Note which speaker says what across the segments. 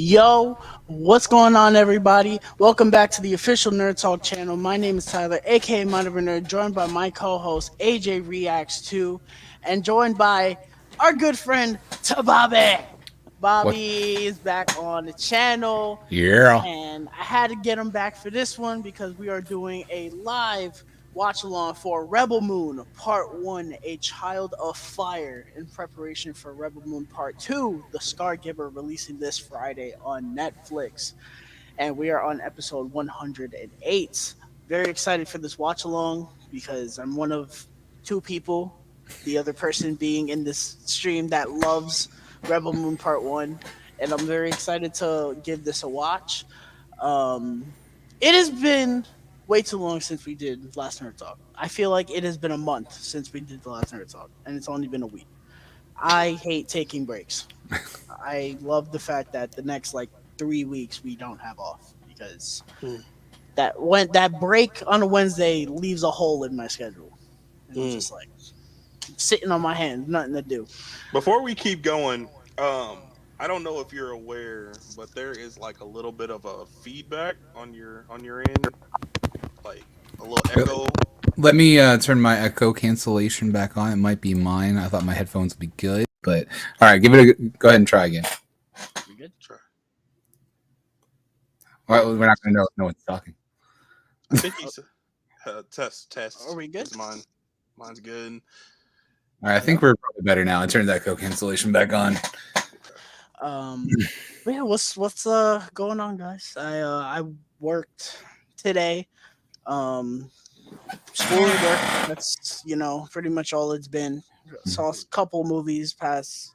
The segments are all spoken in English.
Speaker 1: Yo, what's going on, everybody? Welcome back to the official Nerd Talk channel. My name is Tyler, aka Monitor Nerd, joined by my co-host AJ Reacts 2, and joined by our good friend Tababe.
Speaker 2: What?
Speaker 1: Bobby is back on the channel,
Speaker 2: Yeah.
Speaker 1: and I had to get him back for this one because we are doing a live watch along for Rebel Moon Part 1, A Child of Fire, in preparation for Rebel Moon Part 2, The Scargiver, releasing this Friday on Netflix. And we are on episode 108. Very excited for this watch along because I'm one of two people, the other person being in this stream that loves Rebel Moon Part 1. And I'm very excited to give this a watch. Um, it has been way too long since we did last Nerd Talk. I feel like it has been a month since we did the last Nerd Talk, and it's only been a week. I hate taking breaks. I love the fact that the next like 3 weeks we don't have off because
Speaker 3: Mm,
Speaker 1: that break on a Wednesday leaves a hole in my schedule, and I'm
Speaker 3: mm.
Speaker 1: just like sitting on my hands, nothing to do.
Speaker 3: Before we keep going, I don't know if you're aware, but there is like a little bit of a feedback on your end, like a little echo.
Speaker 2: Let me turn my echo cancellation back on. It might be mine. I thought my headphones would be good, but all right, go ahead and try again.
Speaker 1: We good?
Speaker 3: Try.
Speaker 2: Well, we're not going to know if no one's talking.
Speaker 3: I think he's test.
Speaker 1: Are we good?
Speaker 3: Is mine's good.
Speaker 2: All right, I think we're probably better now. I turned that echo cancellation back on.
Speaker 1: Um, but yeah, what's going on, guys? I worked today. Um, School and work. That's pretty much all it's been. Saw a couple movies past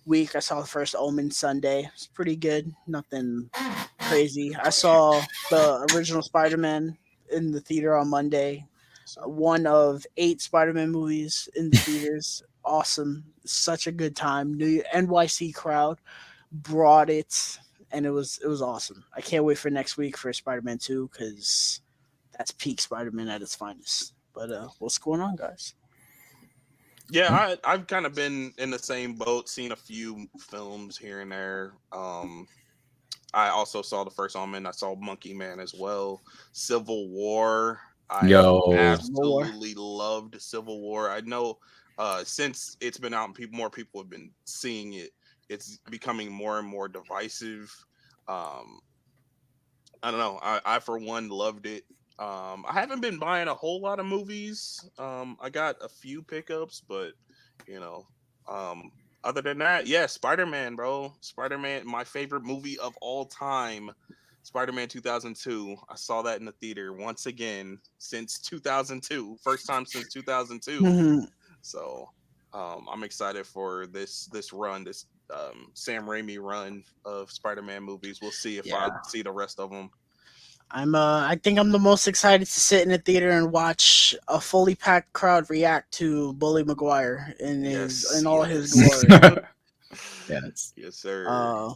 Speaker 1: week. I saw the first Omen Sunday. It's pretty good. Nothing crazy. I saw the original Spider-Man in the theater on Monday. One of 8 Spider-Man movies in the theaters. Awesome. Such a good time. New NYC crowd brought it, and it was awesome. I can't wait for next week for Spider-Man 2 because that's peak Spider-Man at its finest. But what's going on, guys?
Speaker 3: Yeah, I've kind of been in the same boat, seen a few films here and there. I also saw the first Omen. I saw Monkey Man as well. Civil War. I
Speaker 2: Yo,
Speaker 1: More.
Speaker 3: absolutely loved Civil War. I know since it's been out and more people have been seeing it, it's becoming more and more divisive. Um, I don't know. I for one loved it. I haven't been buying a whole lot of movies. I got a few pickups, but you know, um, other than that, yeah, Spider Man, bro. Spider Man, my favorite movie of all time. Spider Man 2002. I saw that in the theater once again since 2002. First time since 2002. So I'm excited for this run, this Sam Raimi run of Spider Man movies. We'll see if I
Speaker 1: Yeah.
Speaker 3: see the rest of them.
Speaker 1: I think I'm the most excited to sit in a theater and watch a fully packed crowd react to Bully Maguire
Speaker 3: Yes,
Speaker 1: in all his
Speaker 3: yes,
Speaker 1: glory.
Speaker 2: yes.
Speaker 3: yes, sir.
Speaker 1: Uh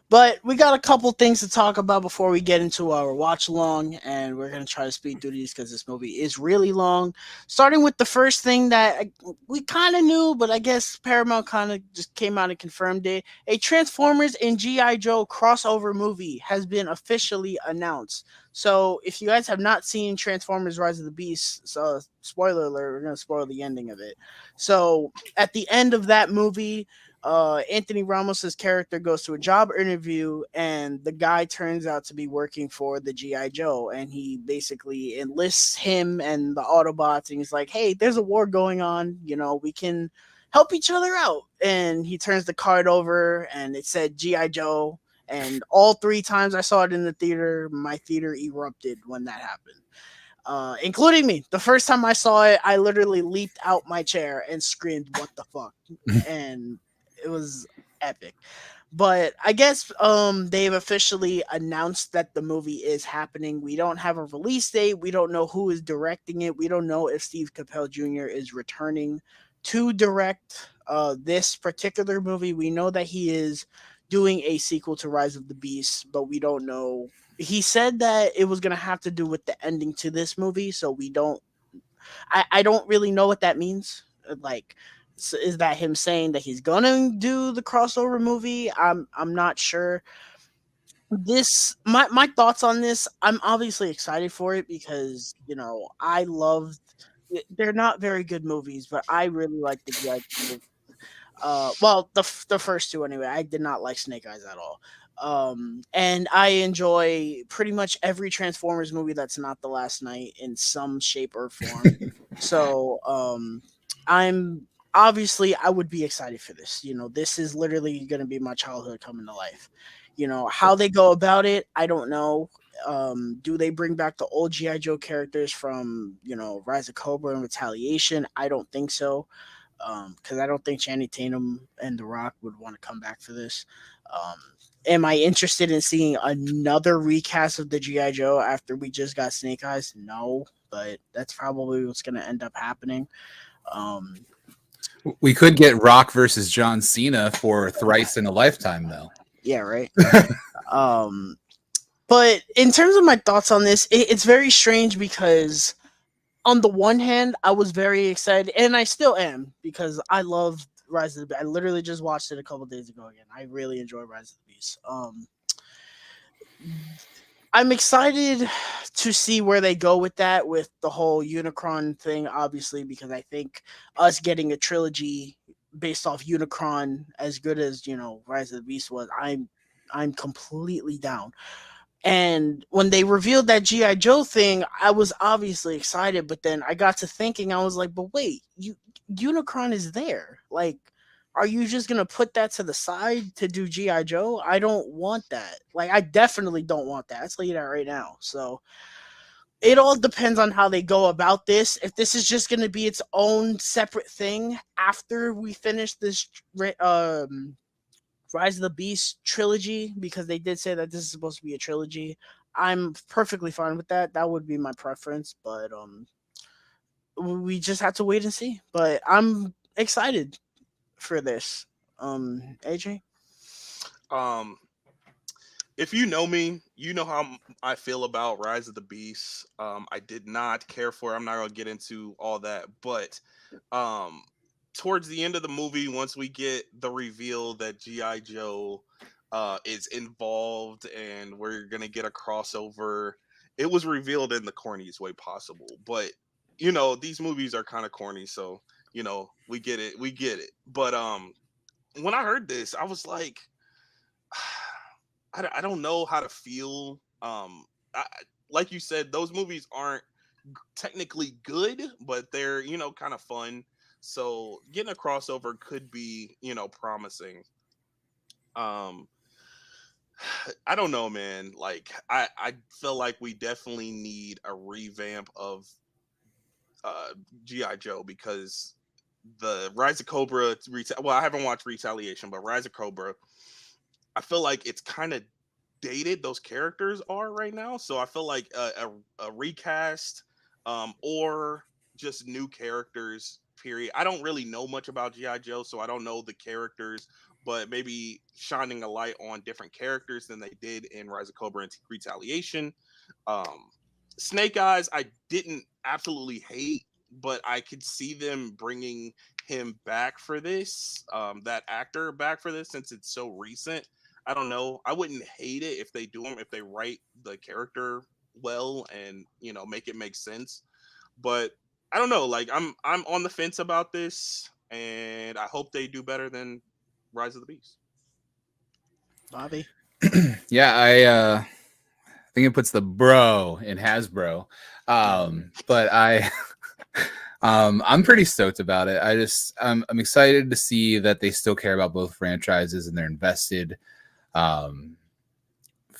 Speaker 1: But we got a couple things to talk about before we get into our watch along, and we're gonna try to speed through these because this movie is really long. Starting with the first thing that we kind of knew, but I guess Paramount kind of just came out and confirmed it: a Transformers and GI Joe crossover movie has been officially announced. So if you guys have not seen Transformers: Rise of the Beast, so spoiler alert, we're gonna spoil the ending of it. So at the end of that movie, Anthony Ramos's character goes to a job interview, and the guy turns out to be working for the GI Joe, and he basically enlists him and the Autobots, and he's like, "Hey, there's a war going on. We can help each other out." And he turns the card over, and it said GI Joe. And all 3 times I saw it in the theater, my theater erupted when that happened. Including me. The first time I saw it, I literally leaped out my chair and screamed, "What the fuck?" And it was epic. But I guess they've officially announced that the movie is happening. We don't have a release date. We don't know who is directing it. We don't know if Steve Carell Jr. is returning to direct this particular movie. We know that he is doing a sequel to Rise of the Beast, but we don't know. He said that it was going to have to do with the ending to this movie, so we don't I don't really know what that means. Like, is that him saying that he's gonna do the crossover movie? I'm not sure. This my thoughts on this. I'm obviously excited for it because I loved. They're not very good movies, but I really like the GI Joe. Well, the first two anyway. I did not like Snake Eyes at all. And I enjoy pretty much every Transformers movie that's not The Last Night in some shape or form. So, I'm obviously I would be excited for this. This is literally going to be my childhood coming to life. How they go about it, I don't know. Do they bring back the old GI Joe characters from Rise of Cobra and Retaliation? I don't think so, because I don't think Channing Tatum and The Rock would want to come back for this. Um, am I interested in seeing another recast of the GI Joe after we just got Snake Eyes? No, but that's probably what's going to end up happening. Um,
Speaker 2: We could get Rock versus John Cena for thrice in a lifetime, though.
Speaker 1: yeah, right. Um, but in terms of my thoughts on this, it's very strange because on the one hand, I was very excited, and I still am because I love Rise of the Beast. I literally just watched it a couple days ago again. I really enjoy Rise of the Beast. I'm excited to see where they go with that, with the whole Unicron thing, obviously, because I think us getting a trilogy based off Unicron as good as Rise of the Beast was, I'm completely down. And when they revealed that GI Joe thing, I was obviously excited, but then I got to thinking, I was like, "But wait, Unicron is there. Like, are you just gonna put that to the side to do GI Joe? I don't want that. Like, I definitely don't want that. I'll tell you that right now. So it all depends on how they go about this. If this is just gonna be its own separate thing after we finish this Rise of the Beast trilogy, because they did say that this is supposed to be a trilogy. I'm perfectly fine with that. That would be my preference, but we just have to wait and see. But I'm excited for this. AJ?
Speaker 3: Um, if you know me, you know how I feel about Rise of the Beast. I did not care for it. I'm not gonna get into all that, but um, towards the end of the movie, once we get the reveal that GI Joe is involved and we're gonna get a crossover, it was revealed in the corniest way possible. But these movies are kind of corny, so we get it, we get it. But when I heard this, I was like. I don't know how to feel. Like you said, those movies aren't technically good, but they're kind of fun. So getting a crossover could be promising. Um, I don't know, man. Like I feel like we definitely need a revamp of GI Joe because the Rise of Cobra. Well, I haven't watched Retaliation, but Rise of Cobra. I feel like it's kind of dated those characters are right now. So I feel like a recast or just new characters. Period. I don't really know much about GI Joe, so I don't know the characters, but maybe shining a light on different characters than they did in Rise of Cobra and Retaliation. Um, Snake Eyes, I didn't absolutely hate, but I could see them bringing him back for this, that actor back for this, since it's so recent. I don't know. I wouldn't hate it if they do them, if they write the character well and make it make sense. But I don't know. Like I'm on the fence about this, and I hope they do better than Rise of the Beast.
Speaker 1: Bobby?
Speaker 2: Yeah, I think it puts the bro in Hasbro. But I'm pretty stoked about it. I'm excited to see that they still care about both franchises and they're invested. Um,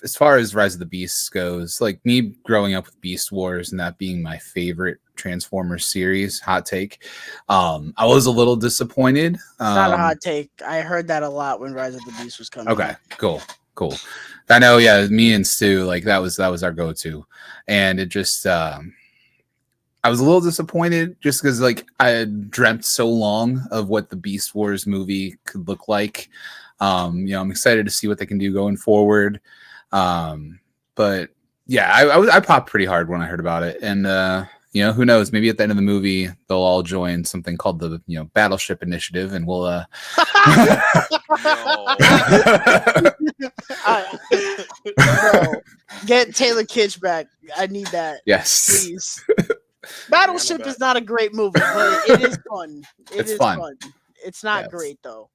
Speaker 2: as far as Rise of the Beasts goes, like me growing up with Beast Wars and that being my favorite Transformers series, hot take. I was a little disappointed.
Speaker 1: It's not a hot take. I heard that a lot when Rise of the Beast was coming
Speaker 2: Okay,
Speaker 1: out.
Speaker 2: cool. I know, yeah, me and Stu, like that was our go-to, and it just I was a little disappointed just because like I had dreamt so long of what the Beast Wars movie could look like. I'm excited to see what they can do going forward. But yeah, I popped pretty hard when I heard about it, and who knows? Maybe at the end of the movie they'll all join something called the Battleship Initiative, and we'll
Speaker 3: Yo.
Speaker 1: Bro, get Taylor Kitsch back. I need that,
Speaker 2: yes,
Speaker 1: please. Battleship is not a great movie, but it is fun.
Speaker 2: It's fun.
Speaker 1: It's not
Speaker 2: Yes.
Speaker 1: great though.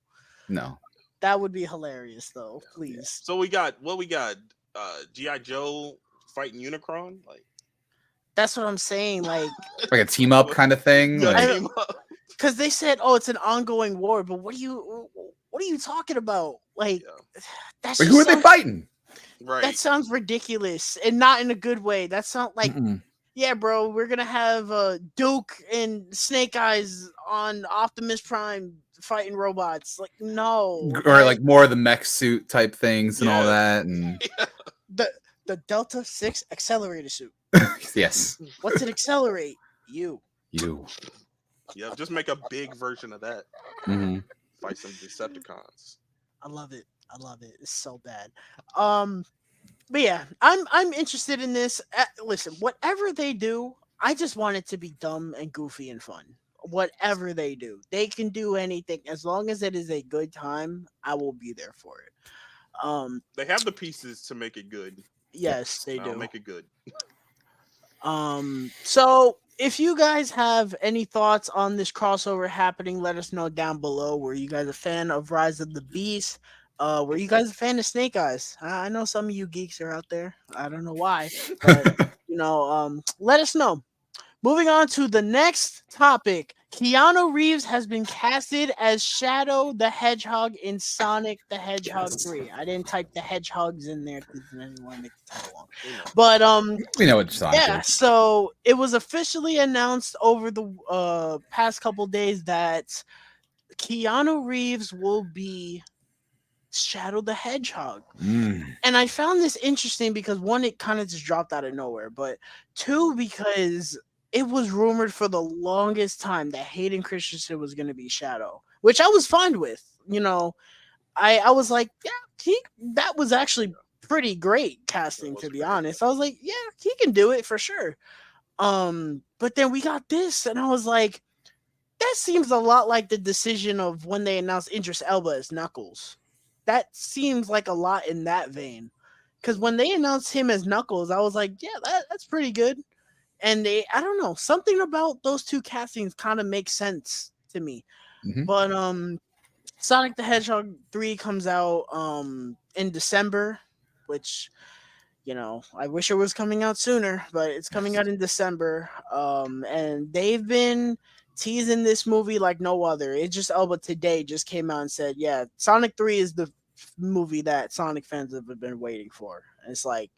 Speaker 2: No.
Speaker 1: That would be hilarious though. Please.
Speaker 3: So we got G.I. Joe fighting Unicron, like
Speaker 1: That's what I'm saying. Like
Speaker 2: a team up kind of thing.
Speaker 3: Yeah,
Speaker 2: Like,
Speaker 3: team up.
Speaker 1: because they said, "Oh, it's an ongoing war," but what are you talking about? Like
Speaker 3: Yeah.
Speaker 1: that's
Speaker 2: who
Speaker 1: just
Speaker 2: are they fighting?
Speaker 3: Right.
Speaker 1: that sounds ridiculous and not in a good way. That sounds like
Speaker 2: Mm-mm.
Speaker 1: yeah, bro, we're gonna have Duke and Snake Eyes on Optimus Prime fighting robots. Like no,
Speaker 2: Or like more of the mech suit type things and all
Speaker 3: Yeah.
Speaker 2: that, and
Speaker 1: the Delta 6 accelerator suit.
Speaker 2: yes,
Speaker 1: What's it accelerate? You.
Speaker 2: you.
Speaker 3: Yeah, just make a big version of that.
Speaker 2: Mm-hmm.
Speaker 3: Fight some Decepticons.
Speaker 1: I love it. I love it. It's so bad. But yeah, I'm interested in this. Listen, whatever they do, I just want it to be dumb and goofy and fun. Whatever they do, they can do anything as long as it is a good time. I will be there for it.
Speaker 3: They have the pieces to make it good.
Speaker 1: Yes, they
Speaker 3: I'll
Speaker 1: do.
Speaker 3: make it good.
Speaker 1: So if you guys have any thoughts on this crossover happening, let us know down below. Were you guys a fan of Rise of the Beast? Were you guys a fan of Snake Eyes? I know some of you geeks are out there. I don't know why, but let us know. Moving on to the next topic. Keanu Reeves has been casted as Shadow the Hedgehog in Sonic the Hedgehog 3. I didn't type the hedgehogs in there because I didn't want to make the title long. But
Speaker 2: We know what Sonic
Speaker 1: yeah,
Speaker 2: is.
Speaker 1: so it was officially announced over the past couple days that Keanu Reeves will be Shadow the Hedgehog. And I found this interesting because one, it kind of just dropped out of nowhere, but two, because it was rumored for the longest time that Hayden Christensen was going to be Shadow, which I was fine with. I was like, yeah, that was actually pretty great casting, to be honest. I was like, yeah, he can do it for sure. But then we got this, and I was like, that seems a lot like the decision of when they announced Idris Elba as Knuckles. That seems like a lot in that vein. Because when they announced him as Knuckles, I was like, yeah, that's pretty good. And I don't know, something about those two castings kind of makes sense to me.
Speaker 2: Mm-hmm.
Speaker 1: But Sonic the Hedgehog 3 comes out in December, which I wish it was coming out sooner, but it's coming out in December. And they've been teasing this movie like no other. Idris Elba today just came out and said, yeah, Sonic 3 is the movie that Sonic fans have been waiting for. And it's like,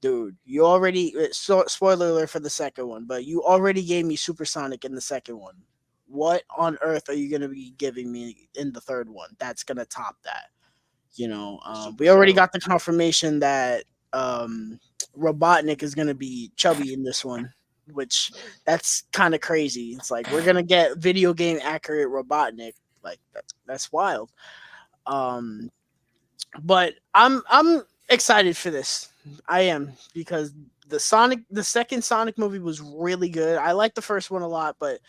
Speaker 1: dude, you already spoiler alert for the second one, but you already gave me Supersonic in the second one. What on earth are you going to be giving me in the third one that's going to top that? We already got the confirmation that Robotnik is going to be chubby in this one, which that's kind of crazy. It's like we're going to get video game accurate Robotnik. Like that's wild. But I'm excited for this. I am, because the second Sonic movie was really good. I liked the first one a lot, but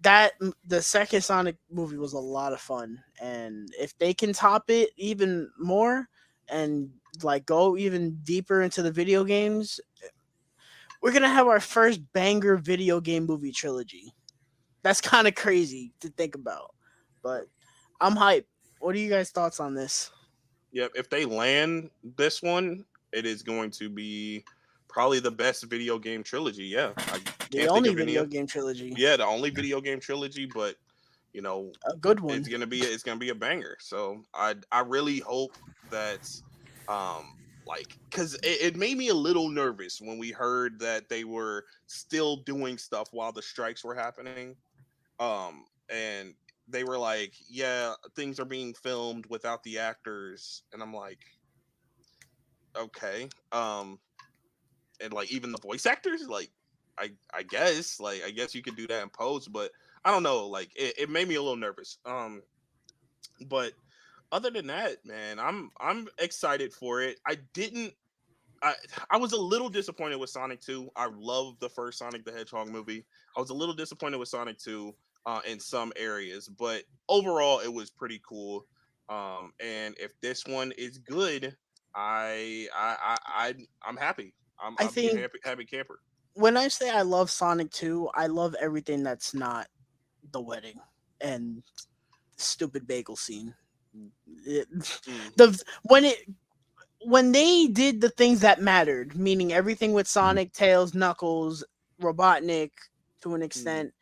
Speaker 1: the second Sonic movie was a lot of fun. And if they can top it even more and like go even deeper into the video games, we're gonna have our first banger video game movie trilogy. That's kind of crazy to think about, but I'm hyped. What are you guys' thoughts on this?
Speaker 3: Yep. If they land this one, it is going to be probably the best video game trilogy. Yeah, I
Speaker 1: The
Speaker 3: can't think
Speaker 1: only
Speaker 3: of any.
Speaker 1: video game trilogy,
Speaker 3: Yeah, the only video game trilogy, but
Speaker 1: a good one.
Speaker 3: it's gonna be a banger. So I really hope that like, because it made me a little nervous when we heard that they were still doing stuff while the strikes were happening. And they were like, yeah, things are being filmed without the actors, and I'm like, okay. And like even the voice actors, like I guess you could do that in post, but I don't know, like it made me a little nervous. But other than that, man, I'm excited for it. I I was a little disappointed with Sonic 2. I love the first Sonic the Hedgehog movie. I was a little disappointed with Sonic 2 in some areas, but overall it was pretty cool. And if this one is good, I'm happy.
Speaker 1: I
Speaker 3: I'll be a
Speaker 1: think
Speaker 3: happy camper.
Speaker 1: when I say I love Sonic 2, I love everything that's not the wedding and stupid bagel scene. It,
Speaker 3: Mm,
Speaker 1: the when it when they did the things that mattered, meaning everything with
Speaker 2: Mhm.
Speaker 1: Sonic, Tails, Knuckles, Robotnik to an
Speaker 3: mm.
Speaker 1: extent,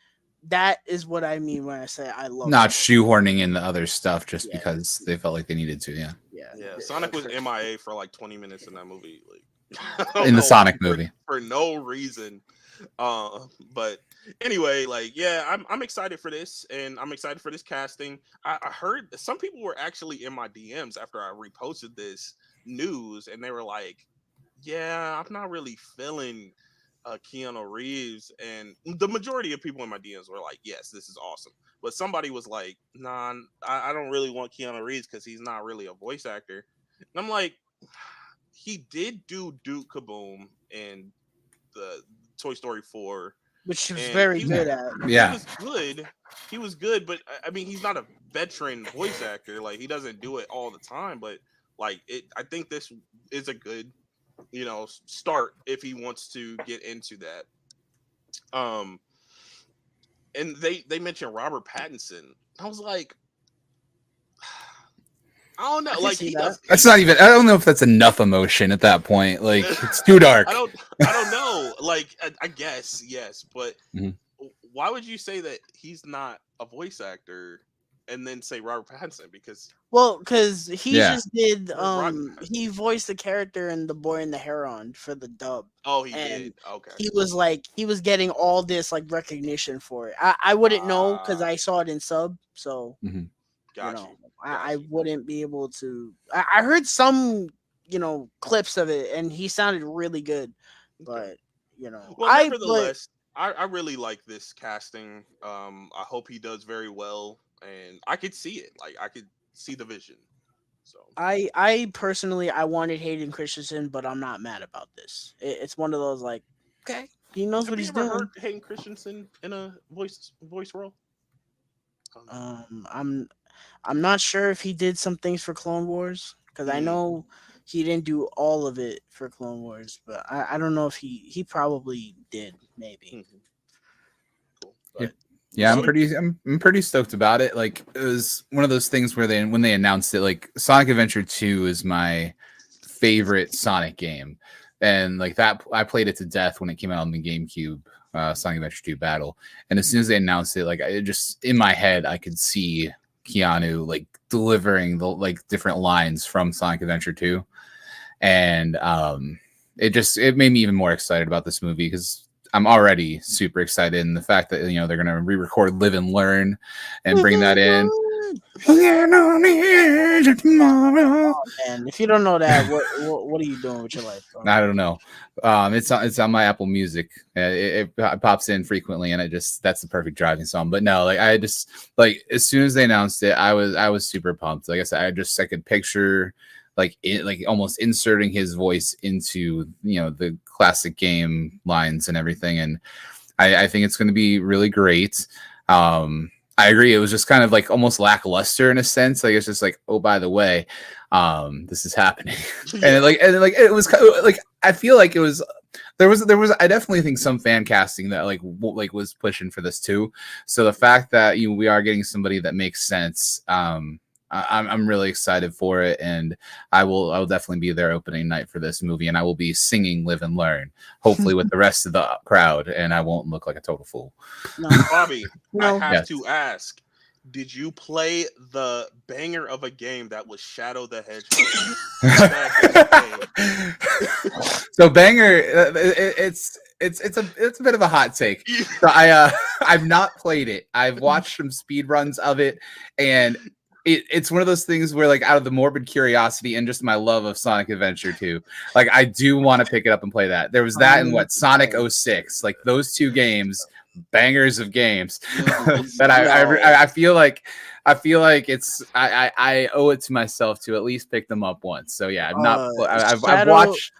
Speaker 1: that is what I mean when I say I love
Speaker 2: Not
Speaker 1: Sonic.
Speaker 2: shoehorning in the other stuff just
Speaker 1: Yeah,
Speaker 2: because they felt like they needed to. Yeah,
Speaker 1: yeah.
Speaker 3: Yeah, Sonic was MIA for like 20 minutes in that movie. Like I don't
Speaker 2: in the
Speaker 3: know why,
Speaker 2: Sonic movie.
Speaker 3: for no reason. But anyway, like yeah, I'm excited for this, and I'm excited for this casting. I heard some people were actually in my DMs after I reposted this news, and they were like, "Yeah, I'm not really feeling Keanu Reeves," and the majority of people in my DMs were like, "Yes, this is awesome." But somebody was like, "Nah, I don't really want Keanu Reeves because he's not really a voice actor." And I'm like, he did do Duke Kaboom in the Toy Story 4,
Speaker 1: which she was
Speaker 3: and
Speaker 1: very good at.
Speaker 3: he
Speaker 2: Yeah,
Speaker 3: was good. He was good, but I mean, he's not a veteran voice actor. Like he doesn't do it all the time. But like it, I think this is a good, start if he wants to get into that. Um, and they mentioned Robert Pattinson. I was like, I don't
Speaker 1: I
Speaker 3: know.
Speaker 1: can
Speaker 3: Like
Speaker 1: see
Speaker 3: he
Speaker 1: that.
Speaker 3: does.
Speaker 2: that's not even. I don't know if that's enough emotion at that point. Like it's too
Speaker 3: I
Speaker 2: dark.
Speaker 3: don't. I don't know. Like I guess yes, but
Speaker 2: Mhm.
Speaker 3: why would you say that he's not a voice actor and then say Robert Pattinson? Because
Speaker 1: Well, because he
Speaker 2: Yeah,
Speaker 1: just did
Speaker 3: where's Robert
Speaker 1: he
Speaker 3: Pattinson?
Speaker 1: voiced the character in The Boy and the Heron for the dub.
Speaker 3: Oh, he
Speaker 1: And
Speaker 3: did. Okay.
Speaker 1: he was getting all this like recognition for it. I wouldn't know because
Speaker 3: Ah,
Speaker 1: I saw it in sub, so
Speaker 2: Mhm.
Speaker 1: you
Speaker 3: got
Speaker 1: know
Speaker 3: you. Got
Speaker 1: I
Speaker 3: you.
Speaker 1: wouldn't be able to. I heard some clips of it and he sounded really good,
Speaker 3: Okay.
Speaker 1: but
Speaker 3: Well,
Speaker 1: I but
Speaker 3: nevertheless, I really like this casting. I hope he does very well, and I could see it. Like I could see the vision. So,
Speaker 1: I personally I wanted Hayden Christensen, but I'm not mad about this. It's one of those like, okay, he knows
Speaker 3: have
Speaker 1: what
Speaker 3: you
Speaker 1: he's
Speaker 3: ever
Speaker 1: doing.
Speaker 3: heard Hayden Christensen in a voice role? Um,
Speaker 1: Um, I'm I'm not sure if he did some things for Clone Wars because I
Speaker 3: mm,
Speaker 1: know he didn't do all of it for Clone Wars, but I don't know if he probably did maybe,
Speaker 3: mhm, cool.
Speaker 2: yeah,
Speaker 1: but we'll
Speaker 2: yeah. I'm
Speaker 1: see.
Speaker 2: pretty. I'm pretty stoked about it. Like it was one of those things where they when they announced it, like Sonic Adventure 2 is my favorite Sonic game, and like that I played it to death when it came out on the GameCube. Sonic Adventure 2 Battle, and as soon as they announced it, like I just in my head I could see Keanu like delivering the like different lines from Sonic Adventure 2, and it made me even more excited about this movie because I'm already super excited, and the fact that they're gonna re-record Live and Learn and bring that in. Again on the edge of tomorrow.
Speaker 1: And if you don't know that, what are you doing with your life, bro?
Speaker 2: I don't know. It's on my Apple Music. It pops in frequently, and that's the perfect driving song. But no, like I just like as soon as they announced it, I was super pumped. Like I said, I could picture like almost inserting his voice into the classic game lines and everything, and I think it's going to be really great. I agree. It was just kind of like almost lackluster in a sense. Like it's just like, oh, by the way, this is happening,
Speaker 3: Yeah.
Speaker 2: it was kind of, like I feel like it was there was I definitely think some fan casting that like was pushing for this too. So the fact that we are getting somebody that makes sense, I'm really excited for it, and I will definitely be there opening night for this movie, and I will be singing "Live and Learn," hopefully with the rest of the crowd, and I won't look like a total fool.
Speaker 1: No,
Speaker 3: Bobby, I
Speaker 1: no.
Speaker 3: have
Speaker 2: Yes.
Speaker 3: to ask: did you play the banger of a game that was Shadow the Hedgehog back in the day?
Speaker 2: So banger, it's a bit of a hot take. So I've not played it. I've watched some speed runs of it, and it's one of those things where, like, out of the morbid curiosity and just my love of Sonic Adventure 2, like, I do want to pick it up and play that. There was that and what, Sonic 06, like those two games, bangers of games that I feel like I owe it to myself to at least pick them up once. So yeah, I've
Speaker 1: Shadow
Speaker 2: watched.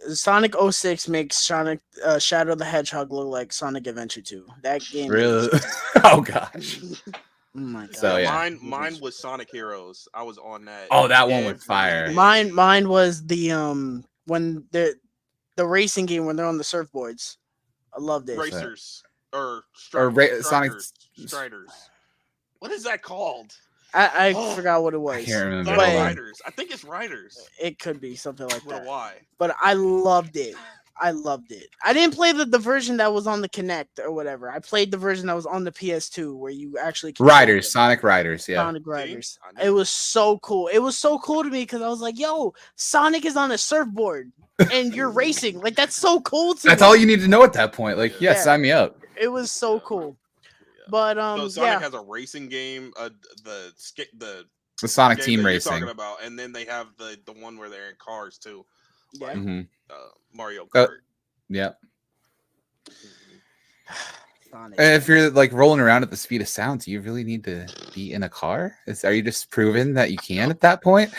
Speaker 1: Sonic '06 makes Shadow the Hedgehog look like Sonic Adventure 2. That game
Speaker 2: Really?
Speaker 1: is
Speaker 2: Oh gosh.
Speaker 1: oh my god.
Speaker 2: So
Speaker 3: Yeah,
Speaker 2: yeah.
Speaker 3: mine was Sonic Heroes. I was on that
Speaker 2: Oh, that one with
Speaker 3: every
Speaker 2: fire.
Speaker 3: day.
Speaker 1: Mine was the when the racing game when they're on the surfboards. I loved it.
Speaker 2: Race-
Speaker 3: Racers or
Speaker 2: Sonic.
Speaker 3: Striders. What is that called?
Speaker 1: I
Speaker 3: Oh,
Speaker 1: forgot what it
Speaker 2: I
Speaker 1: was.
Speaker 2: can't remember.
Speaker 3: Dino
Speaker 2: Hold on.
Speaker 3: Riders. I think it's Riders
Speaker 1: It could be something like
Speaker 3: with a
Speaker 1: that.
Speaker 3: Y.
Speaker 1: But I loved it. I loved it. I didn't play the version that was on the Kinect or whatever. I played the version that was on the PS2 where you actually controlled
Speaker 2: Riders,
Speaker 1: it.
Speaker 2: Sonic Riders. Yeah.
Speaker 1: Sonic
Speaker 3: See?
Speaker 1: Riders.
Speaker 3: I
Speaker 1: It
Speaker 3: knew.
Speaker 1: was so cool. It was so cool to me because I was like, "Yo, Sonic is on a surfboard and you're racing. Like that's so cool to
Speaker 2: That's
Speaker 1: me."
Speaker 2: all you need to know at that point. Like, yeah,
Speaker 3: Yeah.
Speaker 2: sign me up.
Speaker 1: It was so
Speaker 3: Yeah.
Speaker 1: cool.
Speaker 3: Yeah.
Speaker 1: But
Speaker 3: So Sonic
Speaker 1: yeah,
Speaker 3: has a racing game, the
Speaker 2: The Sonic
Speaker 3: game
Speaker 2: Team
Speaker 3: that you're
Speaker 2: Racing.
Speaker 3: talking about, and then they have the one where they're in cars too,
Speaker 1: yeah.
Speaker 3: like
Speaker 2: Mm-hmm.
Speaker 3: Mario
Speaker 2: Uh,
Speaker 3: Kart.
Speaker 2: Yeah.
Speaker 1: Sonic.
Speaker 2: And if you're like rolling around at the speed of sound, do you really need to be in a car? Are you just proving that you can at that point?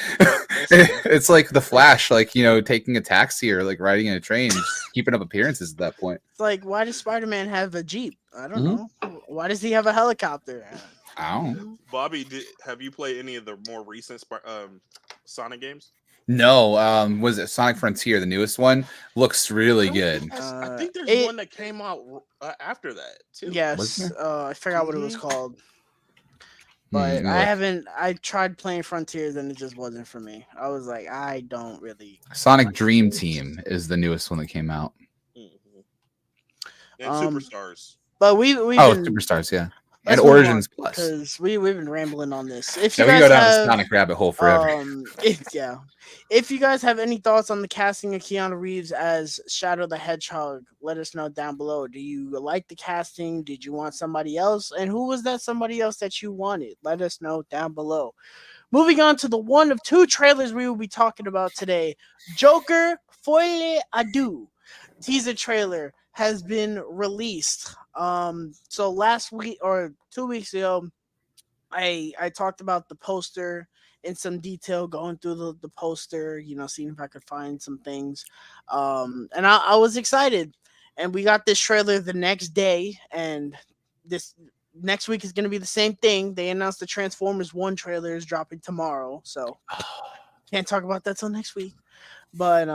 Speaker 2: It's like the Flash, like, taking a taxi or like riding in a train, just keeping up appearances at that point.
Speaker 1: It's like, why does Spider-Man have a Jeep? I don't
Speaker 2: Mhm.
Speaker 1: know. Why does he have a helicopter?
Speaker 2: I don't know.
Speaker 3: Bobby, have you played any of the more recent Sonic games?
Speaker 2: No, was it Sonic Frontier, the newest one? Looks really good.
Speaker 3: I think there's
Speaker 1: It-
Speaker 3: one that came out after that too.
Speaker 2: Was
Speaker 1: Yes,
Speaker 2: there?
Speaker 1: I forgot what it was
Speaker 3: Mhm.
Speaker 1: called, but I
Speaker 2: Look.
Speaker 1: haven't. I tried playing Frontiers and it just wasn't for me. I was like, I don't really.
Speaker 2: Sonic Dream Team is the newest one that came out.
Speaker 3: Mhm. And
Speaker 1: Um,
Speaker 3: Superstars.
Speaker 1: but we've
Speaker 2: Oh,
Speaker 1: been
Speaker 2: Superstars, yeah.
Speaker 1: let's
Speaker 2: And
Speaker 1: move on,
Speaker 2: Origins Plus.
Speaker 1: because we've been rambling on this. If
Speaker 2: Yeah,
Speaker 1: you
Speaker 2: we can
Speaker 1: guys
Speaker 2: go down the
Speaker 1: have
Speaker 2: Sonic rabbit hole forever.
Speaker 1: yeah, if you guys have any thoughts on the casting of Keanu Reeves as Shadow the Hedgehog, let us know down below. Do you like the casting? Did you want somebody else? And who was that somebody else that you wanted? Let us know down below. Moving on to the one of two trailers we will be talking about today. Joker Folie à Deux teaser trailer has been released. So last week or 2 weeks ago, I talked about the poster in some detail, going through the poster, seeing if I could find some things. And I was excited. And we got this trailer the next day, and this next week is going to be the same thing. They announced the Transformers 1 trailer is dropping tomorrow, so can't talk about that till next week. But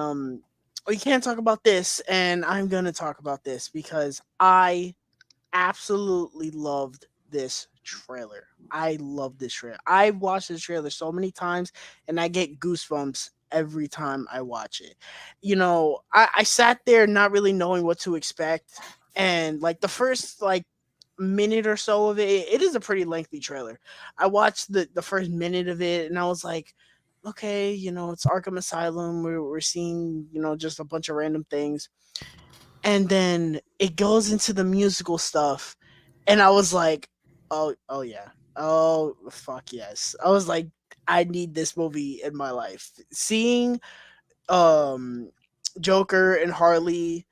Speaker 1: we can't talk about this, and I'm going to talk about this because I absolutely loved this trailer. I love this trailer. I watched this trailer so many times and I get goosebumps every time I watch it. I sat there not really knowing what to expect. And like the first minute or so of it is a pretty lengthy trailer. I watched the first minute of it and I was like, okay, it's Arkham Asylum. We're seeing, just a bunch of random things, and then it goes into the musical stuff, and I was like, oh yeah, oh fuck yes. I was like, I need this movie in my life. Seeing um Joker and Harley,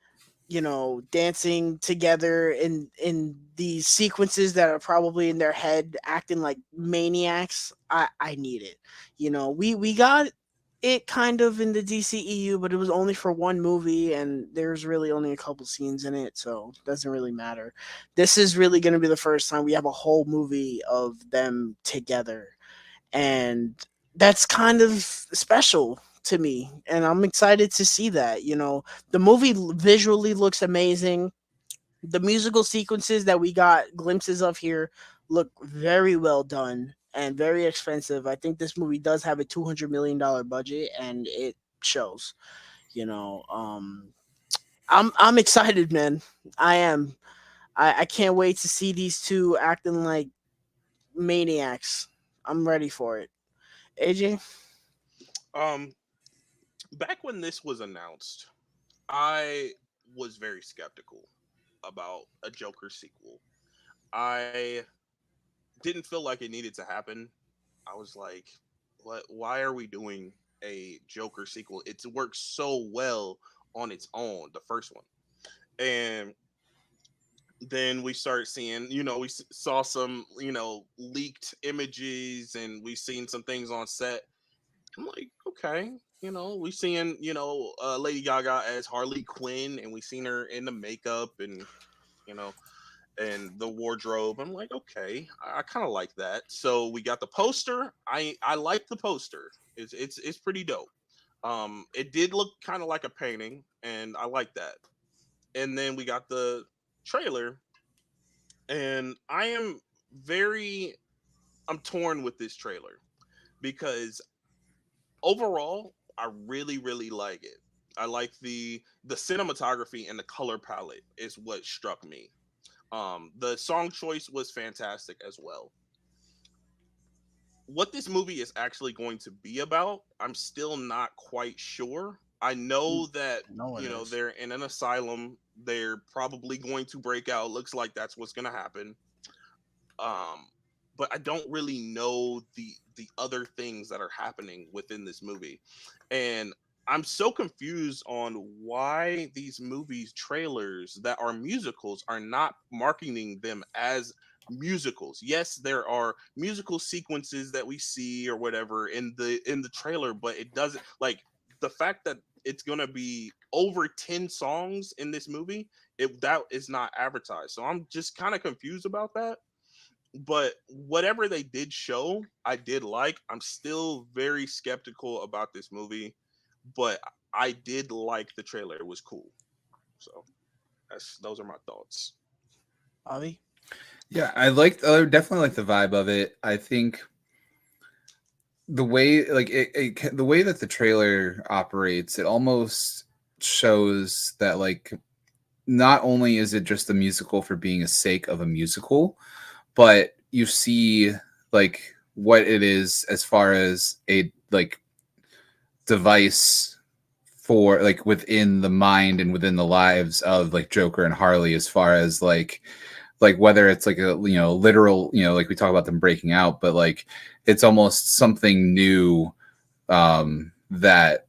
Speaker 1: dancing together in these sequences that are probably in their head acting like maniacs. I need it. We got it kind of in the DCEU, but it was only for one movie and there's really only a couple scenes in it, so it doesn't really matter. This is really going to be the first time we have a whole movie of them together, and that's kind of special to me, and I'm excited to see that. The movie visually looks amazing. The musical sequences that we got glimpses of here look very well done and very expensive. I think this movie does have a $200 million budget, and it shows. You know, I'm excited, man. I am. I can't wait to see these two acting like maniacs. I'm ready for it. AJ,
Speaker 3: Um, Back when this was announced, I was very skeptical about a Joker sequel. I didn't feel like it needed to happen. I was like, what, why are we doing a Joker sequel? It's worked so well on its own, the first one. And then we start seeing, we saw some, leaked images, and we seen some things on set. I'm like, okay, we seeing, Lady Gaga as Harley Quinn, and we seen her in the makeup, and you know and the wardrobe. I'm like, okay, I kind of like that. So we got the poster. I like the poster. It's pretty dope. It did look kind of like a painting, and I like that. And then we got the trailer, and very I'm torn with this trailer because overall I really really like it. I like the cinematography and the color palette is what struck me. The song choice was fantastic as well. What this movie is actually going to be about, I'm still not quite sure. I know that,
Speaker 1: I know it is.
Speaker 3: they're in an asylum. They're probably going to break out. Looks like that's what's going to happen. Um, but I don't really know the other things that are happening within this movie, and I'm so confused on why these movies trailers that are musicals are not marketing them as musicals. Yes, there are musical sequences that we see or whatever in the trailer, but it doesn't, like, the fact that it's going to be over 10 songs in this movie, that is not advertised. So I'm just kind of confused about that. But whatever they did show, I did like. I'm still very skeptical about this movie, but I did like the trailer. It was cool. So those are my thoughts.
Speaker 1: Bobby.
Speaker 2: Yeah, I definitely like the vibe of it. I think the way like the way that the trailer operates, it almost shows that like not only is it just a musical for being a sake of a musical, but you see like what it is as far as a like device for like within the mind and within the lives of like Joker and Harley, as far as like whether it's like a literal, like we talk about them breaking out, but like it's almost something new that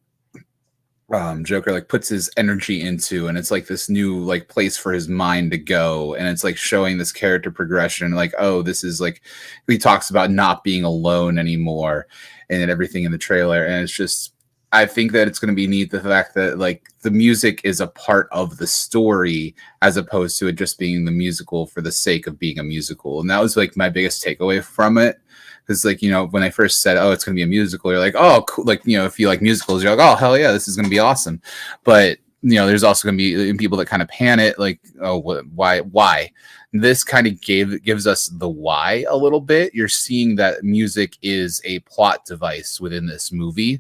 Speaker 2: Joker like puts his energy into, and it's like this new like place for his mind to go, and it's like showing this character progression, like, oh, this is like he talks about not being alone anymore, and everything in the trailer, and it's just I think that it's going to be neat the fact that like the music is a part of the story as opposed to it just being the musical for the sake of being a musical, and that was like my biggest takeaway from it. Because like when I first said, oh, it's going to be a musical, you're like, oh, cool. Like if you like musicals, you're like, oh, hell yeah, this is going to be awesome. But there's also going to be people that kind of pan it, like, oh, why? This kind of gives us the why a little bit. You're seeing that music is a plot device within this movie.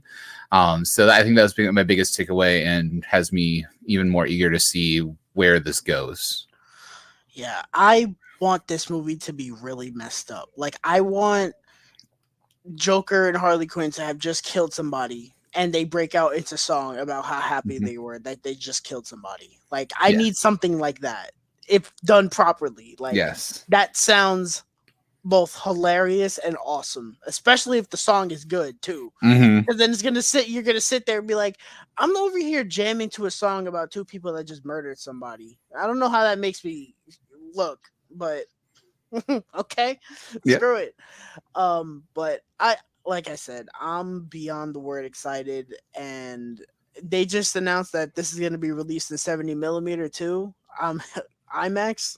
Speaker 2: So I think that was my biggest takeaway, and has me even more eager to see where this goes.
Speaker 1: Yeah, I want this movie to be really messed up. Like, I want Joker and Harley Quinn to have just killed somebody, and they break out into song about how happy
Speaker 2: Mm-hmm.
Speaker 1: they were that they just killed somebody. Like, I
Speaker 2: Yeah.
Speaker 1: need something like that if done properly. Like,
Speaker 2: Yes.
Speaker 1: that sounds both hilarious and awesome, especially if the song is good too.
Speaker 2: Mm-hmm.
Speaker 1: Because then you're gonna sit there and be like, I'm over here jamming to a song about two people that just murdered somebody. I don't know how that makes me look, but okay,
Speaker 2: Yeah.
Speaker 1: screw it. But like I said, I'm beyond the word excited, and they just announced that this is gonna be released in 70 millimeter too. IMAX.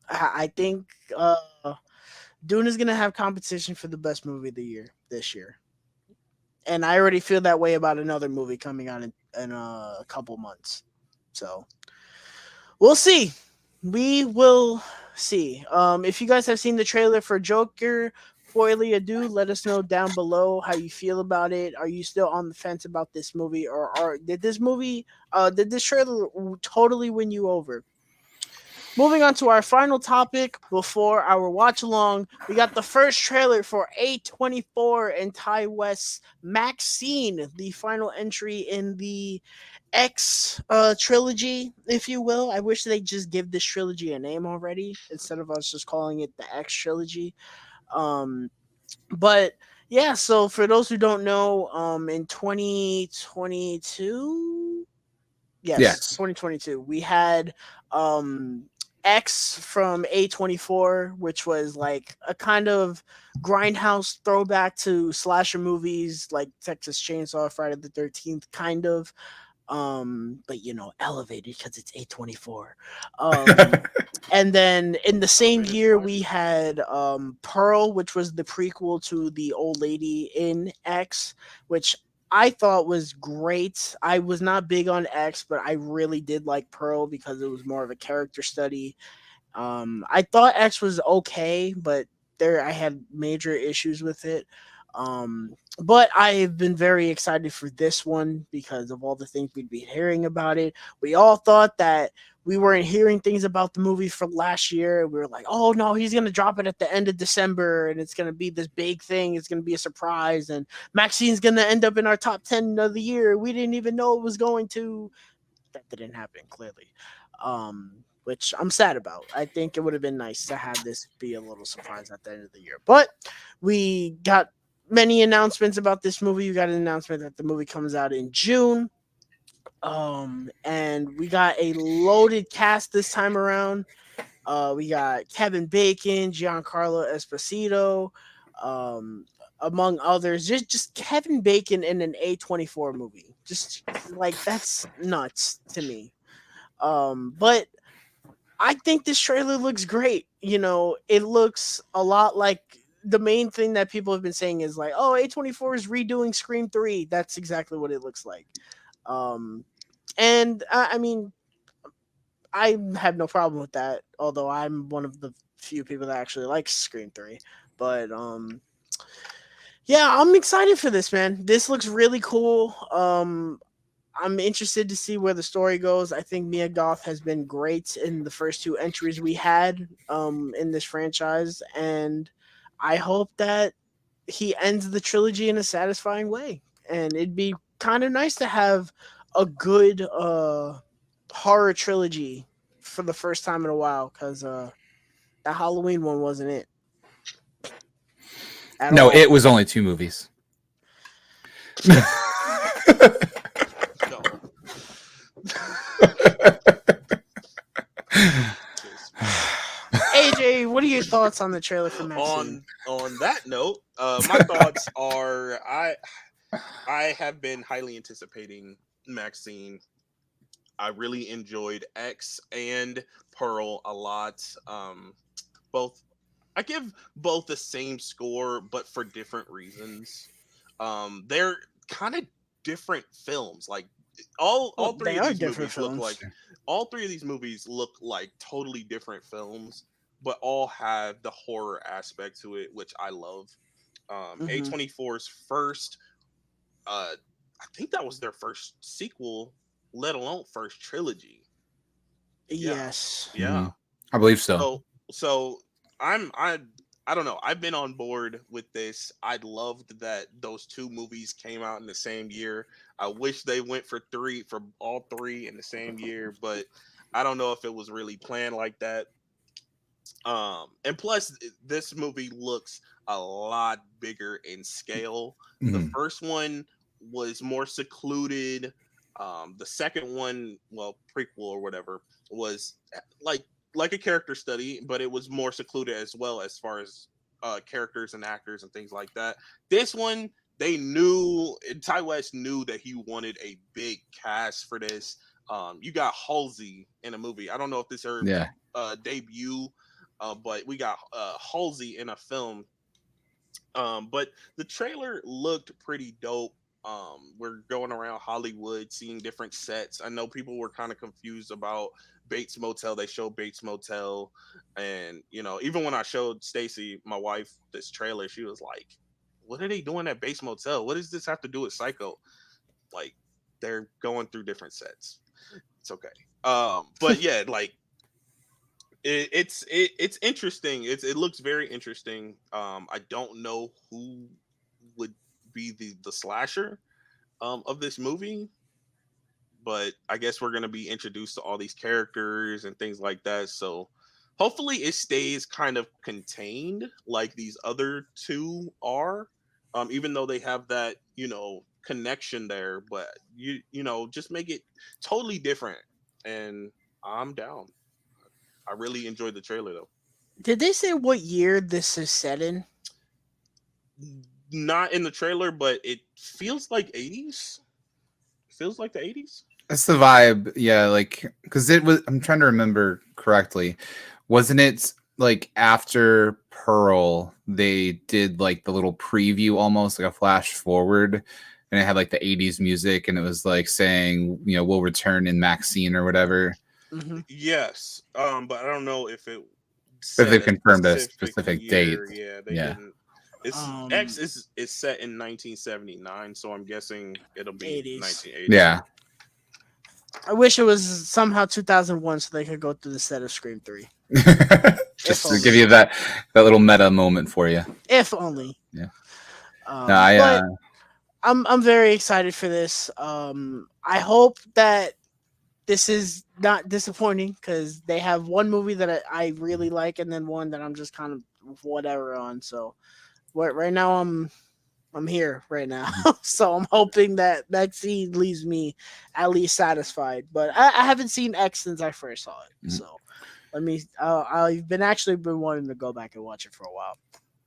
Speaker 1: I think Dune is gonna have competition for the best movie of the year this year, and I already feel that way about another movie coming out in a couple months. So we'll see. We will see. If you guys have seen the trailer for Joker, Folie Ado, let us know down below how you feel about it. Are you still on the fence about this movie, or did this trailer totally win you over? moving on to our final topic before our watch along, we got the first trailer for A24 and Ty West's Maxine, the final entry in the X trilogy, if you will. I wish they just give this trilogy a name already instead of us just calling it the X trilogy. Um, but yeah, so for those who don't know, in 2022, yes,
Speaker 2: Yes.
Speaker 1: 2022, we had um X from A24, which was like a kind of grindhouse throwback to slasher movies like Texas Chainsaw, Friday the 13th, kind of, but elevated because it's A24. And then in the same
Speaker 3: Elevated
Speaker 1: year we
Speaker 3: spider.
Speaker 1: had Pearl, which was the prequel to the old lady in X, which I thought was great. I was not big on X, but I really did like Pearl because it was more of a character study. I thought X was okay, but there I had major issues with it. But I've been very excited for this one because of all the things we'd be hearing about it. We all thought that we weren't hearing things about the movie from last year. We were like, "Oh no, he's gonna drop it at the end of December, and it's gonna be this big thing. It's gonna be a surprise, and Maxine's gonna end up in our top 10 of the year. We didn't even know it was going to." That didn't happen clearly, which I'm sad about. I think it would have been nice to have this be a little surprise at the end of the year. But we got many announcements about this movie. We got an announcement that the movie comes out in June. And we got a loaded cast this time around. We got Kevin Bacon, Giancarlo Esposito, um, among others. Just Kevin Bacon in an A24 movie. Just like that's nuts to me. But I think this trailer looks great. It looks a lot like the main thing that people have been saying is like, oh, A24 is redoing Scream 3. That's exactly what it looks like. Um, and I mean, I have no problem with that, although I'm one of the few people that actually likes Scream 3. But yeah, I'm excited for this, man. This looks really cool. I'm interested to see where the story goes. I think Mia Goth has been great in the first two entries we had in this franchise, and I hope that he ends the trilogy in a satisfying way. And it'd be kind of nice to have a good horror trilogy for the first time in a while, because that Halloween one wasn't it at
Speaker 2: No,
Speaker 1: all.
Speaker 2: it was only two movies.
Speaker 3: No. This man.
Speaker 1: AJ, what are your thoughts on the trailer for Maxine?
Speaker 3: On that note, my thoughts are I have been highly anticipating Maxine. I really enjoyed X and Pearl a lot. Both I give both the same score, but for different reasons. They're kind of different films. Like all
Speaker 1: Well,
Speaker 3: three
Speaker 1: they
Speaker 3: of
Speaker 1: are
Speaker 3: these
Speaker 1: different
Speaker 3: movies look
Speaker 1: films.
Speaker 3: like all three of these movies look like totally different films, but all have the horror aspect to it, which I love.
Speaker 1: Hmm.
Speaker 3: A24's first, I think that was their first sequel, let alone first trilogy. Yeah,
Speaker 1: Yes.
Speaker 3: yeah.
Speaker 2: I believe so.
Speaker 3: So I'm I don't know. I've been on board with this. I loved that those two movies came out in the same year. I wish they went for all three in the same year, but I don't know if it was really planned like that. And plus this movie looks a lot bigger in scale. The
Speaker 2: Mhm.
Speaker 3: first one was more secluded. The second one, well, prequel or whatever, was like a character study, but it was more secluded as well as far as characters and actors and things like that. This one, they knew Ty West knew that he wanted a big cast for this. You got Halsey in a movie. I don't know if this is her
Speaker 2: Yeah.
Speaker 3: debut, but we got Halsey in a film. But the trailer looked pretty dope. We're going around Hollywood, seeing different sets. I know people were kind of confused about Bates Motel. They showed Bates Motel, and even when I showed Stacy, my wife, this trailer, she was like, "What are they doing at Bates Motel? What does this have to do with Psycho?" Like, they're going through different sets. It's okay. But yeah, like it's interesting. It looks very interesting. I don't know who would be the slasher of this movie, but I guess we're gonna be introduced to all these characters and things like that. So hopefully it stays kind of contained like these other two are. Even though they have that, connection there, but just make it totally different. And I'm down. I really enjoyed the trailer though.
Speaker 1: Did they say what year this is set in?
Speaker 3: Not in the trailer, but it feels like 80s. Feels like the 80s.
Speaker 2: That's the vibe. Yeah, like because it was. I'm trying to remember correctly. Wasn't it like after Pearl? They did like the little preview, almost like a flash forward, and it had like the '80s music, and it was like saying, we'll return in Maxine or whatever.
Speaker 1: Mm-hmm.
Speaker 3: Yes. But I don't know if it
Speaker 2: If
Speaker 3: said
Speaker 2: they've
Speaker 3: a
Speaker 2: confirmed a
Speaker 3: specific
Speaker 2: specific date,
Speaker 3: year. Yeah, they
Speaker 2: yeah,
Speaker 3: didn't. It's
Speaker 1: Um,
Speaker 3: X is set in 1979, so I'm guessing it'll be
Speaker 1: 80s.
Speaker 3: 1980s.
Speaker 2: yeah.
Speaker 1: I wish it was somehow 2001 so they could go through the set of Scream 3.
Speaker 2: Just
Speaker 1: If
Speaker 2: to give
Speaker 1: only.
Speaker 2: you that little meta moment for you.
Speaker 1: If only.
Speaker 2: Yeah. No, I
Speaker 1: But I'm very excited for this. I hope that this is not disappointing because they have one movie that I really like and then one that I'm just kind of whatever on. So right now I'm here right now. So I'm hoping that that scene leaves me at least satisfied. But I haven't seen X since I first saw it.
Speaker 2: Mhm.
Speaker 1: So let me. I've been actually been wanting to go back and watch it for a while.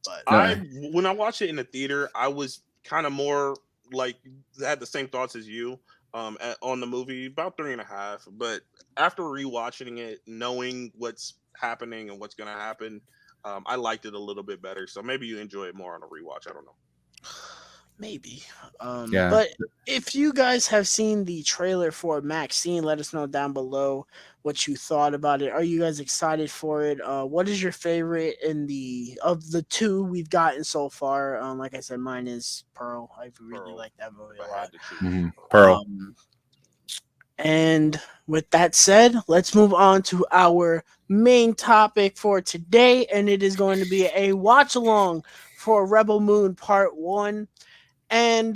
Speaker 1: But
Speaker 3: I
Speaker 2: no,
Speaker 3: When I watched it in the theater, I was kind of more like had the same thoughts as you on the movie, about 3.5. But after rewatching it, knowing what's happening and what's gonna happen, I liked it a little bit better. So maybe you enjoy it more on a rewatch. I don't know.
Speaker 1: maybe.
Speaker 2: yeah.
Speaker 1: But if you guys have seen the trailer for Maxine, let us know down below what you thought about it. Are you guys excited for it? What is your favorite in the of the two we've gotten so far? Like I said, mine is Pearl. I really
Speaker 3: Pearl,
Speaker 1: like that movie
Speaker 3: if
Speaker 1: a
Speaker 3: I
Speaker 1: lot.
Speaker 3: had to choose.
Speaker 2: Mhm. Pearl.
Speaker 1: Um, and with that said, let's move on to our main topic for today, and it is going to be a watch along for Rebel Moon Part 1. And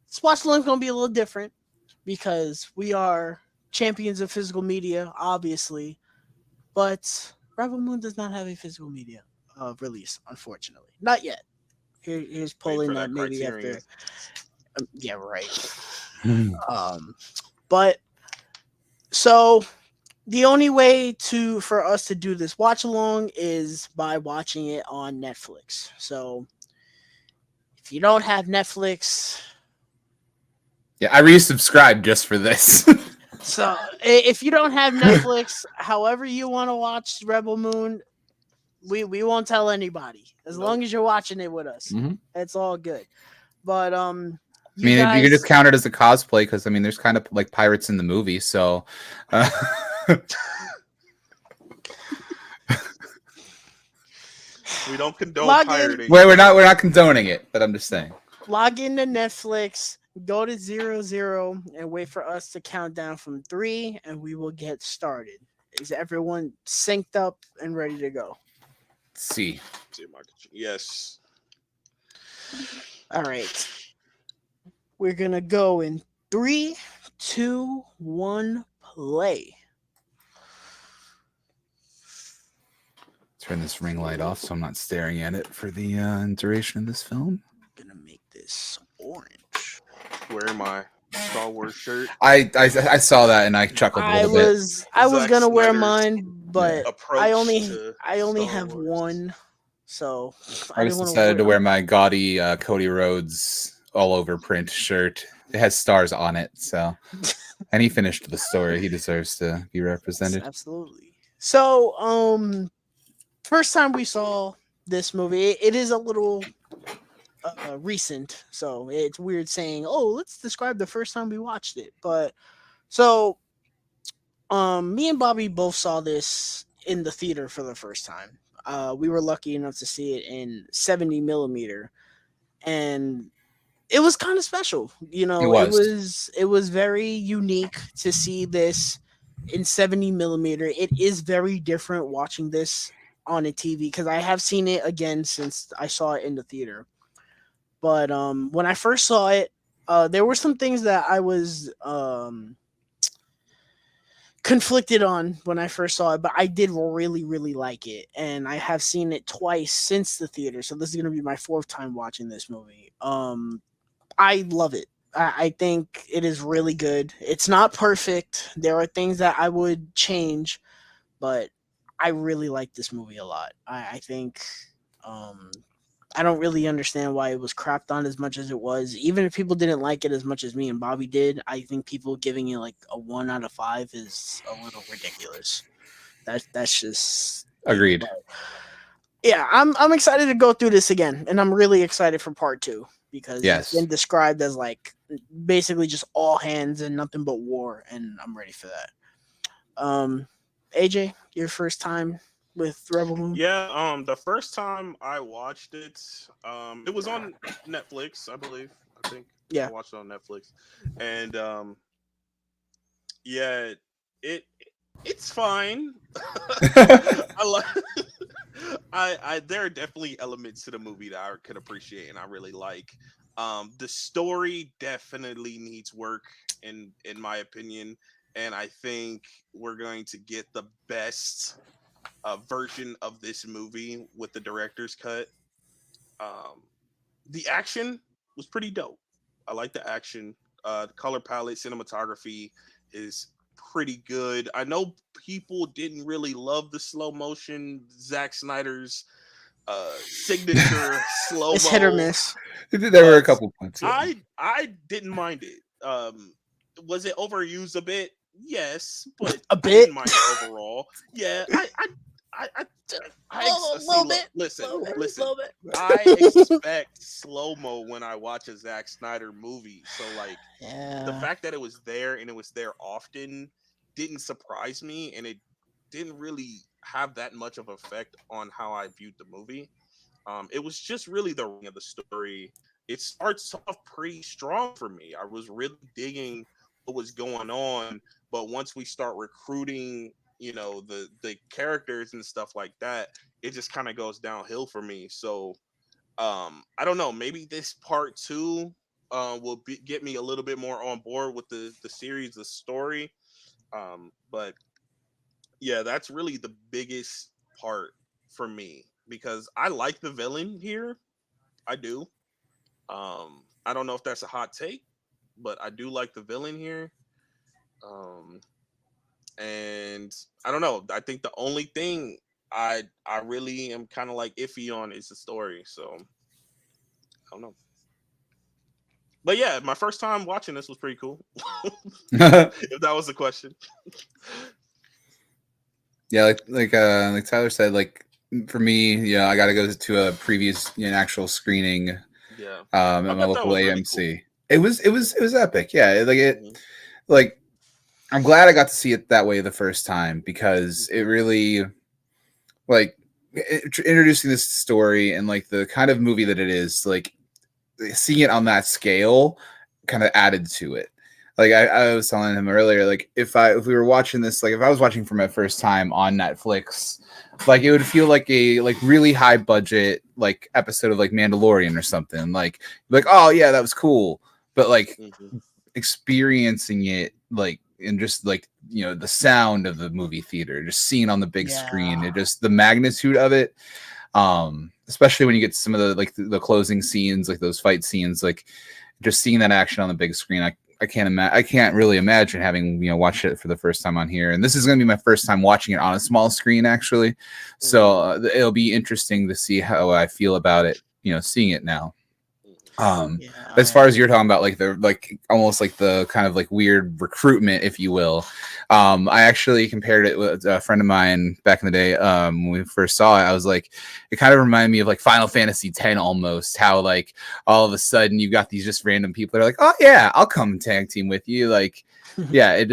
Speaker 1: this watch along is going to be a little different because we are champions of physical media, obviously, but Rebel Moon does not have a physical media release, unfortunately. Not yet. Here's
Speaker 3: Wait
Speaker 1: pulling
Speaker 3: for
Speaker 1: that
Speaker 3: that
Speaker 1: maybe
Speaker 3: Criterion.
Speaker 1: after. Yeah, right.
Speaker 2: Mhm.
Speaker 1: Um, but so the only way to for us to do this watch along is by watching it on Netflix. So if you don't have Netflix,
Speaker 2: Yeah, I resubscribed just for this.
Speaker 1: if you don't have Netflix, however you want to watch Rebel Moon, we won't tell anybody as long
Speaker 3: Nope.
Speaker 1: as you're watching it with us.
Speaker 2: Mhm.
Speaker 1: It's all good. But
Speaker 2: I
Speaker 1: you
Speaker 2: mean, you could just
Speaker 1: guys,
Speaker 2: count it as a cosplay because I mean, there's kind of like pirates in the movie, so uh,
Speaker 3: We don't condone
Speaker 1: log in,
Speaker 3: pirating,
Speaker 2: well, we're
Speaker 3: but
Speaker 2: not condoning it, but I'm just saying.
Speaker 1: log into Netflix, go to 00, and wait for us to count down from 3, and we will get started. Is everyone synced up and ready to go?
Speaker 2: Let's see.
Speaker 3: yes.
Speaker 1: All right. We're going to go in 3, 2, 1, play.
Speaker 2: Turn this ring light off so I'm not staring at it for the duration of this film.
Speaker 1: I'm going to make this orange.
Speaker 3: Wearing my Star Wars shirt.
Speaker 2: I saw that and I chuckled a
Speaker 1: I
Speaker 2: little bit.
Speaker 1: was I was
Speaker 3: Zack
Speaker 1: gonna wear
Speaker 3: Snyder's
Speaker 1: mine, but
Speaker 3: approach to
Speaker 1: I only
Speaker 3: Star
Speaker 1: have
Speaker 3: Wars.
Speaker 1: one, so
Speaker 2: I
Speaker 1: I didn't
Speaker 2: just
Speaker 1: want to
Speaker 2: decided
Speaker 1: wear.
Speaker 2: to wear my gaudy Cody Rhodes all over print shirt. It has stars on it, so and he finished the story. He deserves to be
Speaker 1: Yes,
Speaker 2: represented.
Speaker 1: absolutely. So, first time we saw this movie, it is a little recent, so it's weird saying, "Oh, let's describe the first time we watched it." But so, me and Bobby both saw this in the theater for the first time. We were lucky enough to see it in 70 millimeter, and it was kind of special.
Speaker 2: It was.
Speaker 1: It was very unique to see this in 70 millimeter. It is very different watching this on a TV because I have seen it again since I saw it in the theater. But when I first saw it, there were some things that I was conflicted on when I first saw it, but I did really, really like it, and I have seen it twice since the theater. So this is gonna be my fourth time watching this movie. I love it. I think it is really good. It's not perfect. There are things that I would change, but I really like this movie a lot. I think um, I don't really understand why it was crapped on as much as it was. Even if people didn't like it as much as me and Bobby did, I think people giving it like a 1 out of 5 is a little ridiculous. That's just it.
Speaker 2: Agreed.
Speaker 1: But yeah, I'm excited to go through this again, and I'm really excited for part two because it's
Speaker 2: Yes.
Speaker 1: been described as like basically just all hands and nothing but war, and I'm ready for that. Um, AJ, your first time with Rebel Moon?
Speaker 3: Yeah, the first time I watched it, it was on Netflix, I believe. I think I
Speaker 1: Yeah,
Speaker 3: watched it on Netflix, and yeah, it it's fine. I like. I there are definitely elements to the movie that I could appreciate and I really like. The story definitely needs work in my opinion, and I think we're going to get the best version of this movie with the director's cut. Um, the action was pretty dope. I like the action. The color palette, cinematography is pretty good. I know people didn't really love the slow motion. Zack Snyder's signature slow
Speaker 1: it's hit or
Speaker 3: mo.
Speaker 1: miss.
Speaker 2: There were a
Speaker 3: Uh,
Speaker 2: couple points. Yeah.
Speaker 3: I didn't mind it. Was it overused a bit? Yes, but
Speaker 1: A
Speaker 3: I didn't
Speaker 1: bit.
Speaker 3: mind it overall. Yeah, I, I,
Speaker 1: A
Speaker 3: see.
Speaker 1: little
Speaker 3: Look,
Speaker 1: bit,
Speaker 3: listen,
Speaker 1: little bit,
Speaker 3: listen.
Speaker 1: little bit.
Speaker 3: I expect slow mo when I watch a Zack Snyder movie. So like the
Speaker 1: Yeah,
Speaker 3: fact that it was there and it was there often didn't surprise me, and it didn't really have that much of effect on how I viewed the movie. It was just really the writing of the story. It starts off pretty strong for me. I was really digging what was going on, but once we start recruiting, the characters and stuff like that, it just kind of goes downhill for me. So, I don't know. Maybe this part two get me a little bit more on board with the series, the story. But yeah, that's really the biggest part for me because I like the villain here. I do. I don't know if that's a hot take, but I do like the villain here. Um, and I don't know. I think the only thing I really am kind of like iffy on is the story. So I don't know. But yeah, my first time watching this was pretty cool. If that was the question.
Speaker 2: Yeah, like Tyler said, like for me, I got to go to a previous actual screening
Speaker 3: Yeah, I
Speaker 2: at my
Speaker 3: bet that
Speaker 2: local
Speaker 3: was really cool.
Speaker 2: AMC. It was epic. Yeah,
Speaker 3: Hmm.
Speaker 2: like I'm glad I got to see it that way the first time because it
Speaker 3: Hmm.
Speaker 2: really like introducing this story and like the kind of movie that it is, like seeing it on that scale kind of added to it. Like I was telling him earlier, like if we were watching this, like if I was watching for my first time on Netflix, like it would feel like a like really high budget like episode of like Mandalorian or something. Like oh yeah, that was cool. But like
Speaker 3: Hmm.
Speaker 2: experiencing it like and just like the sound of the movie theater, just seeing on the big screen,
Speaker 1: yeah,
Speaker 2: it just the magnitude of it, especially when you get to some of the like the closing scenes, like those fight scenes, like just seeing that action on the big screen. I can't really imagine having watched it for the first time on here, and this is going to be my first time watching it on a small screen actually, so
Speaker 3: Hmm.
Speaker 2: it'll be interesting to see how I feel about it, seeing it now. um as
Speaker 1: yeah.
Speaker 2: far as you're talking about like the like almost like the kind of like weird recruitment, if you will, I actually compared it with a friend of mine back in the day. When we first saw it, I was like, it kind of reminded me of like Final Fantasy X almost, how like all of a sudden you got these just random people that are like, oh yeah, I'll come tag team with you, like yeah, it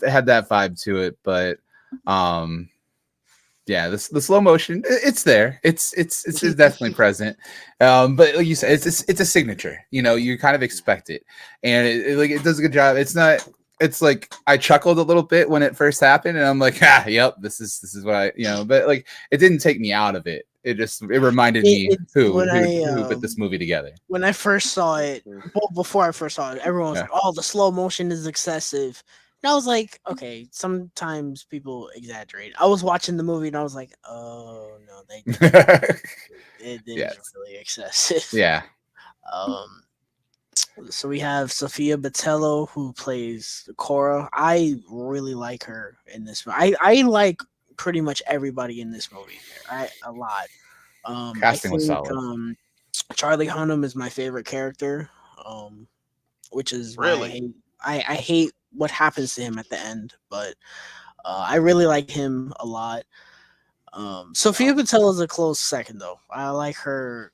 Speaker 2: had that vibe to it. But um yeah, the slow motion, it's there, it's definitely present. But like you said, it's a signature, you kind of expect it, and like it does a good job. It's not it's like I chuckled a little bit when it first happened, and I'm like, yep, this is what I, but like it didn't take me out of it. It reminded me
Speaker 1: It's
Speaker 2: who put this movie together.
Speaker 1: when I first saw it, well, before I first saw it, everyone was
Speaker 2: Yeah.
Speaker 1: like, "Oh, the slow motion is excessive." And I was like, "Okay, sometimes people exaggerate." I was watching the movie and I was like, "Oh no, they did. It is
Speaker 2: Yes.
Speaker 1: really excessive."
Speaker 2: Yeah.
Speaker 1: Um, so we have Sophia Botello who plays Cora. I really like her in this. I like pretty much everybody in this movie. I a lot. I
Speaker 2: Casting was
Speaker 1: think
Speaker 2: solid.
Speaker 1: Charlie Hunnam is my favorite character, um, which is why
Speaker 3: Really?
Speaker 1: I hate what happens to him at the end, but I really like him a lot. Sophia Patel is a close second, though. I like her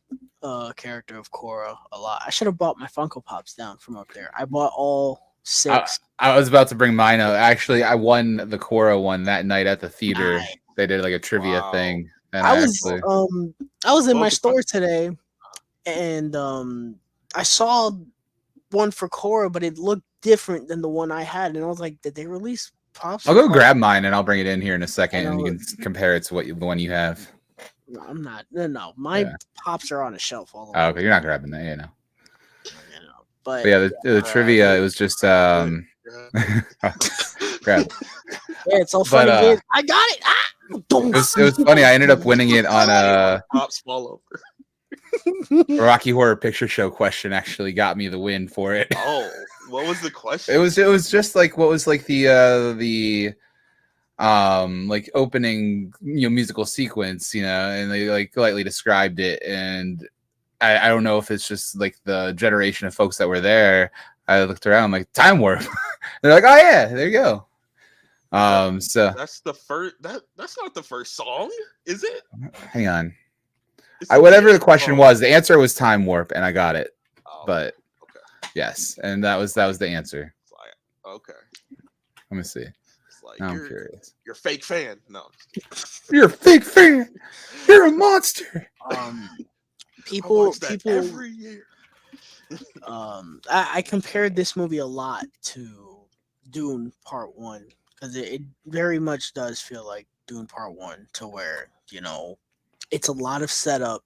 Speaker 1: character of Cora a lot. I should have bought my Funko Pops down from up there. I bought all
Speaker 2: I,
Speaker 1: 6.
Speaker 2: I was about to bring mine up. Actually, I won the Cora one that night at the theater.
Speaker 1: Nice.
Speaker 2: They did like a trivia
Speaker 3: Wow.
Speaker 2: thing, and
Speaker 1: I
Speaker 2: I
Speaker 1: was
Speaker 2: actually
Speaker 1: um I was in
Speaker 3: What
Speaker 1: my
Speaker 3: was the question?
Speaker 1: store today and I saw one for Cora, but it looked different than the one I had, and I was like, did they release pops
Speaker 2: I'll
Speaker 1: for
Speaker 2: go
Speaker 1: Cora?
Speaker 2: grab mine and I'll bring it in here in a second,
Speaker 1: And I
Speaker 2: and you
Speaker 1: was,
Speaker 2: can compare it to the one you have.
Speaker 1: no, I'm not. No, no, my
Speaker 2: Yeah.
Speaker 1: pops are on a shelf all the
Speaker 2: Oh,
Speaker 1: way
Speaker 2: okay,
Speaker 1: over
Speaker 2: you're not grabbing that,
Speaker 1: But
Speaker 2: But yeah, the
Speaker 3: Grab
Speaker 2: trivia, it
Speaker 3: it.
Speaker 2: was just
Speaker 3: Grab it. Grab
Speaker 2: grab.
Speaker 1: yeah, it's all
Speaker 2: But
Speaker 1: funny, kid. I got it. Ah,
Speaker 2: it
Speaker 1: don't.
Speaker 2: was funny. I ended up winning it on a
Speaker 3: Pops fall over.
Speaker 2: Rocky Horror Picture Show question. Actually, got me the win for it.
Speaker 3: Oh, what was the
Speaker 2: It
Speaker 3: question?
Speaker 2: was just like what was like the like opening musical sequence, and they like lightly described it, and I don't know if it's just like the generation of folks that were there. I looked around, I'm like, time warp. They're like, oh yeah, there you go.
Speaker 3: That
Speaker 2: So
Speaker 3: that's the first. That's not the first song, is it?
Speaker 2: hang on.
Speaker 3: It's the
Speaker 2: Whatever the
Speaker 3: beginning.
Speaker 2: question
Speaker 3: Oh,
Speaker 2: was, the answer was time warp, and I got it.
Speaker 3: oh, okay,
Speaker 2: But
Speaker 3: okay.
Speaker 2: yes, and that was the answer.
Speaker 3: It's like okay.
Speaker 2: Let me see.
Speaker 3: It's like
Speaker 2: Now I'm curious.
Speaker 3: you're a fake fan. No,
Speaker 2: You're a fake fan. You're a monster.
Speaker 1: um,
Speaker 3: I watch that
Speaker 1: people,
Speaker 3: every year.
Speaker 1: I compared this movie a lot to Dune Part One because it very much does feel like Dune Part One, to where it's a lot of setup,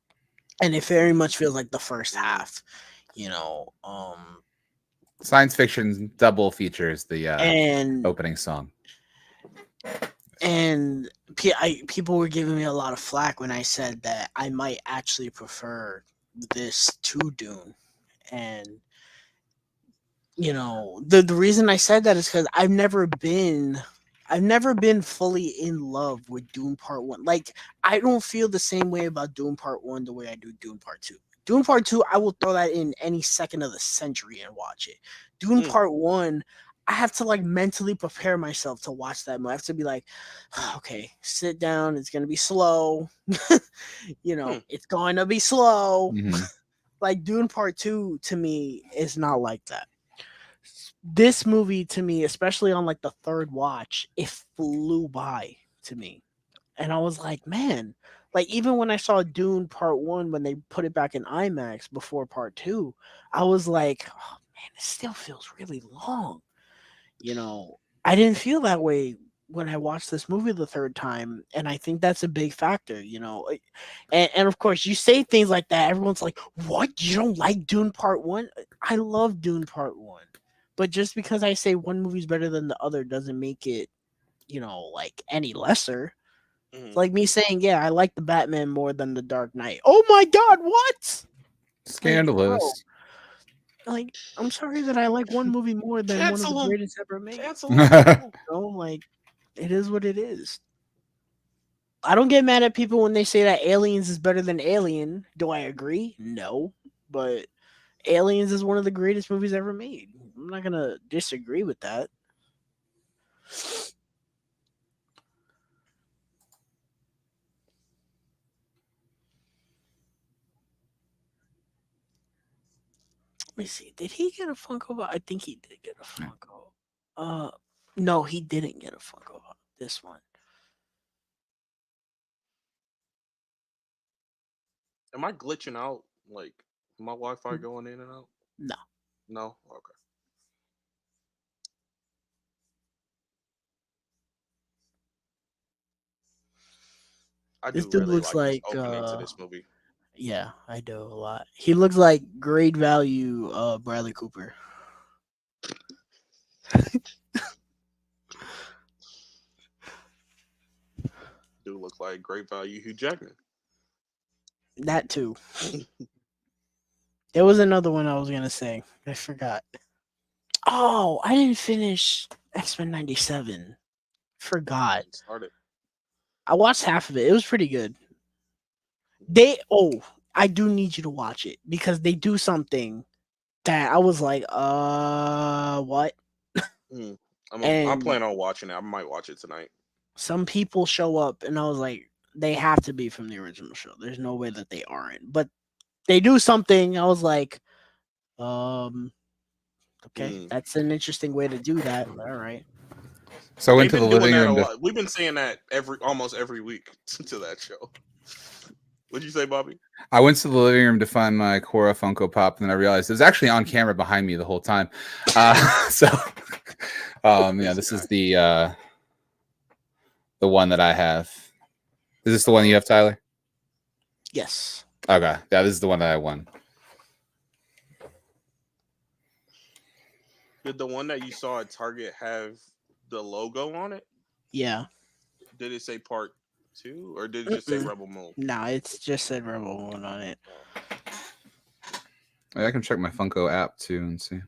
Speaker 1: and it very much feels like the first half. You know,
Speaker 2: Science fiction double features the
Speaker 1: and
Speaker 2: opening song.
Speaker 1: and people were giving me a lot of flack when I said that I might actually prefer this to Dune, and the reason I said that is because I've never been fully in love with Dune Part One. Like, I don't feel the same way about Dune Part One the way I do Dune Part Two. Dune Part Two, I will throw that in any second of the century and watch it. Dune
Speaker 3: Mm,
Speaker 1: Part One, I have to like mentally prepare myself to watch that movie. I have to be like, okay, sit down. It's gonna be slow.
Speaker 3: hmm.
Speaker 1: It's going to be slow.
Speaker 2: Mm-hmm.
Speaker 1: Like Dune Part Two to me is not like that. This movie to me, especially on like the third watch, it flew by to me. And I was like, man, like even when I saw Dune Part 1 when they put it back in IMAX before Part 2, I was like, oh man, it still feels really long. I didn't feel that way when I watched this movie the third time, and I think that's a big factor. And of course, you say things like that, everyone's like, "What? You don't like Dune Part 1?" I love Dune Part 1. But just because I say one movie's better than the other doesn't make it, like any lesser. It's
Speaker 3: Hmm.
Speaker 1: like me saying, "Yeah, I like the Batman more than the Dark Knight." Oh my god, what? Like, bro,
Speaker 2: Scandalous.
Speaker 1: like I'm sorry that I like one movie more than one of the
Speaker 3: Cancel him.
Speaker 1: greatest ever made.
Speaker 3: Cancel him.
Speaker 1: Like it is what it is. I don't get mad at people when they say that Aliens is better than Alien. Do I agree? No. But Aliens is one of the greatest movies ever made. I'm not gonna disagree with that. Let me see. Did he get a Funko Pop? I think he did get a Funko. Uh, no, he didn't get a Funko Pop. This one.
Speaker 3: Am I glitching out? Like my Wi-Fi going in and out?
Speaker 1: No.
Speaker 3: No. Okay. I
Speaker 1: This
Speaker 3: do
Speaker 1: dude
Speaker 3: really
Speaker 1: looks
Speaker 3: like this
Speaker 1: like
Speaker 3: opening to this movie.
Speaker 1: yeah, I do a lot. He looks like great value Bradley Cooper.
Speaker 3: Do look like great value Hugh Jackman.
Speaker 1: That too. There was another one I was gonna say. I forgot. Oh, I didn't finish X-Men 97. Forgot.
Speaker 3: Started.
Speaker 1: I watched half of it. It was pretty good. They I do need you to watch it because they do something that I was like, what?
Speaker 3: Hmm. I'm
Speaker 1: And
Speaker 3: planning on watching it. I might watch it tonight.
Speaker 1: some people show up and I was like, they have to be from the original show. There's no way that they aren't. But they do something. I was like, um, okay,
Speaker 3: Hmm.
Speaker 1: that's an interesting way to do that. All right.
Speaker 2: So I went
Speaker 3: They've
Speaker 2: to the
Speaker 3: been doing
Speaker 2: living
Speaker 3: that a
Speaker 2: room to.
Speaker 3: lot. We've been saying that almost every week to that show. What'd you say, Bobby?
Speaker 2: I went to the living room to find my Cora Funko Pop, and then I realized it was actually on camera behind me the whole time. So, yeah,
Speaker 3: This
Speaker 2: this
Speaker 3: guy.
Speaker 2: is the one that I have. Is this the one you have, Tyler?
Speaker 1: Yes.
Speaker 2: Okay, yeah, this is the one that I won.
Speaker 3: Did the one that you saw at Target have the logo on it?
Speaker 1: Yeah.
Speaker 3: Did it say part two, or did it just say
Speaker 1: Mm-mm.
Speaker 3: Rebel Moon?
Speaker 1: No, it's just said Rebel Moon on it.
Speaker 3: Oh,
Speaker 2: I can check my Funko app too and see.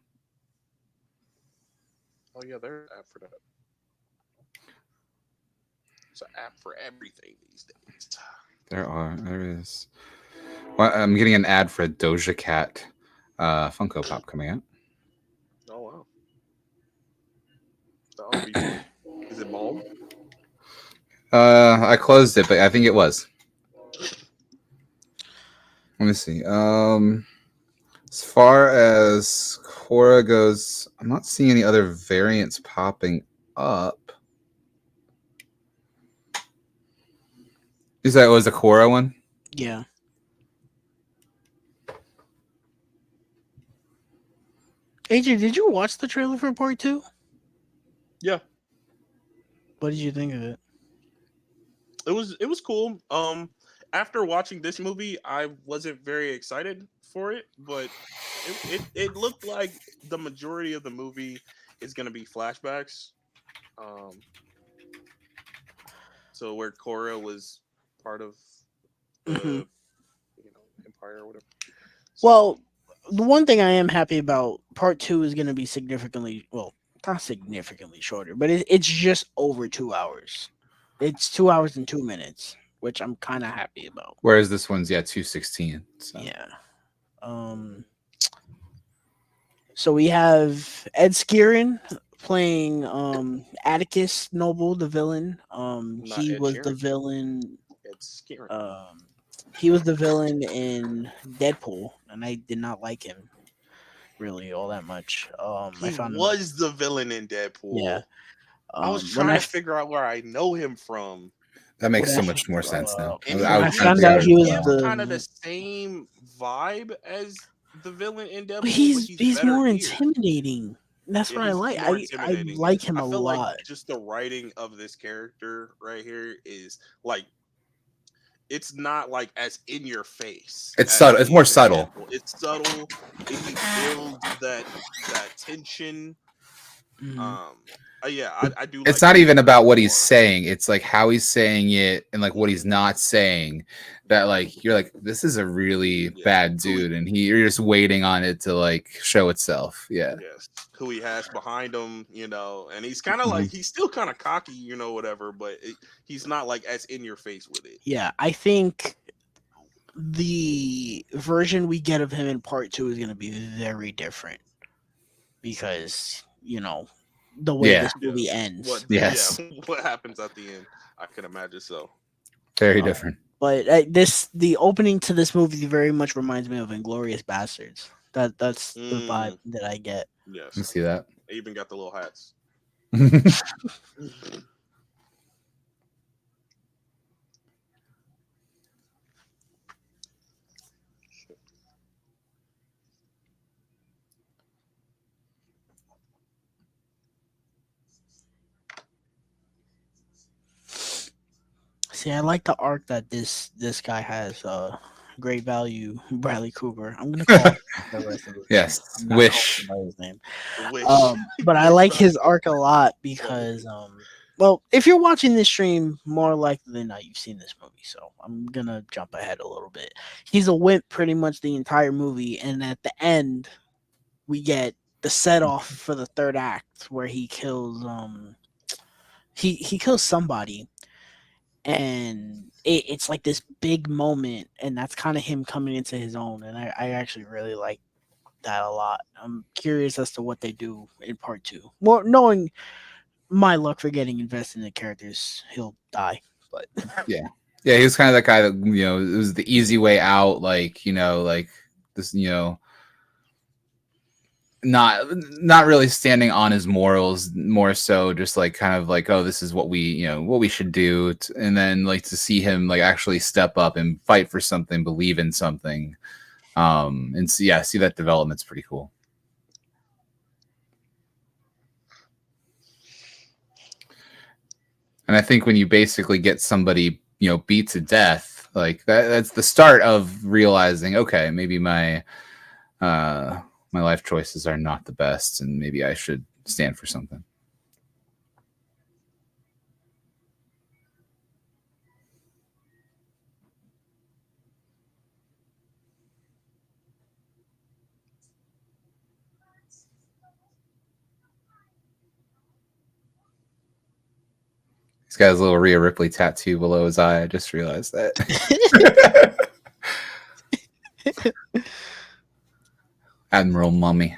Speaker 3: oh yeah, there's an app for that. It's an app for everything these days.
Speaker 2: There is. Well, I'm getting an ad for a Doja Cat Funko Pop coming out.
Speaker 3: Oh wow, that ought to be fun. Is it bald?
Speaker 2: I closed it, but I think it was. Let me see. As far as Cora goes, I'm not seeing any other variants popping up. You said it was a Cora one?
Speaker 1: Yeah. AJ, did you watch the trailer for part two?
Speaker 3: Yeah,
Speaker 1: What did you think of it?
Speaker 3: it was cool. After watching this movie, I wasn't very excited for it, but it looked like the majority of the movie is gonna be flashbacks. Um, so where Korra was part of
Speaker 1: Hmm.
Speaker 3: the empire or whatever. So
Speaker 1: Well, the one thing I am happy about part two is going to be significantly, well, not significantly shorter, but it's just over 2 hours. It's 2 hours and 2 minutes, which I'm kind of happy about.
Speaker 2: Whereas this one's 216. So
Speaker 1: Yeah. Um. So we have Ed Skieran playing Atticus Noble, the villain.
Speaker 3: not
Speaker 1: He
Speaker 3: Ed
Speaker 1: was the
Speaker 3: Sheeran,
Speaker 1: villain.
Speaker 3: Ed Skieran.
Speaker 1: Um, he was the villain in Deadpool, and I did not like him really all that much. I
Speaker 3: He
Speaker 1: found him,
Speaker 3: was the villain in
Speaker 1: yeah.
Speaker 3: Deadpool. I was
Speaker 1: When
Speaker 3: trying to figure out where I know him from.
Speaker 2: that
Speaker 1: when
Speaker 2: makes
Speaker 1: I
Speaker 2: so much more sense now.
Speaker 3: And
Speaker 2: I
Speaker 1: when
Speaker 2: was
Speaker 1: I
Speaker 2: trying to
Speaker 1: found
Speaker 2: figure
Speaker 3: he
Speaker 2: out
Speaker 1: out
Speaker 2: who
Speaker 1: he
Speaker 2: it
Speaker 1: was
Speaker 2: was
Speaker 3: gives
Speaker 2: from.
Speaker 3: kind of the
Speaker 1: the,
Speaker 3: same vibe as the villain in
Speaker 1: but
Speaker 3: Deadpool, but he's
Speaker 1: he's
Speaker 3: better
Speaker 1: more
Speaker 3: here.
Speaker 1: intimidating. That's
Speaker 3: Yeah,
Speaker 1: what I
Speaker 3: he's
Speaker 1: like.
Speaker 3: more
Speaker 1: I
Speaker 3: intimidating.
Speaker 1: like him
Speaker 3: I
Speaker 1: a
Speaker 3: feel like
Speaker 1: lot.
Speaker 3: just the writing of this character right here is like it's not like as in your face
Speaker 2: It's
Speaker 3: as
Speaker 2: subtle.
Speaker 3: it
Speaker 2: It's more
Speaker 3: is in
Speaker 2: subtle.
Speaker 3: Deadpool. It's subtle. He builds that tension.
Speaker 1: Mhm.
Speaker 3: Um, yeah, I do
Speaker 2: It's
Speaker 3: like
Speaker 2: not
Speaker 3: him
Speaker 2: even about what he's
Speaker 3: more.
Speaker 2: saying. It's like how he's saying it and like what he's
Speaker 3: Mhm.
Speaker 2: not saying. That like you're like this is a really
Speaker 3: Yeah,
Speaker 2: bad dude, and you're just waiting on it to like show itself. Yeah.
Speaker 3: yes, who he has behind him, and he's kind of like
Speaker 2: Mhm.
Speaker 3: he's still kind of cocky, whatever, but he's not like as in your face with it.
Speaker 1: Yeah, I think the version we get of him in part two is going to be very different because the way
Speaker 2: Yeah.
Speaker 1: this movie
Speaker 3: Yes,
Speaker 1: ends.
Speaker 3: yeah,
Speaker 2: Yes.
Speaker 3: what happens at the end? I can imagine so.
Speaker 2: Very
Speaker 1: Uh,
Speaker 2: different.
Speaker 1: but the opening to this movie very much reminds me of Inglorious Bastards. That's the vibe
Speaker 3: Mm,
Speaker 1: that I get.
Speaker 2: You
Speaker 3: yes,
Speaker 2: see that?
Speaker 3: they even got the little hats.
Speaker 1: See, I like the arc that this guy has. Great value, Bradley Cooper. I'm gonna call him the rest of this movie.
Speaker 2: Yes,
Speaker 1: I'm not calling him
Speaker 2: wish.
Speaker 1: by his name.
Speaker 3: Wish.
Speaker 1: But I
Speaker 3: Great
Speaker 1: like
Speaker 3: value.
Speaker 1: his arc a lot because well, if you're watching this stream, more likely than not, you've seen this movie. So I'm gonna jump ahead a little bit. He's a wimp pretty much the entire movie, and at the end, we get the set off for the third act where he kills he kills somebody, and it's like this big moment, and that's kind of him coming into his own, and I actually really like that a lot. I'm curious as to what they do in part two. More knowing my luck for getting invested in the characters, he'll die. But
Speaker 2: Yeah, yeah. He was kind of that guy that it was the easy way out. Like like this. Not really standing on his morals, more so just like kind of like, oh, this is what we should do, and then like to see him like actually step up and fight for something, believe in something, and see, yeah, see that development's pretty cool. And I think when you basically get somebody beat to death, like that's the start of realizing, okay, maybe uh my life choices are not the best, and maybe I should stand for something. He's got his little Rhea Ripley tattoo below his eye. I just realized that. Admiral Mummy.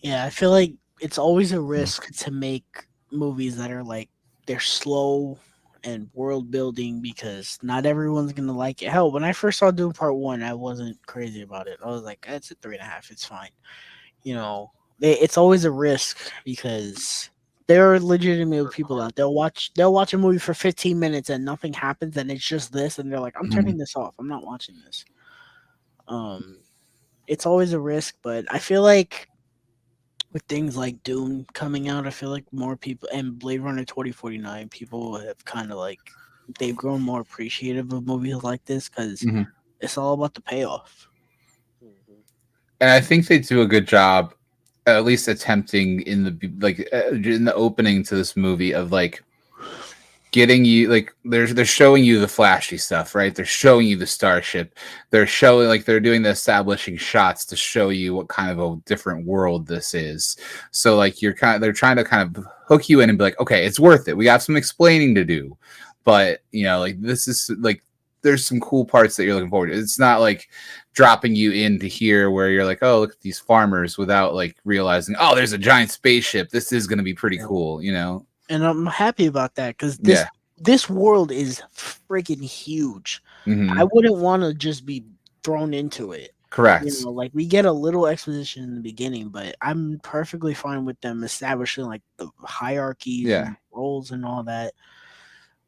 Speaker 1: yeah, I feel like it's always a risk to make movies that are like they're slow and world building because not everyone's gonna like it. Hell, when I first saw Doom Part One, I wasn't crazy about it. I was like, it's a 3.5. It's fine. You know, it's always a risk because there are legitimate people out. They'll watch a movie for 15 minutes and nothing happens and it's just this and they're like, I'm
Speaker 2: Mhm.
Speaker 1: turning this off. I'm not watching this. Um, it's always a risk, but I feel like with things like Dune coming out, I feel like more people and Blade Runner 2049, people have kind of like they've grown more appreciative of movies like this because
Speaker 2: Mhm.
Speaker 1: it's all about the payoff.
Speaker 3: Mhm.
Speaker 2: And I think they do a good job, at least attempting in in the opening to this movie of like getting you like they're showing you the flashy stuff, right? They're showing you the starship. They're showing like they're doing the establishing shots to show you what kind of a different world this is. So like they're trying to kind of hook you in and be like, okay, it's worth it. We got some explaining to do, but like this is like there's some cool parts that you're looking forward to. It's not like dropping you into here where you're like, oh, look at these farmers without like realizing, oh, there's a giant spaceship. This is going to be pretty cool.
Speaker 1: And I'm happy about that because this
Speaker 2: Yeah.
Speaker 1: this world is freaking huge. I
Speaker 2: Hmm.
Speaker 1: wouldn't want to just be thrown into it.
Speaker 2: Correct.
Speaker 1: Like we get a little exposition in the beginning, but I'm perfectly fine with them establishing like the hierarchies
Speaker 2: Yeah.
Speaker 1: and roles and all that.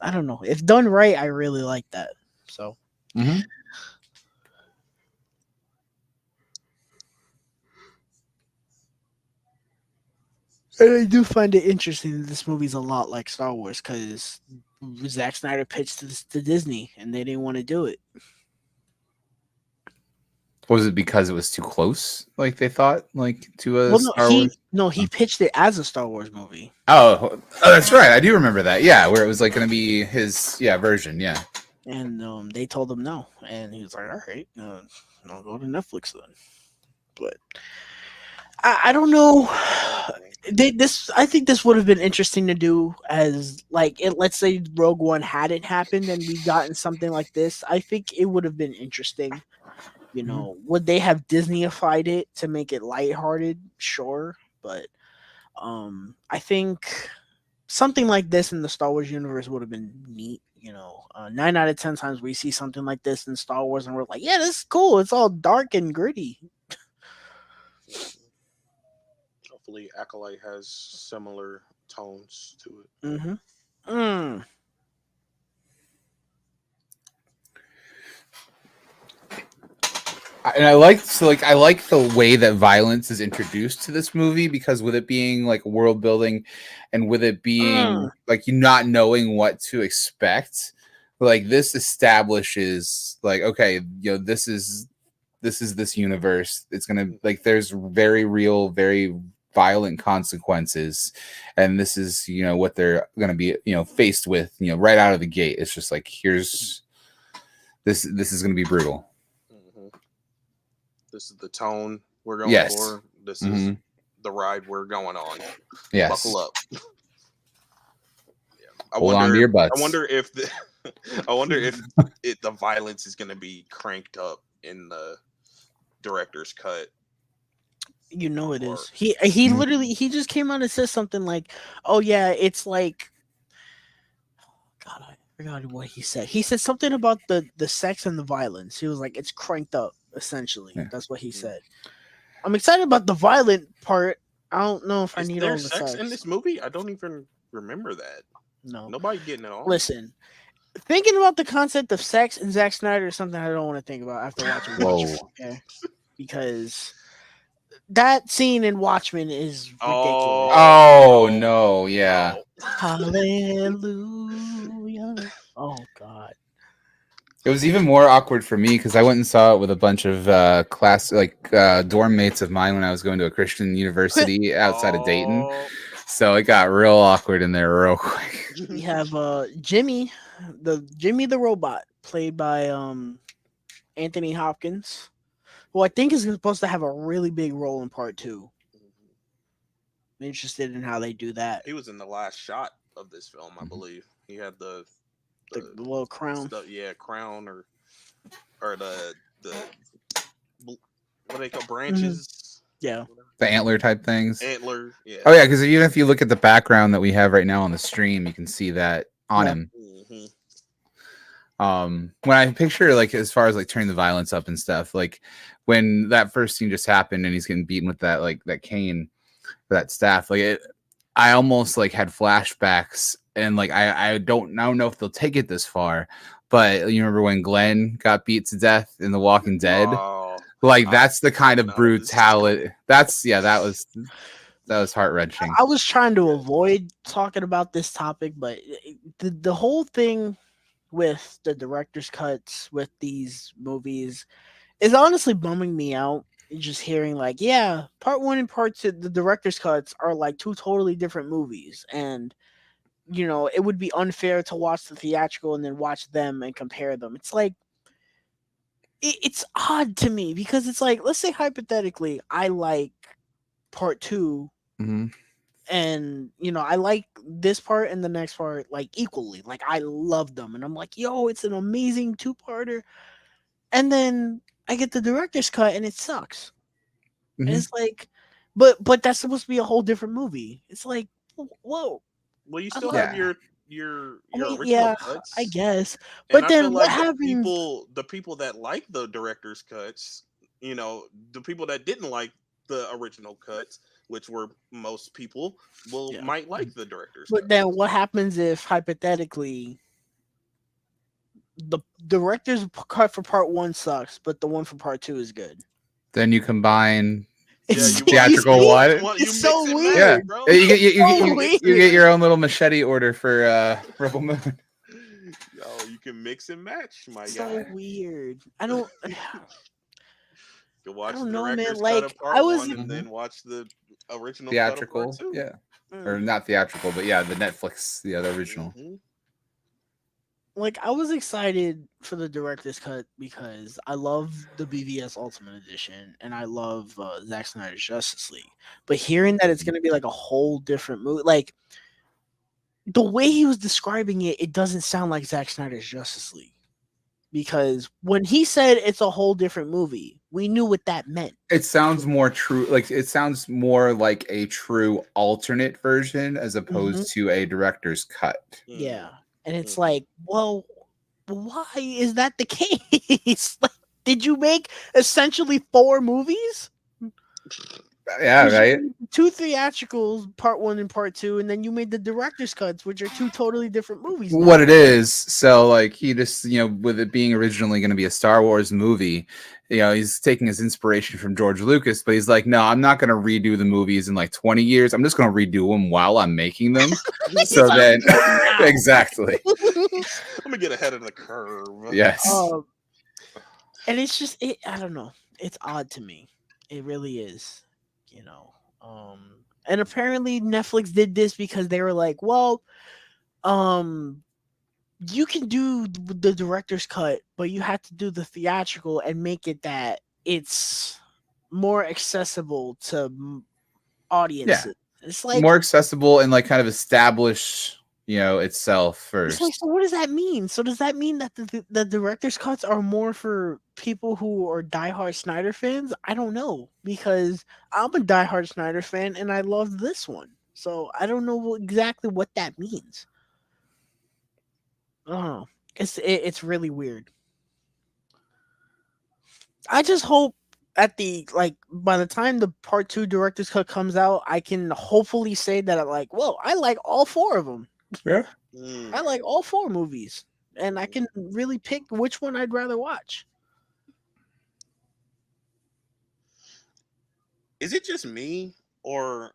Speaker 1: I don't know. If done right, I really like that. So,
Speaker 2: Hmm.
Speaker 1: and I do find it interesting that this movie's a lot like Star Wars because Zack Snyder pitched this to Disney and they didn't want to do it.
Speaker 2: Was it because it was too close? Like they thought, like to a
Speaker 1: Well, no,
Speaker 2: Star Wars?
Speaker 1: he
Speaker 2: Oh,
Speaker 1: pitched it as a Star Wars movie,
Speaker 2: that's right. I do remember that. Yeah, where it was like going to be his version. Yeah.
Speaker 1: and they told him no, and he was like, "All right, I'll go to Netflix then." But I don't know. This I think this would have been interesting to do as like let's say Rogue One hadn't happened and we gotten something like this. I think it would have been interesting.
Speaker 2: Mhm.
Speaker 1: Would they have Disneyified it to make it lighthearted? Sure, but I think something like this in the Star Wars universe would have been neat. 9 out of 10 times we see something like this in Star Wars, and we're like, yeah, this is cool. It's all dark and gritty.
Speaker 3: hopefully Acolyte has similar tones to it.
Speaker 1: Mm-hmm. Mm.
Speaker 2: And I like the way that violence is introduced to this movie, because with it being like world building and with it
Speaker 1: Mm.
Speaker 2: being like you not knowing what to expect, like this establishes like, okay, this is this universe. It's gonna, like, there's very real, very violent consequences, and this is, what they're gonna be, faced with, right out of the gate. It's just like, here's this is gonna be brutal.
Speaker 3: Hmm. This is the tone we're going
Speaker 2: Yes.
Speaker 3: for. This is
Speaker 2: Hmm.
Speaker 3: the ride we're going on.
Speaker 2: Yes.
Speaker 3: Buckle up. I
Speaker 2: Hold on to
Speaker 3: wonder.
Speaker 2: your
Speaker 3: I
Speaker 2: butts.
Speaker 3: wonder if the. I wonder if the violence is going to be cranked up in the director's cut.
Speaker 1: You know it
Speaker 3: Or
Speaker 1: is. He
Speaker 2: Mhm.
Speaker 1: literally he just came out and said something like, "Oh yeah, it's like God, I forgot what he said. He said something about the sex and the violence. He was like, it's cranked up. Essentially,
Speaker 2: Yeah.
Speaker 1: that's what he
Speaker 3: mm,
Speaker 1: said. I'm excited about the violent part. I don't know if I
Speaker 3: is
Speaker 1: need
Speaker 3: there
Speaker 1: all the
Speaker 3: sex in
Speaker 1: sex.
Speaker 3: this movie? I don't even remember that.
Speaker 1: No.
Speaker 3: Nobody getting it on.
Speaker 1: Listen, thinking about the concept of sex and Zack Snyder is something I don't want to think about after watching Watchmen.
Speaker 2: Whoa.
Speaker 1: Okay, because that scene in Watchmen is ridiculous.
Speaker 3: Oh
Speaker 2: Oh
Speaker 3: no,
Speaker 2: no, yeah.
Speaker 3: no.
Speaker 1: Hallelujah. Oh God.
Speaker 2: It was even more awkward for me because I went and saw it with a bunch of dorm mates of mine when I was going to a Christian university outside of Dayton.
Speaker 3: Oh.
Speaker 2: So it got real awkward in there real quick.
Speaker 1: We have Jimmy the robot, played by Anthony Hopkins, who I think is supposed to have a really big role in part two. I'm interested in how they do that.
Speaker 3: He was in the last shot of this film, I
Speaker 2: Mhm.
Speaker 3: believe. He had the
Speaker 1: The little crown.
Speaker 3: stuff, yeah, crown or the what they call
Speaker 1: Hmm.
Speaker 3: branches,
Speaker 1: Yeah.
Speaker 2: The antler type things.
Speaker 3: antler, yeah.
Speaker 2: Oh yeah, because even if you look at the background that we have right now on the stream, you can see that on
Speaker 1: Yeah.
Speaker 2: him.
Speaker 3: Hmm.
Speaker 2: When I picture, like, as far as like turning the violence up and stuff, like when that first scene just happened and he's getting beaten with that, like, that cane, that staff, like I almost like had flashbacks, and like I don't know if they'll take it this far, but you remember when Glenn got beat to death in The Walking Dead?
Speaker 3: Oh,
Speaker 2: Like
Speaker 3: I
Speaker 2: that's the kind of
Speaker 3: know this is going.
Speaker 2: brutality. That's, yeah, that was heart wrenching.
Speaker 1: I was trying to avoid talking about this topic, but the whole thing with the director's cuts with these movies is honestly bumming me out. Just hearing like, yeah, part one and part two, the director's cuts are like two totally different movies, and it would be unfair to watch the theatrical and then watch them and compare them. It's like it's odd to me because it's like, let's say hypothetically, I like part two,
Speaker 2: Hmm.
Speaker 1: and I like this part and the next part like equally. Like I love them, and I'm like, yo, it's an amazing two-parter. And then I get the director's cut and it sucks. And
Speaker 2: Hmm.
Speaker 1: it's like, but that's supposed to be a whole different movie. It's like, whoa,
Speaker 3: Well, you
Speaker 1: I
Speaker 3: still
Speaker 1: love.
Speaker 3: have
Speaker 2: Yeah.
Speaker 1: I
Speaker 3: your
Speaker 1: mean,
Speaker 3: original
Speaker 1: yeah, I
Speaker 3: cuts,
Speaker 1: guess.
Speaker 3: and
Speaker 1: But
Speaker 3: I feel
Speaker 1: then what
Speaker 3: like
Speaker 1: happens?
Speaker 3: the people that like the director's cuts, the people that didn't like the original cuts, which were most people, will
Speaker 1: Yeah.
Speaker 3: might like the director's
Speaker 1: But
Speaker 3: cut.
Speaker 1: then what happens if hypothetically the director's cut for part one sucks, but the one for part two is good?
Speaker 2: Then you combine
Speaker 3: Yeah,
Speaker 2: the
Speaker 3: you
Speaker 1: You
Speaker 2: theatrical
Speaker 1: see,
Speaker 2: one.
Speaker 3: you
Speaker 1: it's
Speaker 3: mix
Speaker 1: so
Speaker 3: and match,
Speaker 2: Yeah,
Speaker 1: weird.
Speaker 3: bro.
Speaker 2: you get
Speaker 3: You
Speaker 1: So
Speaker 3: mix and
Speaker 2: you get
Speaker 1: weird.
Speaker 2: your
Speaker 3: match.
Speaker 2: own little machete order for Rebel Moon.
Speaker 3: Yo, you can mix and match, my
Speaker 1: So
Speaker 3: guy.
Speaker 1: weird. I don't.
Speaker 3: You can
Speaker 1: I
Speaker 3: watch the
Speaker 1: don't know, man.
Speaker 3: director's cut
Speaker 1: Like
Speaker 3: of
Speaker 1: I
Speaker 3: part
Speaker 1: was
Speaker 3: one and
Speaker 2: Hmm.
Speaker 3: then watch the original cut of part
Speaker 2: Theatrical,
Speaker 3: two.
Speaker 2: yeah, or
Speaker 1: mm,
Speaker 2: not theatrical, but yeah, the Netflix, yeah, the original.
Speaker 3: Hmm.
Speaker 1: like I was excited for the director's cut because I love the BVS Ultimate Edition and I love Zack Snyder's Justice League. But hearing that it's gonna be like a whole different movie, like the way he was describing it, it doesn't sound like Zack Snyder's Justice League. Because when he said it's a whole different movie, we knew what that meant.
Speaker 2: It sounds more true, like it sounds more like a true alternate version as
Speaker 1: Hmm.
Speaker 2: opposed to a director's cut.
Speaker 1: Yeah.
Speaker 3: Hmm.
Speaker 1: And it's
Speaker 3: Hmm.
Speaker 1: like, well, why is that the case? Like, did you make essentially four movies?
Speaker 2: Yeah,
Speaker 1: Because you
Speaker 2: right.
Speaker 1: made two theatricals, part one and part two, and then you made the director's cuts, which are two totally different movies
Speaker 2: What
Speaker 1: now.
Speaker 2: it is. So like he just, with it being originally going to be a Star Wars movie, he's taking his inspiration from George Lucas, but he's like, no, I'm not going to redo the movies in like 20 years. I'm just going to redo them while I'm making them.
Speaker 1: He's
Speaker 2: So
Speaker 1: like,
Speaker 2: then,
Speaker 1: do it now.
Speaker 2: exactly.
Speaker 3: Let me get ahead of the curve.
Speaker 2: Yes.
Speaker 1: um, and it's just, I don't know. It's odd to me. It really is. You know. And apparently Netflix did this because they were like, well, um, you can do the director's cut, but you have to do the theatrical and make it that it's more accessible to
Speaker 2: Yeah.
Speaker 1: audiences. It's like
Speaker 2: More accessible and like kind of establish, itself
Speaker 1: it's like,
Speaker 2: first.
Speaker 1: so what does that mean? So does that mean that the director's cuts are more for people who are diehard Snyder fans? I don't know, because I'm a diehard Snyder fan and I love this one. So I don't know exactly what that means. I don't know. It's really weird. I just hope at the like by the time the part two director's cut comes out, I can hopefully say that I like, whoa, I like all four of them.
Speaker 2: Yeah.
Speaker 3: Mm.
Speaker 1: I like all four movies, and I can really pick which one I'd rather watch.
Speaker 3: Is it just me, or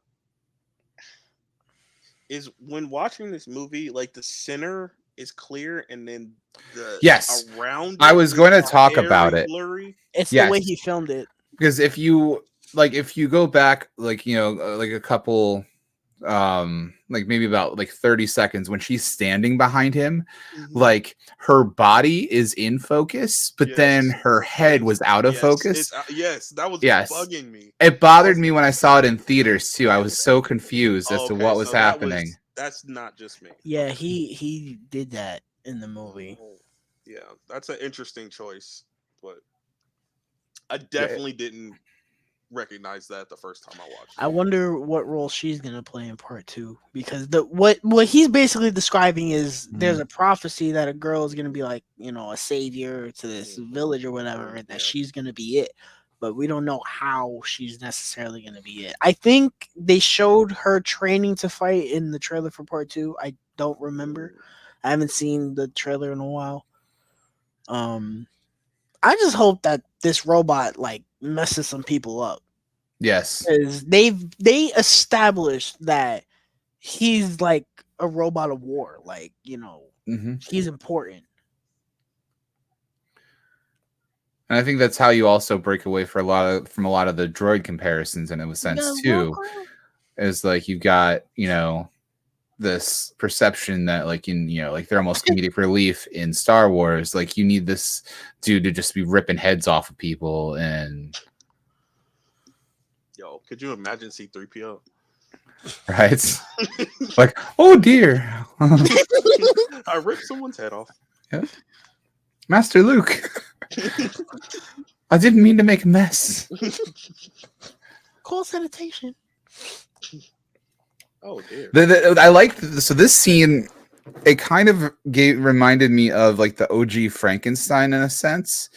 Speaker 3: is when watching this movie like the center is clear and then the
Speaker 2: Yes.
Speaker 3: around
Speaker 2: I
Speaker 3: it
Speaker 2: was
Speaker 3: is
Speaker 2: going to talk about
Speaker 3: very
Speaker 2: it.
Speaker 3: blurry?
Speaker 1: It's the way
Speaker 2: Yes.
Speaker 1: he filmed it.
Speaker 2: Because if you go back like like a couple like maybe about like 30 seconds when she's standing behind him,
Speaker 3: Mhm.
Speaker 2: like her body is in focus but then
Speaker 3: Yes,
Speaker 2: her head was out of focus.
Speaker 3: yes, that was
Speaker 2: Yes,
Speaker 3: bugging me.
Speaker 2: it
Speaker 3: I
Speaker 2: bothered
Speaker 3: was
Speaker 2: me
Speaker 3: like,
Speaker 2: when I saw it in theaters too. I was so confused as
Speaker 3: oh,
Speaker 2: to
Speaker 3: okay,
Speaker 2: what was
Speaker 3: so
Speaker 2: happening.
Speaker 3: that's not just me.
Speaker 1: Yeah,
Speaker 3: Okay.
Speaker 1: he did that in the movie.
Speaker 3: Oh, yeah, that's an interesting choice, but I
Speaker 2: Yeah.
Speaker 3: definitely didn't recognize that the first time I watched
Speaker 1: I
Speaker 3: it.
Speaker 1: wonder what role she's gonna play in part two, because the what he's basically describing is there's
Speaker 2: Mhm.
Speaker 1: a prophecy that a girl is gonna be like, a savior to this
Speaker 3: Mhm.
Speaker 1: village or whatever, and that
Speaker 3: Yeah.
Speaker 1: she's gonna be it. But we don't know how she's necessarily gonna be it. I think they showed her training to fight in the trailer for part two. I don't remember.
Speaker 3: Mm.
Speaker 1: I haven't seen the trailer in a while. Um, I just hope that this robot like messes some people up,
Speaker 2: Yes.
Speaker 1: because they established that he's like a robot of war. Like,
Speaker 2: Hmm.
Speaker 1: he's important.
Speaker 2: And I think that's how you also break away for from a lot of the droid comparisons in a
Speaker 1: You
Speaker 2: sense
Speaker 1: gotta walk
Speaker 2: too.
Speaker 1: around.
Speaker 2: Is like you've got this perception that like like they're almost comedic relief in Star Wars. Like you need this dude to just be ripping heads off of people, and
Speaker 3: Yo, could you imagine C-3PO?
Speaker 2: right, like oh dear,
Speaker 3: I ripped someone's head off.
Speaker 2: yeah. Master Luke, I didn't mean to make a mess.
Speaker 1: Call sanitation.
Speaker 3: Oh dear.
Speaker 2: I liked so this scene. It kind of reminded me of like the OG Frankenstein in a sense,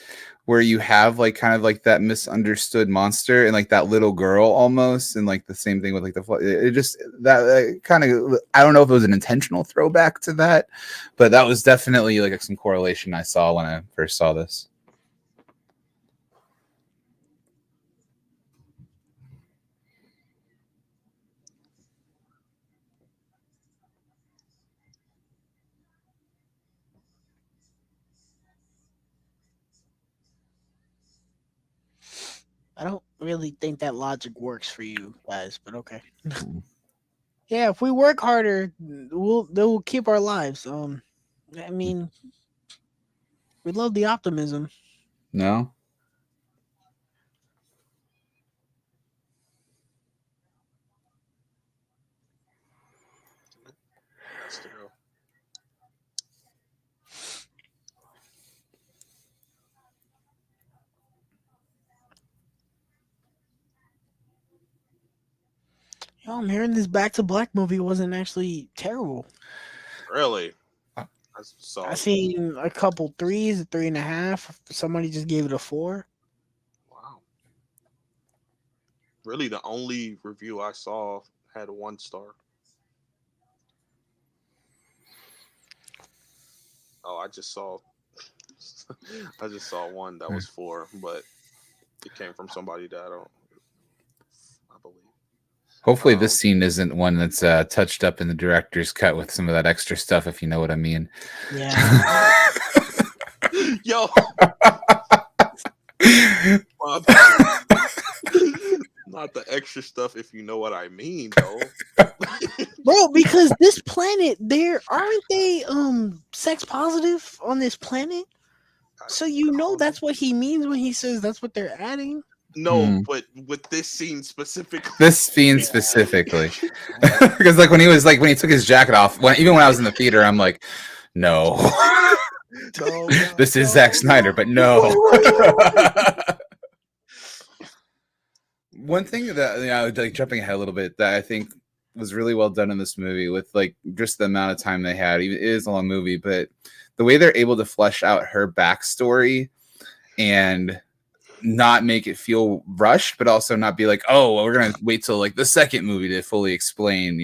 Speaker 2: where you have like kind of like that misunderstood monster and like that little girl almost, and like the same thing with like it just that kind of, I don't know if it was an intentional throwback to that, but that was definitely like some correlation I saw when I first saw this.
Speaker 1: I don't really think that logic works for you guys, but okay. Yeah, if we work harder, they will keep our lives. I mean, we love the optimism.
Speaker 2: No.
Speaker 3: That's true.
Speaker 1: I'm hearing this Back to Black movie wasn't actually terrible.
Speaker 3: Really?
Speaker 2: Uh,
Speaker 3: I
Speaker 1: I
Speaker 3: saw.
Speaker 1: seen a couple threes, a 3.5. Somebody just gave it a 4.
Speaker 3: Wow. Really, the only review I saw had 1 star. Oh, I just saw, I just saw one that was 4, but it came from somebody that I believe.
Speaker 2: Hopefully, this
Speaker 3: Um,
Speaker 2: scene isn't one that's touched up in the director's cut with some of that extra stuff, if you know what I mean.
Speaker 1: Yeah.
Speaker 3: yo, my not the extra stuff, if you know what I mean, though.
Speaker 1: Bro, because this planet, there aren't they sex positive on this planet? So you know
Speaker 3: Um,
Speaker 1: that's what he means when he says that's what they're adding.
Speaker 3: no,
Speaker 2: Hmm.
Speaker 3: but with this scene specifically,
Speaker 2: This scene specifically, because like when he was like when he took his jacket off, even when I was in the theater, I'm like, no,
Speaker 3: no, no,
Speaker 2: this is Zack
Speaker 3: no,
Speaker 2: Snyder,
Speaker 3: no.
Speaker 2: but no.
Speaker 1: Wait.
Speaker 2: One thing that like jumping ahead a little bit that I think was really well done in this movie with like just the amount of time they had. It is a long movie, but the way they're able to flesh out her backstory and not make it feel rushed, but also not be like, oh, well, we're gonna wait till like the second movie to fully explain,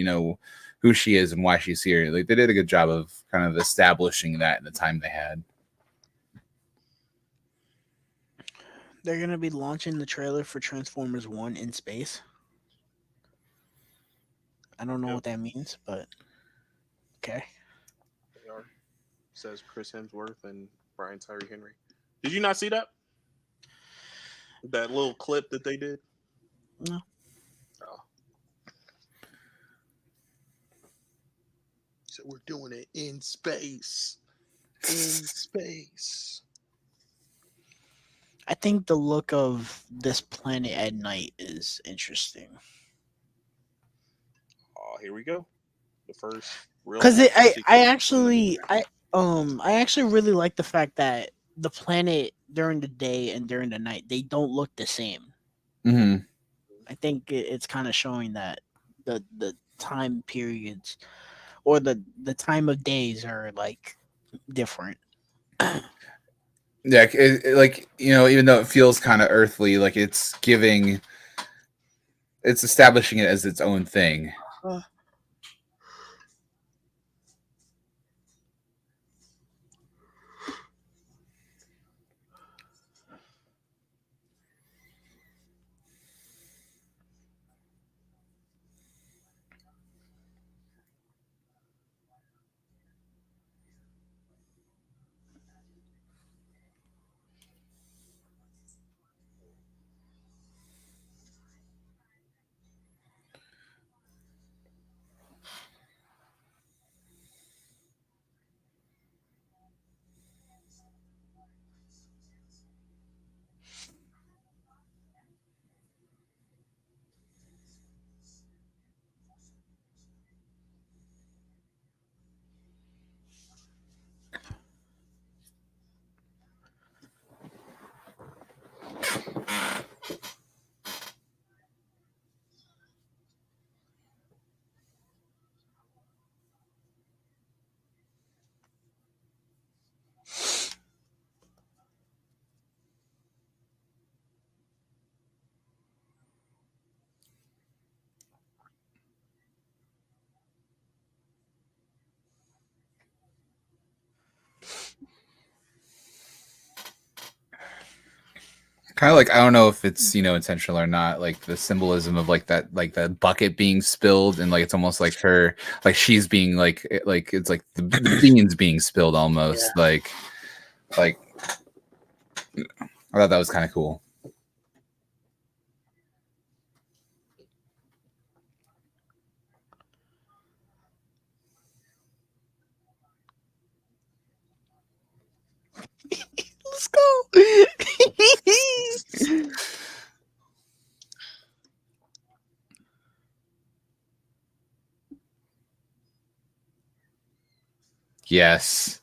Speaker 2: who she is and why she's here. Like they did a good job of kind of establishing that in the time they had.
Speaker 1: They're gonna be launching the trailer for Transformers One in space. I don't know
Speaker 3: Yep,
Speaker 1: what that means, but okay.
Speaker 3: they are. Says Chris Hemsworth and Brian Tyree Henry. Did you not see that little clip that they did?
Speaker 1: No.
Speaker 3: Oh, so we're doing it in space. In space.
Speaker 1: I think the look of this planet at night is interesting.
Speaker 3: Oh, here we go. The first real
Speaker 1: Cause
Speaker 3: action
Speaker 1: I
Speaker 3: sequence in the movie.
Speaker 1: I actually really like the fact that the planet during the day and during the night they don't look the same.
Speaker 2: Mm-hmm.
Speaker 1: I think it's kind of showing that the time periods or the time of days are like different.
Speaker 2: Yeah, like even though it feels kind of earthly, like it's establishing it as its own thing.
Speaker 1: Uh,
Speaker 2: Kind of like I don't know if it's intentional or not, like the symbolism of like the bucket being spilled and like it's almost like her, like she's being like it's like the beans being spilled almost
Speaker 1: yeah.
Speaker 2: like I thought that was kind of cool.
Speaker 1: Let's go.
Speaker 2: Yes.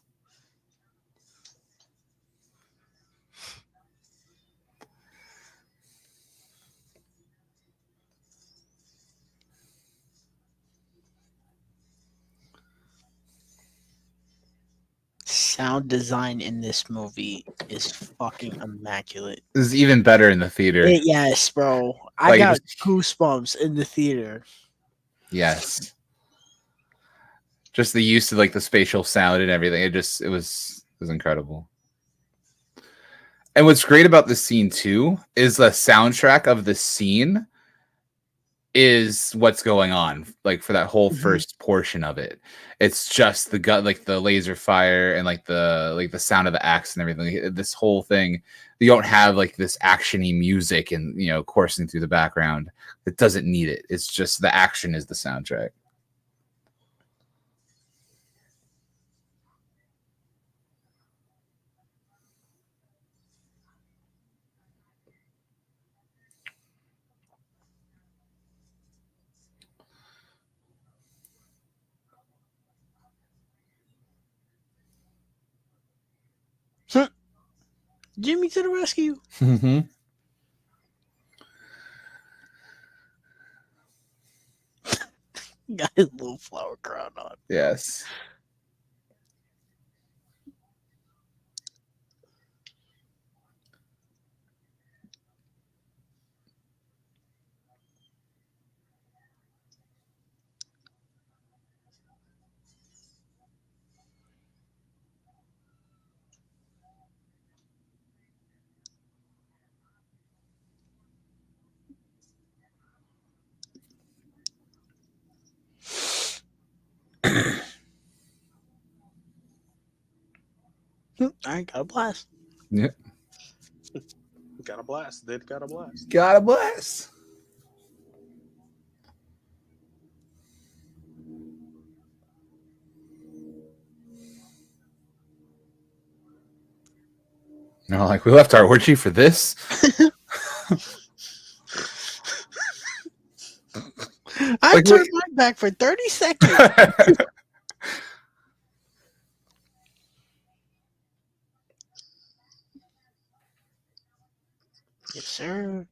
Speaker 1: Sound design in this movie is fucking immaculate.
Speaker 2: This is even better in the theater.
Speaker 1: Yes, bro. I
Speaker 2: Like,
Speaker 1: got
Speaker 2: just
Speaker 1: goosebumps in the theater.
Speaker 2: yes, just the use of like the spatial sound and everything. It was incredible. And what's great about this scene too is the soundtrack of the scene is what's going on, like for that whole
Speaker 1: Mhm.
Speaker 2: first portion of it. It's just the gut, like the laser fire and like the sound of the axe and everything. This whole thing, you don't have like this actiony music and coursing through the background. It doesn't need it. It's just the action is the soundtrack.
Speaker 1: Jimmy to the rescue.
Speaker 2: Mm-hmm.
Speaker 1: Got his little flower crown on.
Speaker 2: Yes.
Speaker 1: I got a blast.
Speaker 2: Yeah.
Speaker 3: Got a blast. Did got a blast.
Speaker 2: God bless. No, like we left our orgy for this.
Speaker 1: I
Speaker 2: Like,
Speaker 1: turned my back for 30 seconds. Yes, sir.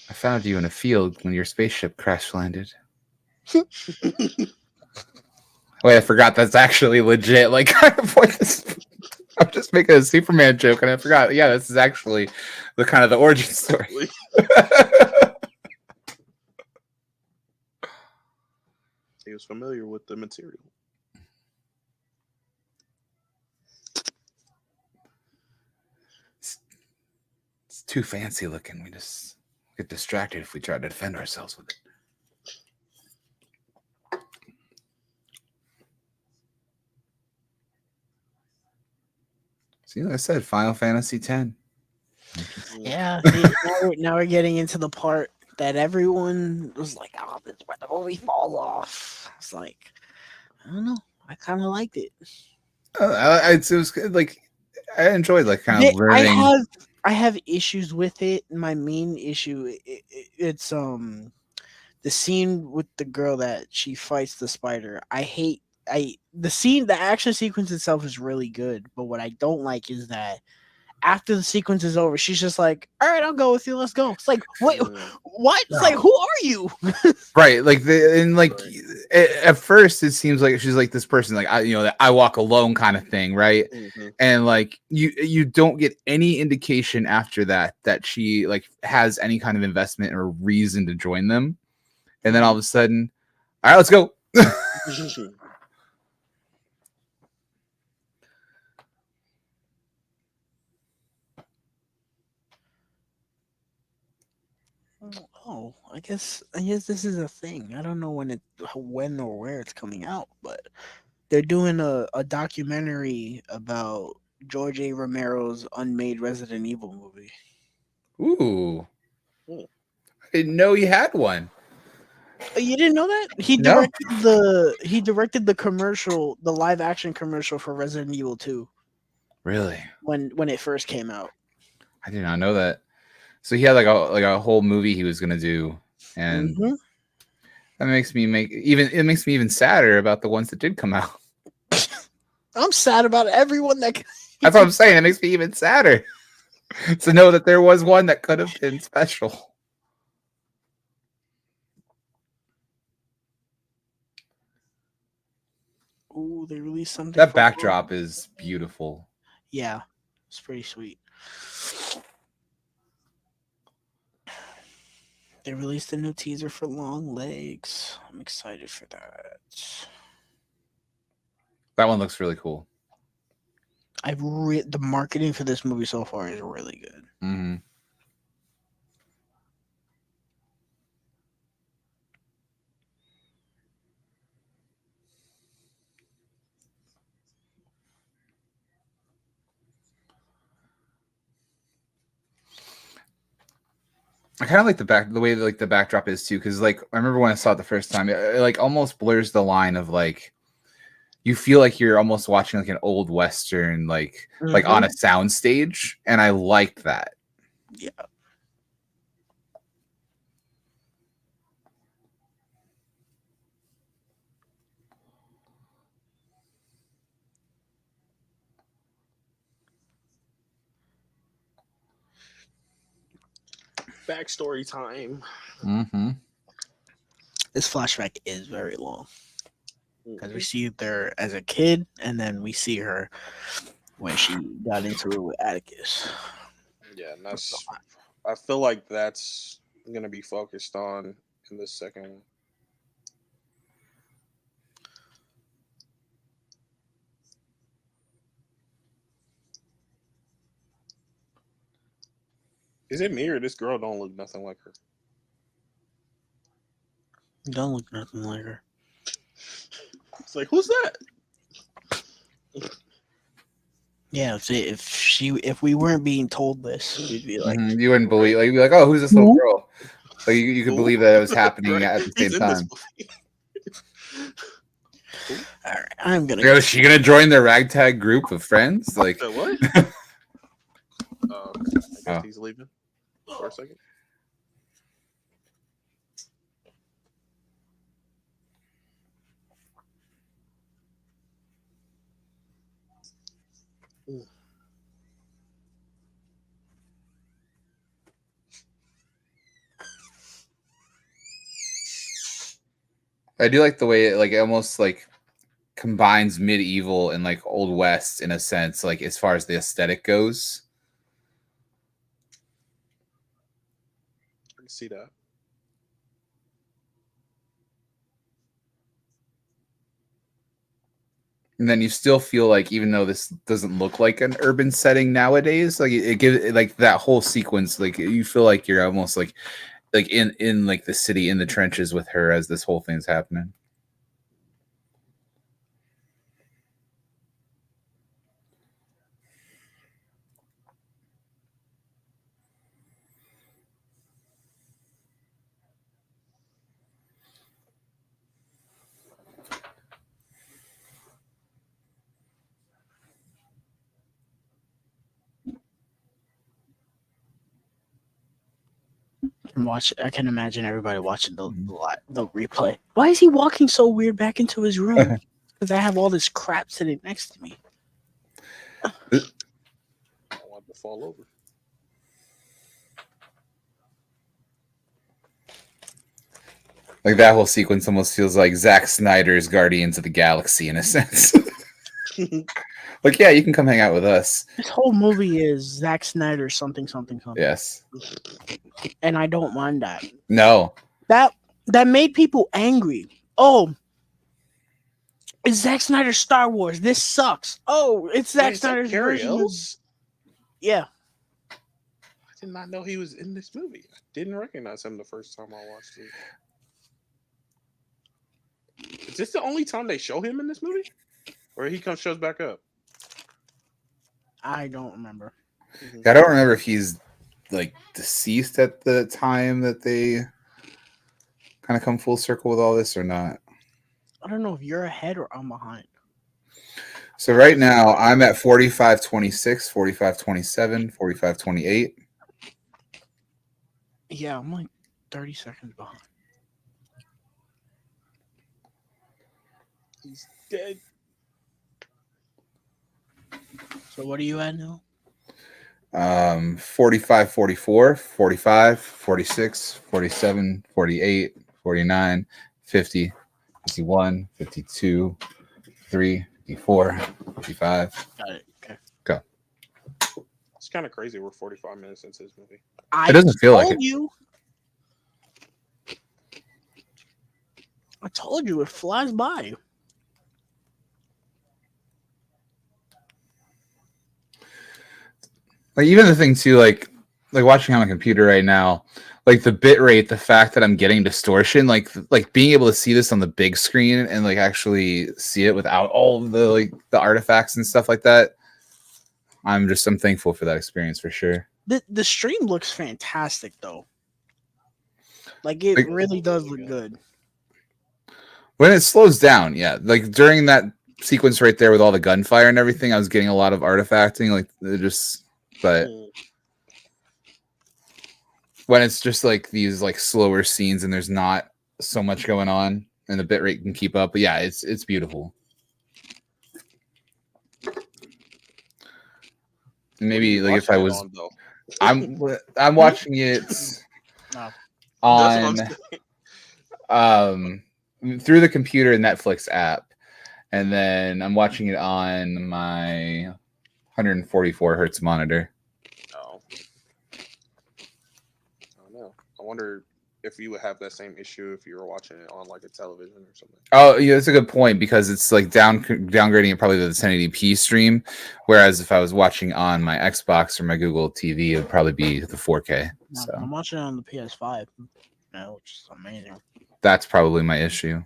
Speaker 2: I found you in a field when your spaceship crash landed. Wait, I forgot that's actually legit. Like, I'm just making a Superman joke, and I forgot. Yeah, this is actually the kind of the origin story.
Speaker 3: He was familiar with the material.
Speaker 2: It's too fancy looking. We just get distracted if we try to defend ourselves with it. See, like I said, Final Fantasy X.
Speaker 1: Yeah, see, now we're getting into the part that everyone was like, "Oh, this is where the movie falls off." It's like, I don't know. I kind of liked it.
Speaker 2: It was good, like I enjoyed like kind of
Speaker 1: They- I
Speaker 2: learning.
Speaker 1: have I have issues with it. My main issue it's the scene with the girl that she fights the spider. I hate the action sequence itself is really good, but what I don't like is that after the sequence is over, she's just like, "All right, I'll go with you. Let's go." It's like, wait, what? It's like, who are you?
Speaker 2: Right, like at first it seems like she's like this person, like that I walk alone kind of thing, right?
Speaker 3: Mm-hmm.
Speaker 2: And like you don't get any indication after that she like has any kind of investment or reason to join them, and then all of a sudden, all right, let's go.
Speaker 1: Oh, I guess this is a thing. I don't know when or where it's coming out, but they're doing a documentary about George A. Romero's unmade Resident Evil movie.
Speaker 2: Ooh,
Speaker 3: Hmm.
Speaker 2: I didn't know you had one.
Speaker 1: Oh, you didn't know that?
Speaker 2: No,
Speaker 1: He directed the commercial, the live action commercial for Resident Evil 2
Speaker 2: really,
Speaker 1: when it first came out.
Speaker 2: I did not know that. So he had like a whole movie he was gonna do, and
Speaker 1: Hmm.
Speaker 2: that makes me even sadder about the ones that did come out.
Speaker 1: I'm sad about everyone that.
Speaker 2: That's what I'm saying. It makes me even sadder to know that there was one that could have been special.
Speaker 1: Ooh, they released something
Speaker 2: That
Speaker 1: for
Speaker 2: backdrop is beautiful.
Speaker 1: Yeah, it's pretty sweet. They released a new teaser for Long Legs. I'm excited for that.
Speaker 2: That one looks really cool.
Speaker 1: The marketing for this movie so far is really good.
Speaker 2: Mm-hmm. I kind of like the way like the backdrop is too, because like I remember when I saw it the first time, it like almost blurs the line of like you feel like you're almost watching like an old western, like on a sound stage, and I liked that.
Speaker 1: Yeah.
Speaker 3: Backstory time.
Speaker 2: Mm-hmm.
Speaker 1: This flashback is very long because we
Speaker 3: Mhm.
Speaker 1: see her as a kid, and then we see her when she got into it with Atticus.
Speaker 3: Yeah, and that's. I feel like that's gonna be focused on in the second one. Is it me or this girl don't look nothing like her?
Speaker 1: Don't look nothing like her.
Speaker 3: It's like, who's that?
Speaker 1: Yeah, if we weren't being told this, we'd be like,
Speaker 2: You wouldn't believe, like, you'd be like, oh, who's this little
Speaker 1: who?
Speaker 2: girl? Like you could
Speaker 3: Who?
Speaker 2: believe that it was happening
Speaker 3: Right?
Speaker 2: at the
Speaker 3: He's
Speaker 2: same
Speaker 3: in this
Speaker 2: time.
Speaker 3: movie.
Speaker 1: All right, I'm gonna.
Speaker 2: Like, is she gonna join their ragtag group of friends? Like,
Speaker 3: What? I guess
Speaker 2: oh.
Speaker 3: he's leaving for a second.
Speaker 2: I do like the way it almost like combines medieval and like old west in a sense, like as far as the aesthetic goes.
Speaker 3: I can see that.
Speaker 2: And then you still feel like, even though this doesn't look like an urban setting nowadays, like it gives like that whole sequence, like you feel like you're almost like in like the city, in the trenches with her as this whole thing's happening.
Speaker 1: Watch. I can imagine everybody watching the replay. Why is he walking so weird back into his room? Because I have all this crap sitting next to me.
Speaker 3: I want to fall over.
Speaker 2: Like that whole sequence almost feels like Zack Snyder's Guardians of the Galaxy in a sense. Like, yeah, you can come hang out with us.
Speaker 1: This whole movie is Zack Snyder something something something.
Speaker 2: Yes.
Speaker 1: And I don't mind that.
Speaker 2: No.
Speaker 1: That made people angry. Oh, it's Zack Snyder's Star Wars. This sucks. Oh, it's Zack
Speaker 3: Wait,
Speaker 1: Snyder's
Speaker 3: Carrie
Speaker 1: version.
Speaker 3: Ells?
Speaker 1: Yeah.
Speaker 3: I did not know he was in this movie. I didn't recognize him the first time I watched it. Is this the only time they show him in this movie? Or he shows back up?
Speaker 1: I don't remember.
Speaker 2: I don't remember if he's like deceased at the time that they kind of come full circle with all this or not.
Speaker 1: I don't know if you're ahead or I'm behind.
Speaker 2: So right now I'm at 45:26, 45:27, 45:28.
Speaker 1: Yeah, I'm like 30 seconds behind.
Speaker 3: He's dead.
Speaker 1: So what are you at now?
Speaker 2: 45, 44, 45, 46, 47, 48, 49, 50, 51, 52, 53, 54, 55.
Speaker 1: Got it. Okay.
Speaker 2: Go.
Speaker 3: It's kind of crazy. We're 45 minutes into this movie.
Speaker 1: I
Speaker 2: It doesn't feel like
Speaker 1: told
Speaker 2: it.
Speaker 1: you. I told you it flies by.
Speaker 2: Like even the thing too, like watching on my computer right now, like the bit rate, the fact that I'm getting distortion, like being able to see this on the big screen and like actually see it without all of the like the artifacts and stuff like that. I'm thankful for that experience for sure.
Speaker 1: The stream looks fantastic though. Like it
Speaker 2: Like,
Speaker 1: really does look good.
Speaker 2: when it slows down, yeah. Like during that sequence right there with all the gunfire and everything, I was getting a lot of artifacting, like it just but when it's just like these like slower scenes and there's not so much going on and the bitrate can keep up. But yeah, it's beautiful. Maybe like if I was I'm watching it
Speaker 1: No.
Speaker 2: on through the computer Netflix app, and then I'm watching it on my 144 hertz monitor.
Speaker 3: Oh. I don't know. I wonder if you would have that same issue if you were watching it on like a television or something.
Speaker 2: Oh, yeah, that's a good point because it's like downgrading it probably to the 1080p stream, whereas if I was watching on my Xbox or my Google TV, it would probably be the 4K.
Speaker 1: No,
Speaker 2: So
Speaker 1: I'm watching it on the PS5, which is amazing.
Speaker 2: that's probably my issue.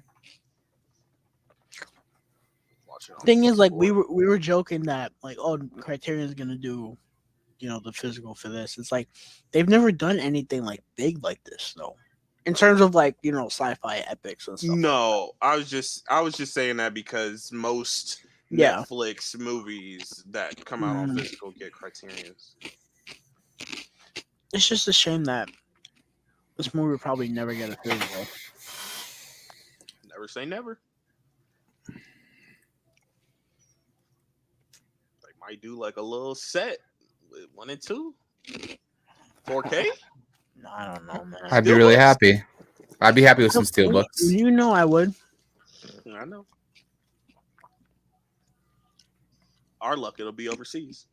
Speaker 1: Thing is, like we were joking that like, oh, Criterion's gonna do, the physical for this. It's like they've never done anything like big like this though, in terms of like sci-fi epics and stuff.
Speaker 3: No, I was just saying that because most Netflix movies that come out on physical get Criterions.
Speaker 1: It's just a shame that this movie will probably never get a physical.
Speaker 3: Never say never. They might do like a little set with 1 and 2, 4K.
Speaker 1: No, I don't know, man.
Speaker 2: I'd be really happy. I'd be happy with some steelbooks.
Speaker 1: You know I would.
Speaker 3: I know. Our luck, it'll be overseas.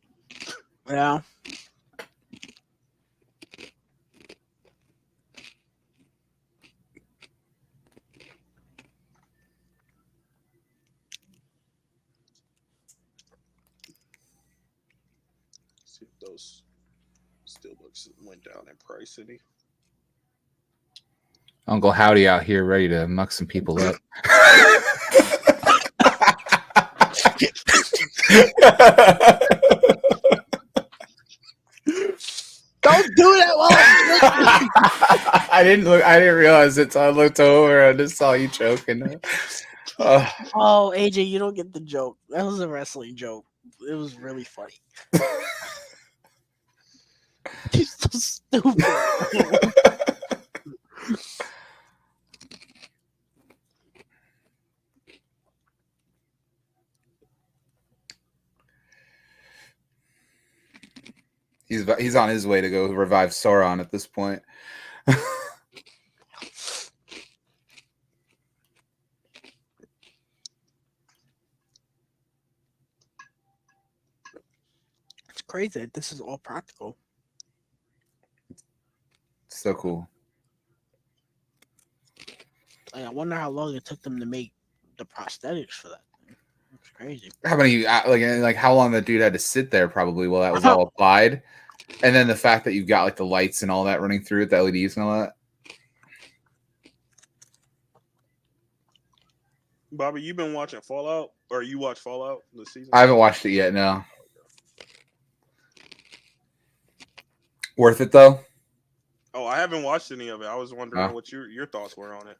Speaker 1: Yeah.
Speaker 3: See if those steelbooks went down in price any.
Speaker 2: Uncle Howdy out here ready to muck some people up.
Speaker 1: Don't do that while I'm
Speaker 2: I didn't realize it, so I looked over and just saw you choking.
Speaker 1: Oh, AJ, you don't get the joke. That was a wrestling joke. It was really funny. He's so stupid.
Speaker 2: He's on his way to go revive Sauron at this point.
Speaker 1: It's crazy that this is all practical.
Speaker 2: So cool.
Speaker 1: Like, I wonder how long it took them to make the prosthetics for that thing. It's crazy.
Speaker 2: How many like how long that dude had to sit there probably while that was all applied, and then the fact that you've got like the lights and all that running through it, the LEDs and all that.
Speaker 3: Bobby, you been watching Fallout, or you watch Fallout this season?
Speaker 2: I haven't watched it yet. No. Worth it though?
Speaker 3: Oh, I haven't watched any of it. I was wondering what your thoughts were on it.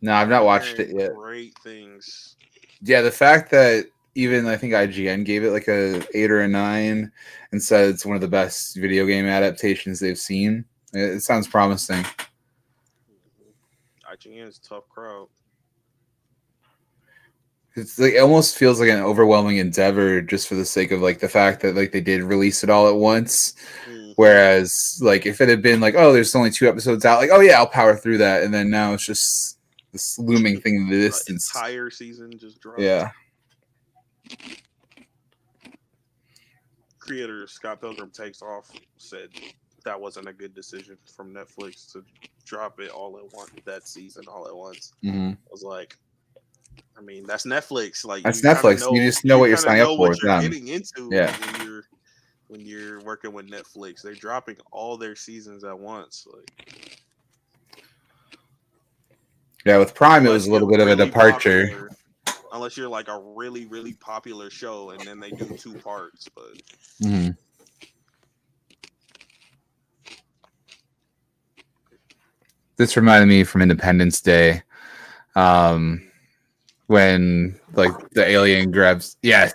Speaker 2: No, I've not watched it yet.
Speaker 3: Great things.
Speaker 2: Yeah, the fact that even I think IGN gave it like a 8 or a 9 and said it's one of the best video game adaptations they've seen. It sounds promising.
Speaker 3: IGN is a tough crowd.
Speaker 2: It's like it almost feels like an overwhelming endeavor just for the sake of like the fact that like they did release it all at once. Whereas like if it had been like, oh, there's only 2 episodes out, like, oh yeah, I'll power through that, and then now it's just this looming thing in the distance.
Speaker 3: Entire season just dropped.
Speaker 2: Yeah.
Speaker 3: Creator Scott Pilgrim Takes Off said that wasn't a good decision from Netflix to drop it all at once, that season all at once.
Speaker 2: Mm-hmm.
Speaker 3: I was like, I mean, that's Netflix. Like
Speaker 2: That's Netflix. You just know
Speaker 3: you
Speaker 2: what you're
Speaker 3: kind of
Speaker 2: signing up
Speaker 3: know
Speaker 2: for
Speaker 3: what
Speaker 2: with
Speaker 3: you're
Speaker 2: them.
Speaker 3: getting into
Speaker 2: Yeah.
Speaker 3: when you're working with Netflix. They're dropping all their seasons at once. Like,
Speaker 2: Yeah, with Prime, it was
Speaker 3: unless
Speaker 2: a
Speaker 3: you're
Speaker 2: little bit of a
Speaker 3: really
Speaker 2: departure.
Speaker 3: popular, unless you're like a really really popular show, and then they do two parts. But
Speaker 2: Mm-hmm. This reminded me from Independence Day, when like the alien grabs. Yes.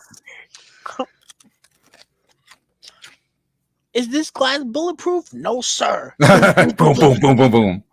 Speaker 1: Is this glass bulletproof? No, sir.
Speaker 2: Boom, boom, boom, boom, boom.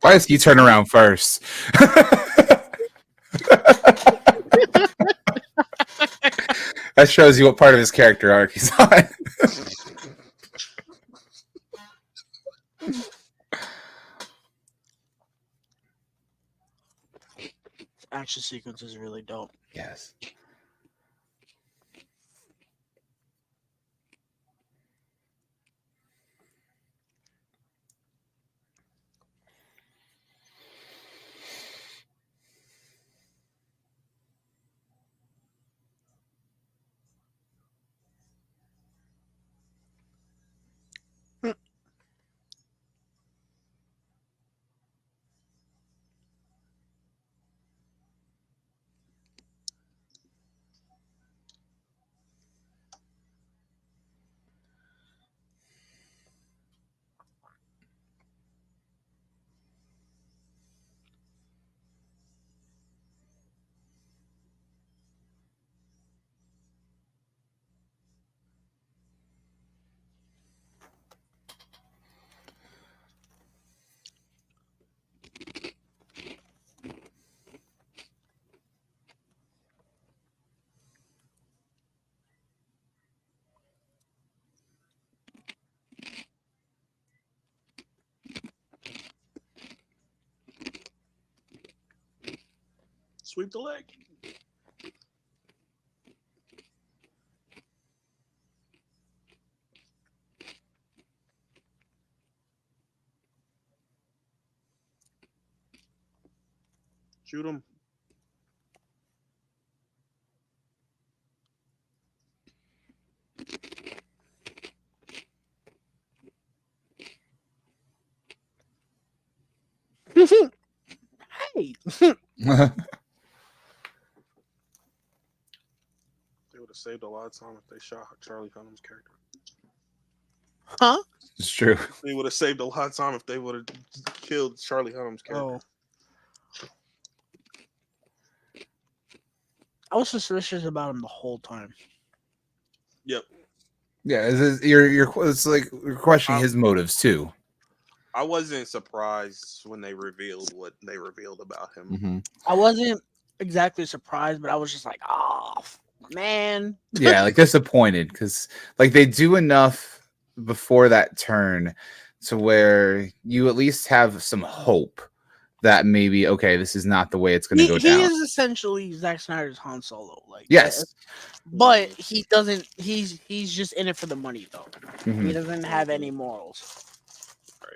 Speaker 2: Why does he turn around first? That shows you what part of his character arc he's on.
Speaker 1: Action sequence is really dope.
Speaker 2: Yes.
Speaker 3: sweep the leg. Shoot him.
Speaker 1: Hey.
Speaker 3: They would have saved a lot of time if they shot Charlie Hunnam's character.
Speaker 1: Huh?
Speaker 2: It's true.
Speaker 3: They would have saved a lot of time if they would have killed Charlie Hunnam's character.
Speaker 1: Oh. I was suspicious about him the whole time.
Speaker 3: Yep.
Speaker 2: Yeah, it's like you're questioning his motives too.
Speaker 3: I wasn't surprised when they revealed what they revealed about him.
Speaker 2: Mm-hmm.
Speaker 1: I wasn't exactly surprised, but I was just like, oh, man.
Speaker 2: Yeah, like disappointed because like they do enough before that turn to where you at least have some hope that maybe okay, this is not the way it's going to go
Speaker 1: He
Speaker 2: down.
Speaker 1: is essentially Zack Snyder's Han Solo. Like,
Speaker 2: Yes,
Speaker 1: but he doesn't. He's just in it for the money, though.
Speaker 2: Mhm.
Speaker 1: He doesn't have any morals.
Speaker 3: Right.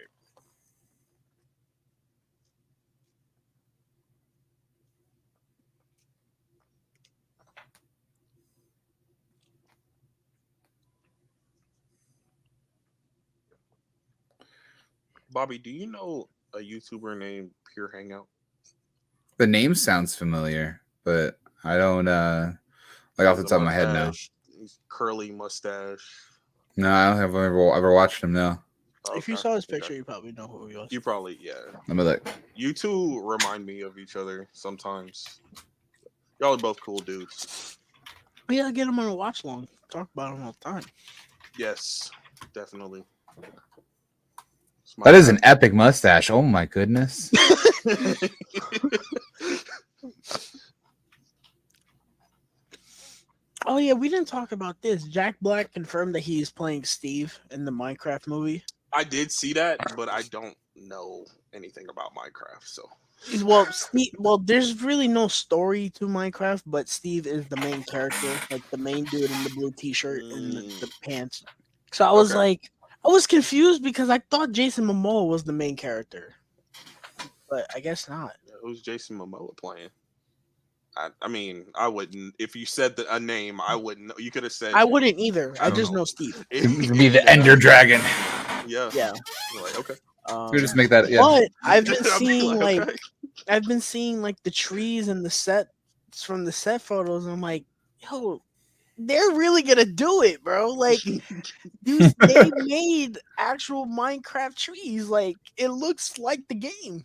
Speaker 3: Bobby, do you know a YouTuber named Pure Hangout?
Speaker 2: The name sounds familiar, but I don't like off the top of my head now.
Speaker 3: He's curly mustache.
Speaker 2: No, I don't have ever watched him. No.
Speaker 1: If you
Speaker 3: Okay.
Speaker 1: saw his
Speaker 3: Okay.
Speaker 1: picture, you probably know who he was.
Speaker 3: You probably, yeah.
Speaker 2: Let me look.
Speaker 3: You two remind me of each other sometimes. Y'all are both cool dudes.
Speaker 1: Yeah, get him on a watch long. Talk about him all the time.
Speaker 3: Yes, definitely. It's my
Speaker 2: That is an
Speaker 3: guy.
Speaker 2: epic mustache. Oh my goodness.
Speaker 1: Oh yeah, we didn't talk about this. Jack Black confirmed that he's playing Steve in the Minecraft movie.
Speaker 3: I did see that, but I don't know anything about Minecraft, so
Speaker 1: Well, Steve. Well, there's really no story to Minecraft, but Steve is the main character, like the main dude in the blue T-shirt and
Speaker 3: mm,
Speaker 1: the pants. So I was
Speaker 3: okay.
Speaker 1: like, I was confused because I thought Jason Momoa was the main character, but I guess not.
Speaker 3: Who's Jason Momoa playing? I mean, I wouldn't. If you said a name, I wouldn't know. You could have said,
Speaker 1: I wouldn't either. I
Speaker 3: I don't
Speaker 1: just
Speaker 3: know,
Speaker 1: know Steve.
Speaker 2: It would be
Speaker 3: any
Speaker 2: the
Speaker 3: name.
Speaker 2: Ender Dragon.
Speaker 3: Yeah.
Speaker 1: Yeah.
Speaker 3: You're like, okay.
Speaker 2: We just
Speaker 1: Um,
Speaker 2: make that. Yeah.
Speaker 1: but I've been
Speaker 3: I'll be
Speaker 1: seeing
Speaker 3: like,
Speaker 1: like
Speaker 3: okay.
Speaker 1: the trees and the sets from the set photos. And I'm like, yo, they're really gonna do it, bro. Like, dude, they made actual Minecraft trees. Like, it looks like the game.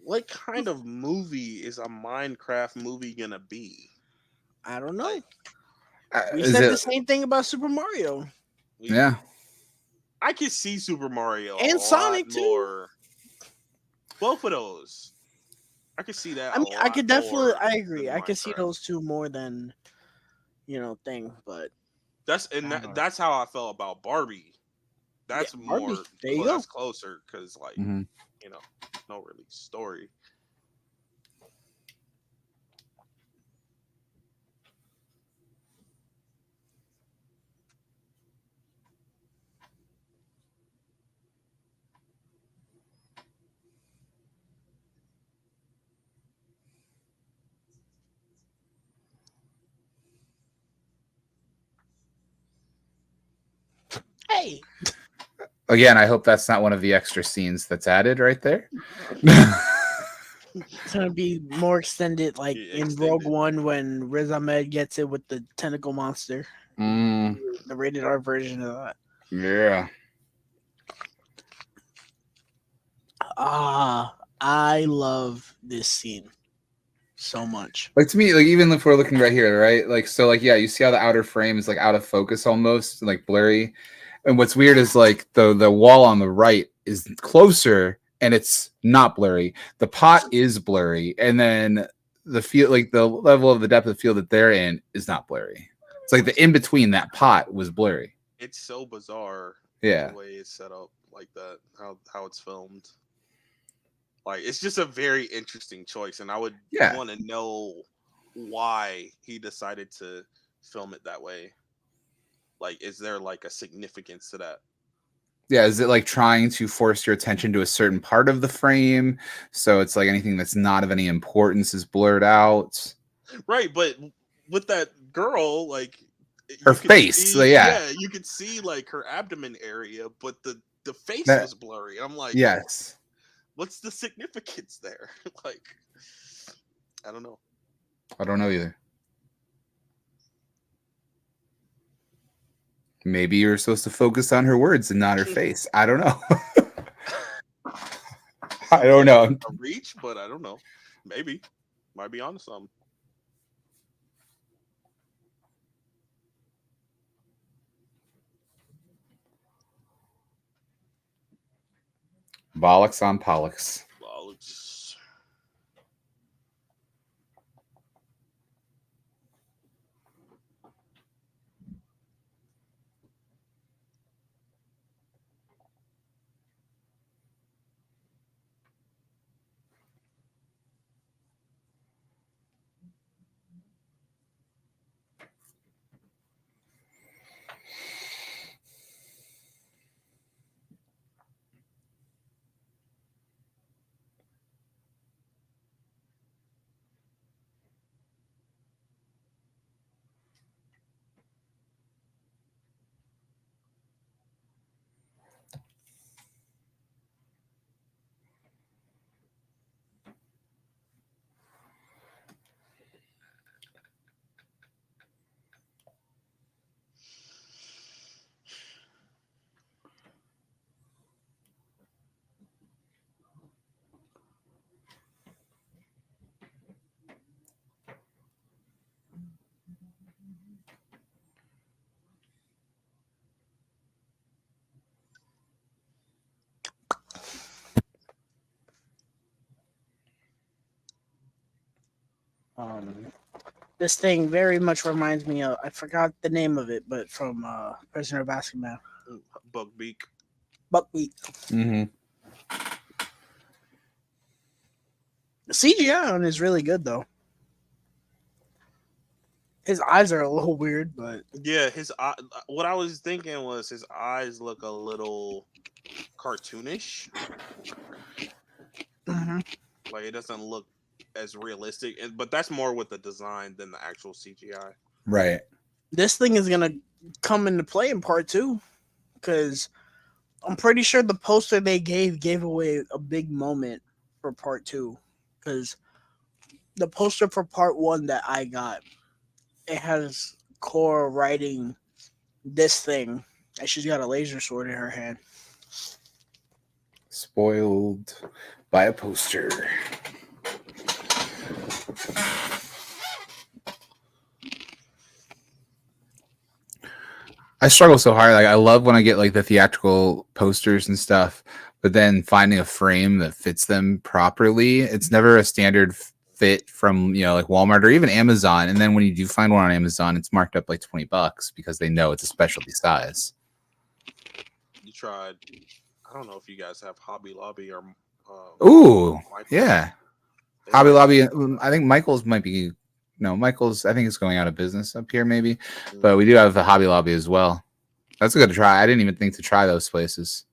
Speaker 3: What kind of movie is a Minecraft movie gonna be?
Speaker 1: I don't know.
Speaker 3: Like,
Speaker 1: We
Speaker 2: Is
Speaker 1: said the
Speaker 2: it?
Speaker 1: same thing about Super Mario
Speaker 3: we,
Speaker 2: Yeah.
Speaker 3: I could see Super Mario a
Speaker 1: and
Speaker 3: lot
Speaker 1: Sonic too.
Speaker 3: more. Both of those, I could see that
Speaker 1: I
Speaker 3: a
Speaker 1: mean, I
Speaker 3: lot
Speaker 1: could definitely.
Speaker 3: more
Speaker 1: I agree.
Speaker 3: than
Speaker 1: I could see
Speaker 3: Minecraft.
Speaker 1: those two more than thing. But I don't know.
Speaker 3: That's how I felt about Barbie.
Speaker 1: Yeah,
Speaker 3: That's
Speaker 1: Barbie.
Speaker 3: more.
Speaker 1: There you go.
Speaker 3: That's closer because, like,
Speaker 2: Mhm.
Speaker 3: you know, no really story.
Speaker 1: Hey,
Speaker 2: Again, I hope that's not one of the extra scenes that's added right there.
Speaker 1: it's gonna be more extended, like
Speaker 3: Yeah,
Speaker 1: in Rogue
Speaker 3: extended.
Speaker 1: One when Riz Ahmed gets it with the tentacle monster.
Speaker 2: Mm,
Speaker 1: The rated R version of that.
Speaker 2: yeah.
Speaker 1: Ah, I love this scene so much.
Speaker 2: Like to me, like even if we're looking right here, right? Like so, like yeah, you see how the outer frame is like out of focus almost, like blurry. And what's weird is like the wall on the right is closer and it's not blurry. The pot is blurry, and then the feel like the level of the depth of field that they're in is not blurry. It's like the in between that pot was blurry.
Speaker 3: It's so bizarre
Speaker 2: Yeah.
Speaker 3: the way it's set up like that. How it's filmed. Like, it's just a very interesting choice, and I would
Speaker 2: Yeah.
Speaker 3: want to know why he decided to film it that way. Like, is there like a significance to that?
Speaker 2: Yeah, is it like trying to force your attention to a certain part of the frame? So it's like anything that's not of any importance is blurred out.
Speaker 3: Right, but with that girl, like,
Speaker 2: Her
Speaker 3: you could
Speaker 2: face, so
Speaker 3: see,
Speaker 2: yeah.
Speaker 3: yeah, you could see like her abdomen area, but the face
Speaker 2: That
Speaker 3: was blurry. I'm like,
Speaker 2: yes.
Speaker 3: what's the significance there? Like, I don't know.
Speaker 2: I don't know either. Maybe you're supposed to focus on her words and not her face. I don't know. I
Speaker 3: Seems
Speaker 2: don't
Speaker 3: like
Speaker 2: know.
Speaker 3: a reach, but I don't know. Maybe might be onto something.
Speaker 2: Bollocks on Pollux.
Speaker 3: Well, it's
Speaker 1: Um, this thing very much reminds me of, I forgot the name of it, but from Prisoner of Azkaban.
Speaker 3: Buckbeak.
Speaker 1: Buckwheat.
Speaker 2: Mm-hmm.
Speaker 1: The CGI on is really good though. His eyes are a little weird, but
Speaker 3: Yeah, his eye. What I was thinking was his eyes look a little cartoonish.
Speaker 1: mhm.
Speaker 3: Like it doesn't look as realistic, but that's more with the design than the actual CGI.
Speaker 2: Right.
Speaker 1: This thing is gonna come into play in part two because I'm pretty sure the poster they gave away a big moment for part two. Because the poster for part one that I got, it has Cora riding this thing, and she's got a laser sword in her hand.
Speaker 2: Spoiled by a poster. I struggle so hard. Like I love when I get like the theatrical posters and stuff, but then finding a frame that fits them properly, it's never a standard fit from like Walmart or even Amazon. And then when you do find one on Amazon, it's marked up like $20 because they know it's a specialty size.
Speaker 3: You tried. I don't know if you guys have Hobby Lobby or
Speaker 2: Ooh,
Speaker 3: Michaels.
Speaker 2: yeah.
Speaker 3: They
Speaker 2: Hobby
Speaker 3: might have-
Speaker 2: Lobby. I think Michael's might be. No, Michael's. I think it's going out of business up here, maybe.
Speaker 3: Mm.
Speaker 2: But we do have the Hobby Lobby as well. That's a good try. I didn't even think to try those places.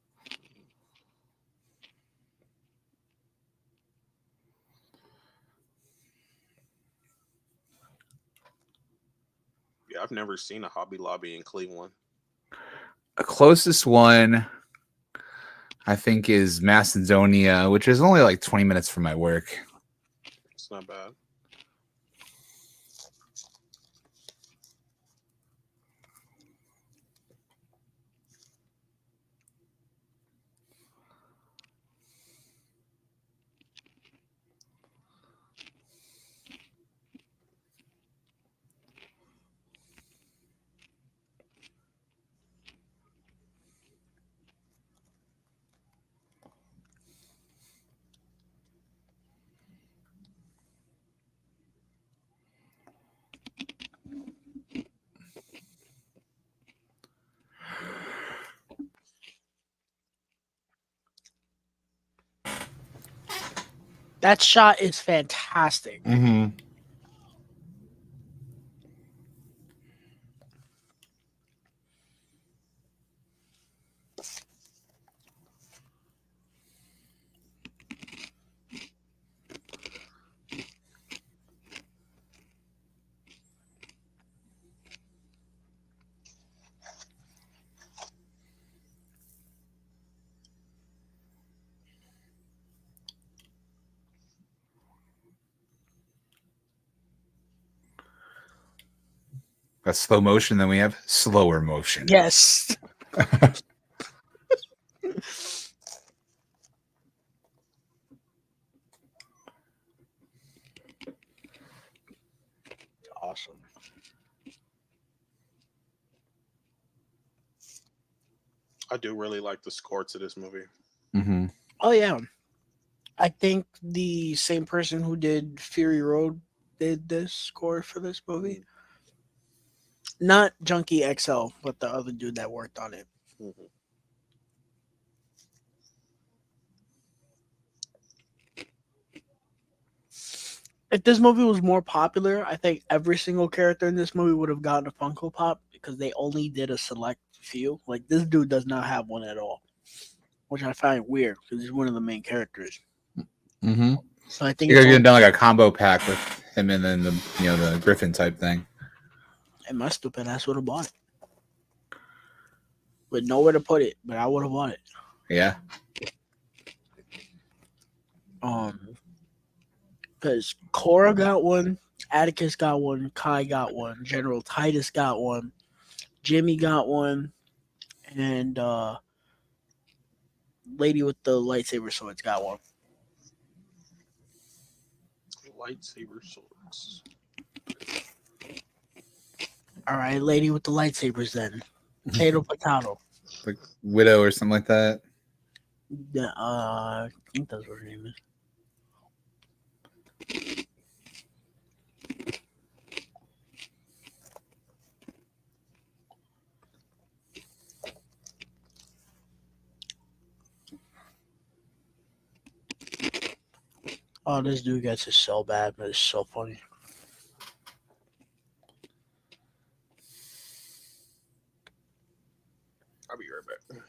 Speaker 3: Yeah, I've never seen a Hobby Lobby in Cleveland.
Speaker 2: The closest one, I think, is Macedonia, which is only like 20 minutes from my work.
Speaker 3: It's not bad.
Speaker 1: That shot is fantastic.
Speaker 2: Mm-hmm. That's slow motion. Then we have slower motion.
Speaker 1: Yes. Awesome.
Speaker 3: I do really like the score to this movie.
Speaker 2: Mm-hmm.
Speaker 1: Oh yeah. I think the same person who did Fury Road did this score for this movie. Not Junkie XL, but the other dude that worked on it.
Speaker 3: Mm-hmm.
Speaker 1: If this movie was more popular, I think every single character in this movie would have gotten a Funko Pop because they only did a select few. Like this dude does not have one at all, which I find weird because he's one of the main characters.
Speaker 2: Mm-hmm.
Speaker 1: So I think
Speaker 2: You
Speaker 1: it's
Speaker 2: could have
Speaker 1: only,
Speaker 2: done like a combo pack with him and then the Griffin type thing.
Speaker 1: and my stupid ass would have bought it, with nowhere to put it. But I would have bought it.
Speaker 2: Yeah.
Speaker 1: Because Cora got one, Atticus got one, Kai got one, General Titus got one, Jimmy got one, and lady with the lightsaber swords got one.
Speaker 3: Lightsaber swords.
Speaker 1: All right, lady with the lightsabers then. Potato potato.
Speaker 2: Like Widow or something like that.
Speaker 1: Yeah, I think that's what her name is. Oh, this dude gets it so bad, but it's so funny.
Speaker 3: I'll be right back.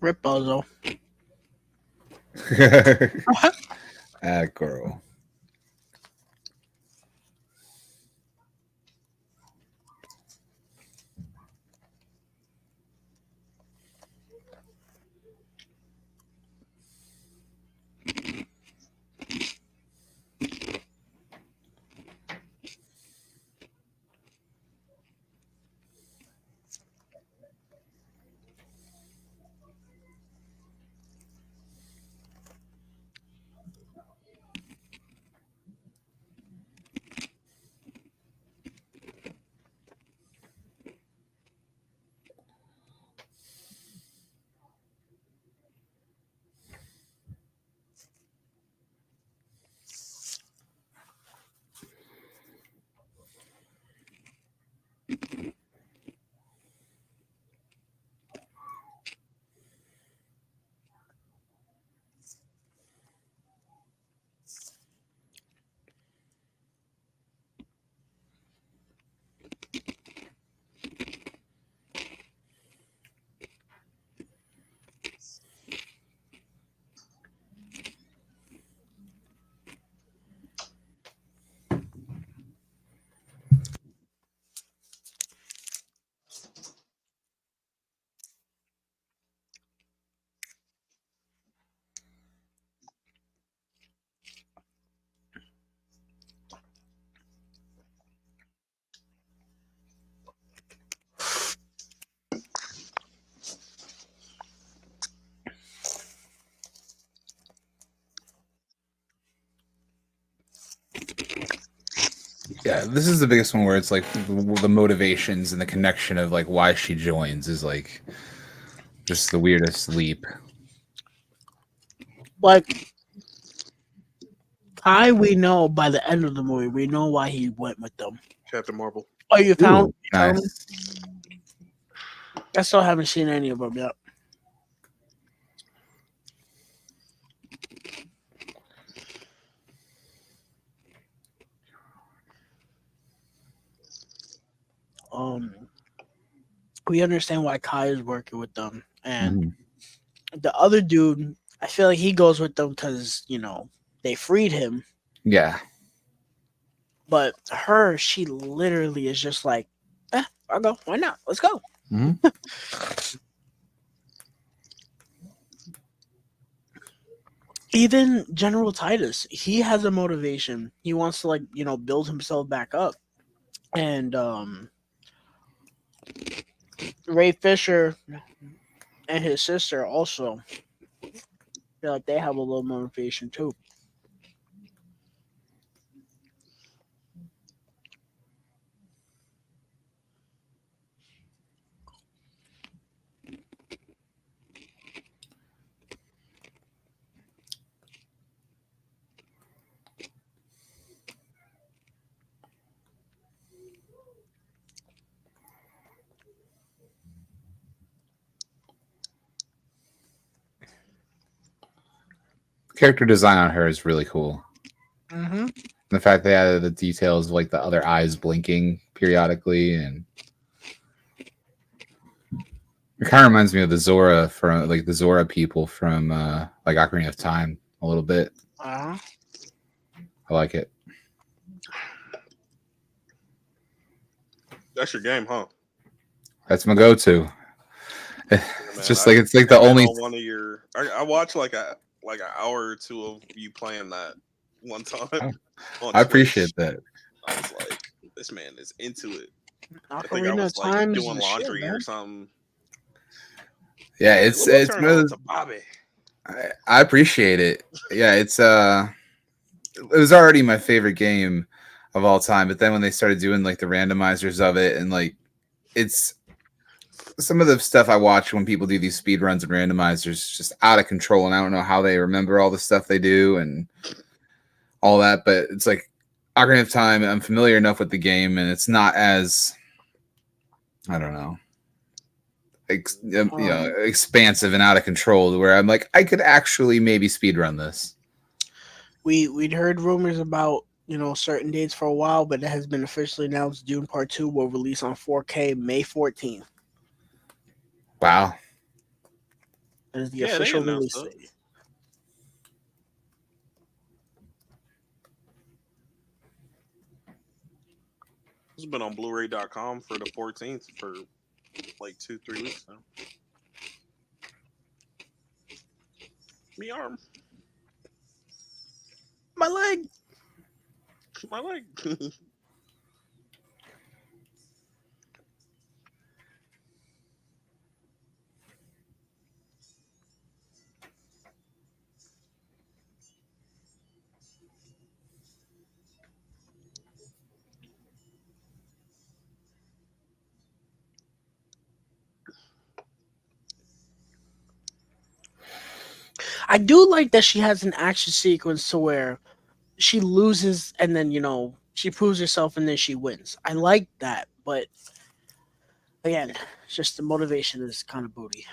Speaker 1: Rip Bozo.
Speaker 2: Ah, girl. Yeah, this is the biggest one where it's like the motivations and the connection of like why she joins is like just the weirdest leap.
Speaker 1: Like, we know by the end of the movie, we know why he went with them.
Speaker 3: Captain Marvel.
Speaker 1: Oh, you found?
Speaker 2: Ooh,
Speaker 1: You found them?
Speaker 2: nice.
Speaker 1: I still haven't seen any of them yet. Um, we understand why Kai is working with them, and
Speaker 2: Mhm.
Speaker 1: the other dude, I feel like he goes with them because they freed him.
Speaker 2: Yeah.
Speaker 1: But her, she literally is just like, I'll go. Why not? Let's go.
Speaker 2: Mhm.
Speaker 1: Even General Titus, he has a motivation. He wants to build himself back up. And Ray Fisher and his sister also feel like they have a little motivation too.
Speaker 2: Character design on her is really cool.
Speaker 1: Mm-hmm.
Speaker 2: The fact they added the details of like the other eyes blinking periodically, and it kind of reminds me of the Zora from like the Zora people from like Ocarina of Time a little bit.
Speaker 1: Uh-huh.
Speaker 2: I like it.
Speaker 3: That's your game, huh?
Speaker 2: That's my go-to.
Speaker 3: Yeah,
Speaker 2: It's
Speaker 3: man.
Speaker 2: just
Speaker 3: I
Speaker 2: like it's like the
Speaker 3: came in
Speaker 2: only.
Speaker 3: on one of your. I watched like an hour or two of you playing that one time
Speaker 2: Oh,
Speaker 3: on
Speaker 2: I appreciate
Speaker 3: Twitch.
Speaker 2: that.
Speaker 3: I was like, this man is into it. I think I
Speaker 1: Ocarina
Speaker 3: was
Speaker 1: of
Speaker 3: like
Speaker 1: Time is
Speaker 3: doing
Speaker 1: the shit,
Speaker 3: laundry or
Speaker 1: man.
Speaker 3: something.
Speaker 2: Yeah,
Speaker 3: Like,
Speaker 2: it's
Speaker 3: what will
Speaker 2: it's
Speaker 3: turn
Speaker 2: one of
Speaker 3: on
Speaker 2: those,
Speaker 3: to Bobby?
Speaker 2: I appreciate it. Yeah, it was already my favorite game. of all time. But then when they started doing like the randomizers of it, and like it's some of the stuff I watch when people do these speed runs and randomizers just out of control, and I don't know how they remember all the stuff they do and all that. But it's like Ocarina of Time. I'm familiar enough with the game, and it's not as, I don't know, expansive and out of control to where I'm like, I could actually maybe speed run this.
Speaker 1: We'd heard rumors about certain dates for a while, but it has been officially announced Dune Part Two will release on 4K May 14th.
Speaker 2: Wow.
Speaker 1: That is the
Speaker 3: Yeah, they
Speaker 1: official
Speaker 3: announced
Speaker 1: release
Speaker 3: that.
Speaker 1: date.
Speaker 3: It's been on Blu-ray.com for the 14th for like 2-3 weeks now. Me arm,
Speaker 1: My leg.
Speaker 3: my leg.
Speaker 1: I do like that she has an action sequence to where she loses and then she proves herself and then she wins. I like that, but again, it's just the motivation is kind of booty.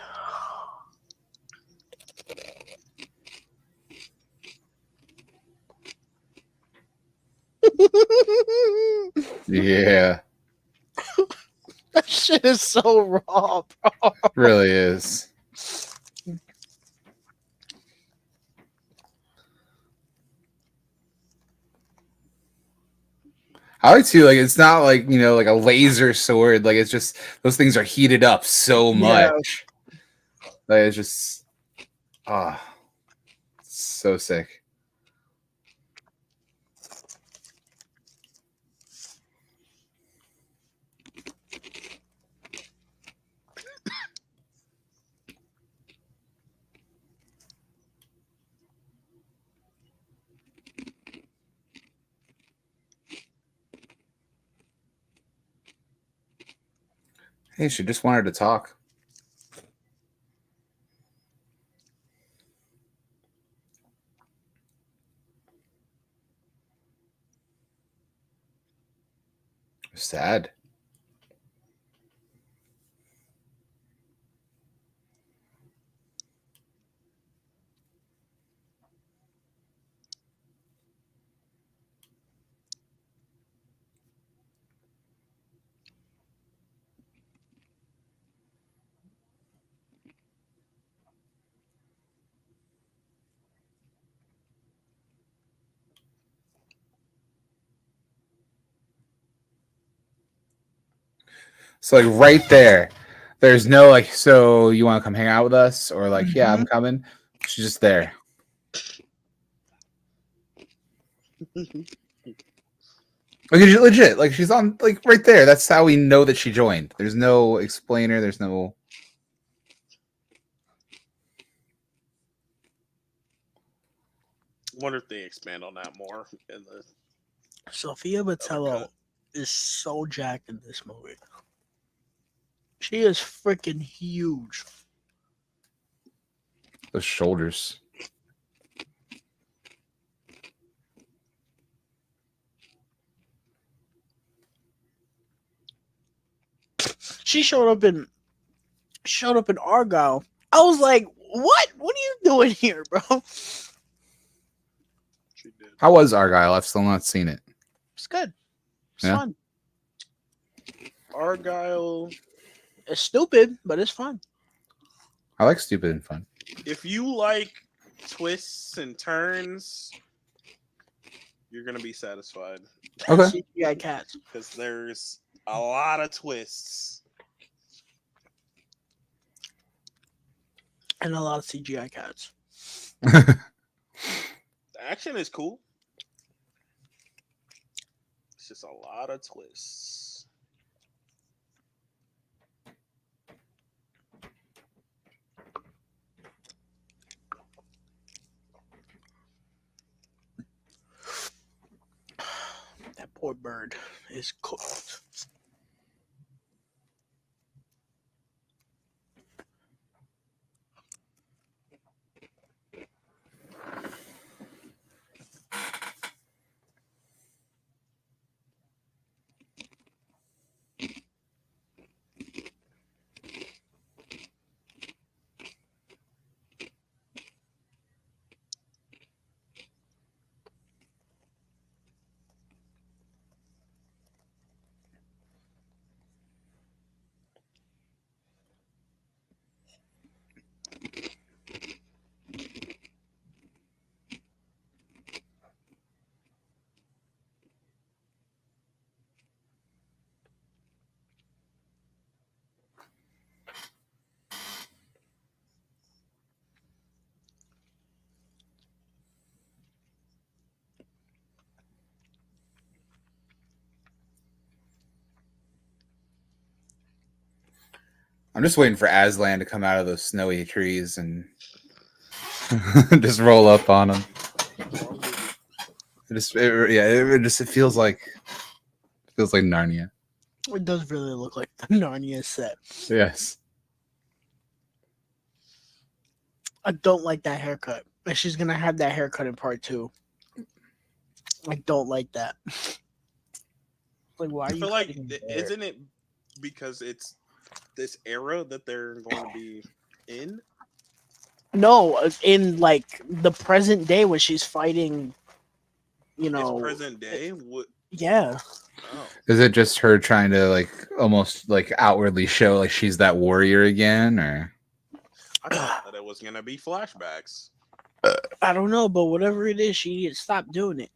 Speaker 2: Yeah,
Speaker 1: That shit is so raw, bro.
Speaker 2: really is. I like to like it's not like like a laser sword. Like it's just those things are heated up so
Speaker 1: Yeah.
Speaker 2: much. Like it's just ah, so sick. Hey, she just wanted to talk. Sad. So like right there, there's no like, so you want to come hang out with us, or like, yeah, I'm coming. She's just there. Like legit, like she's on like right there. That's how we know that she joined. There's no explainer. There's no.
Speaker 3: Wonder if they expand on that more in the
Speaker 1: Sophia
Speaker 3: other cut.
Speaker 1: Botello is so jacked in this movie. She is freaking huge.
Speaker 2: Those shoulders.
Speaker 1: She showed up in Argyle. I was like, "What? What are you doing here, bro?"
Speaker 3: She did.
Speaker 2: How was Argyle? I've still not seen it.
Speaker 1: It's good. It's
Speaker 2: Yeah?
Speaker 1: fun.
Speaker 3: Argyle.
Speaker 1: It's stupid, but it's fun.
Speaker 2: I like stupid and fun.
Speaker 3: If you like twists and turns, you're gonna be satisfied
Speaker 2: Okay.
Speaker 1: CGI cats
Speaker 3: because there's a lot of twists.
Speaker 1: and a lot of CGI cats.
Speaker 3: The action is cool. It's just a lot of twists.
Speaker 1: That poor bird is cooked.
Speaker 2: I'm just waiting for Aslan to come out of those snowy trees and just roll up on him. It feels like Narnia.
Speaker 1: It does really look like the Narnia set.
Speaker 2: Yes.
Speaker 1: I don't like that haircut. And she's gonna have that haircut in part 2. I don't like that. Like, why
Speaker 3: I
Speaker 1: are you
Speaker 3: feel like
Speaker 1: cutting his hair?
Speaker 3: isn't it because it's this era that they're going to be in?
Speaker 1: No, in like the present day when she's fighting, you
Speaker 3: It's
Speaker 1: know.
Speaker 3: present day. What?
Speaker 1: Yeah.
Speaker 3: Oh,
Speaker 2: Is it just her trying to like almost like outwardly show like she's that warrior again, or
Speaker 3: I thought that it was gonna be flashbacks.
Speaker 1: I don't know, but whatever it is, she needs to stop doing it.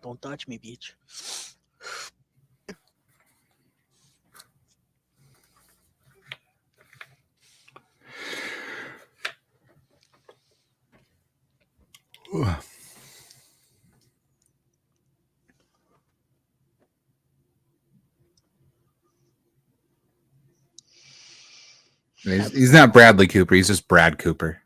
Speaker 1: Don't touch me, bitch.
Speaker 2: he's not Bradley Cooper. He's just Brad Cooper.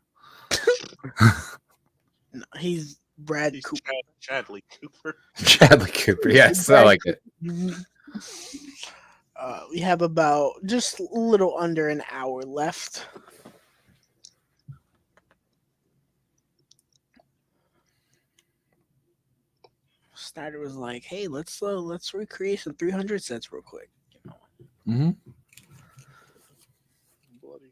Speaker 1: No, he's Brad
Speaker 3: He's
Speaker 1: Cooper.
Speaker 3: Chadley Cooper.
Speaker 2: Bradley Cooper. Yes, I like it.
Speaker 1: We have about just a little under an hour left. Snyder was like, "Hey, let's recreate some 300 sets real quick."
Speaker 2: Mm-hmm.
Speaker 3: Bloody.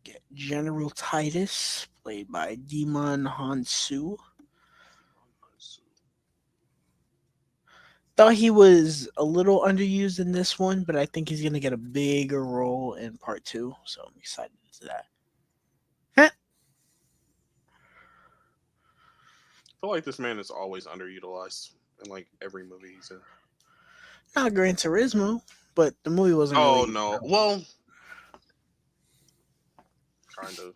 Speaker 1: Get General Titus, played by Demon Hansu. Thought he was a little underused in this one, but I think he's gonna get a bigger role in part 2, so I'm excited to that.
Speaker 3: I feel like this man is always underutilized in like every movie he's in.
Speaker 1: Not Gran Turismo, but the movie wasn't.
Speaker 3: Oh
Speaker 1: really,
Speaker 3: no! Well, kind of.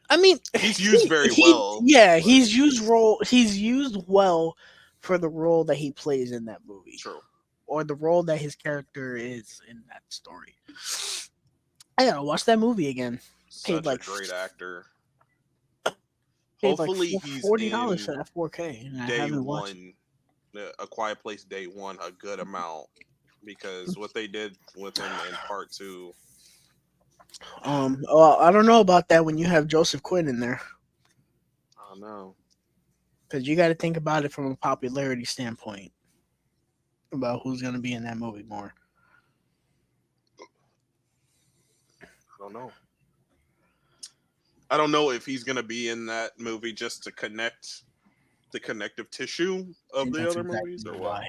Speaker 1: I mean,
Speaker 3: He's used very well.
Speaker 1: Yeah,
Speaker 3: but-
Speaker 1: he's used well for the role that he plays in that movie,
Speaker 3: True.
Speaker 1: or the role that his character is in that story. I gotta watch that movie again.
Speaker 3: Such
Speaker 1: like
Speaker 3: a great actor.
Speaker 1: Paid
Speaker 3: Hopefully
Speaker 1: like
Speaker 3: he's
Speaker 1: $40
Speaker 3: in
Speaker 1: for that 4K, and I
Speaker 3: day
Speaker 1: haven't watched.
Speaker 3: one, A Quiet Place day one, a good amount because what they did with him in part 2.
Speaker 1: Well, I don't know about that when you have Joseph Quinn in there,
Speaker 3: I don't know.
Speaker 1: because you got to think about it from a popularity standpoint about who's gonna be in that movie more.
Speaker 3: I don't know if he's gonna be in that movie just to connect the connective tissue of
Speaker 1: And
Speaker 3: the
Speaker 1: that's
Speaker 3: other
Speaker 1: exactly
Speaker 3: movies or what.
Speaker 1: why.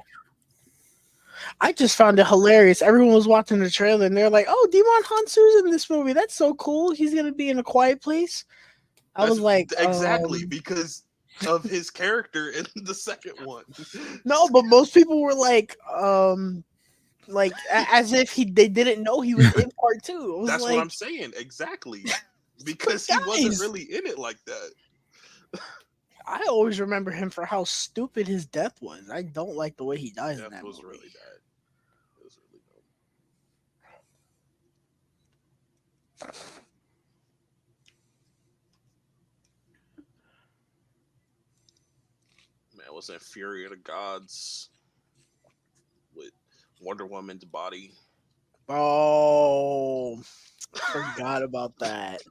Speaker 1: I just found it hilarious. Everyone was watching the trailer and they're like, "Oh, Demon Hansu's in this movie. That's so cool. He's gonna be in A Quiet Place." I was like,
Speaker 3: exactly because of his character in the second one.
Speaker 1: no, but most people were like as if they didn't know he was in part 2. I was
Speaker 3: That's
Speaker 1: like,
Speaker 3: what I'm saying. Exactly. Because he wasn't
Speaker 1: guys.
Speaker 3: really in it like that.
Speaker 1: I always remember him for how stupid his death was. I don't like the way he dies in
Speaker 3: Death
Speaker 1: that
Speaker 3: was
Speaker 1: movie.
Speaker 3: really bad. It was really dumb. Man, was that Fury of the Gods with Wonder Woman's body?
Speaker 1: Oh, forgot about that.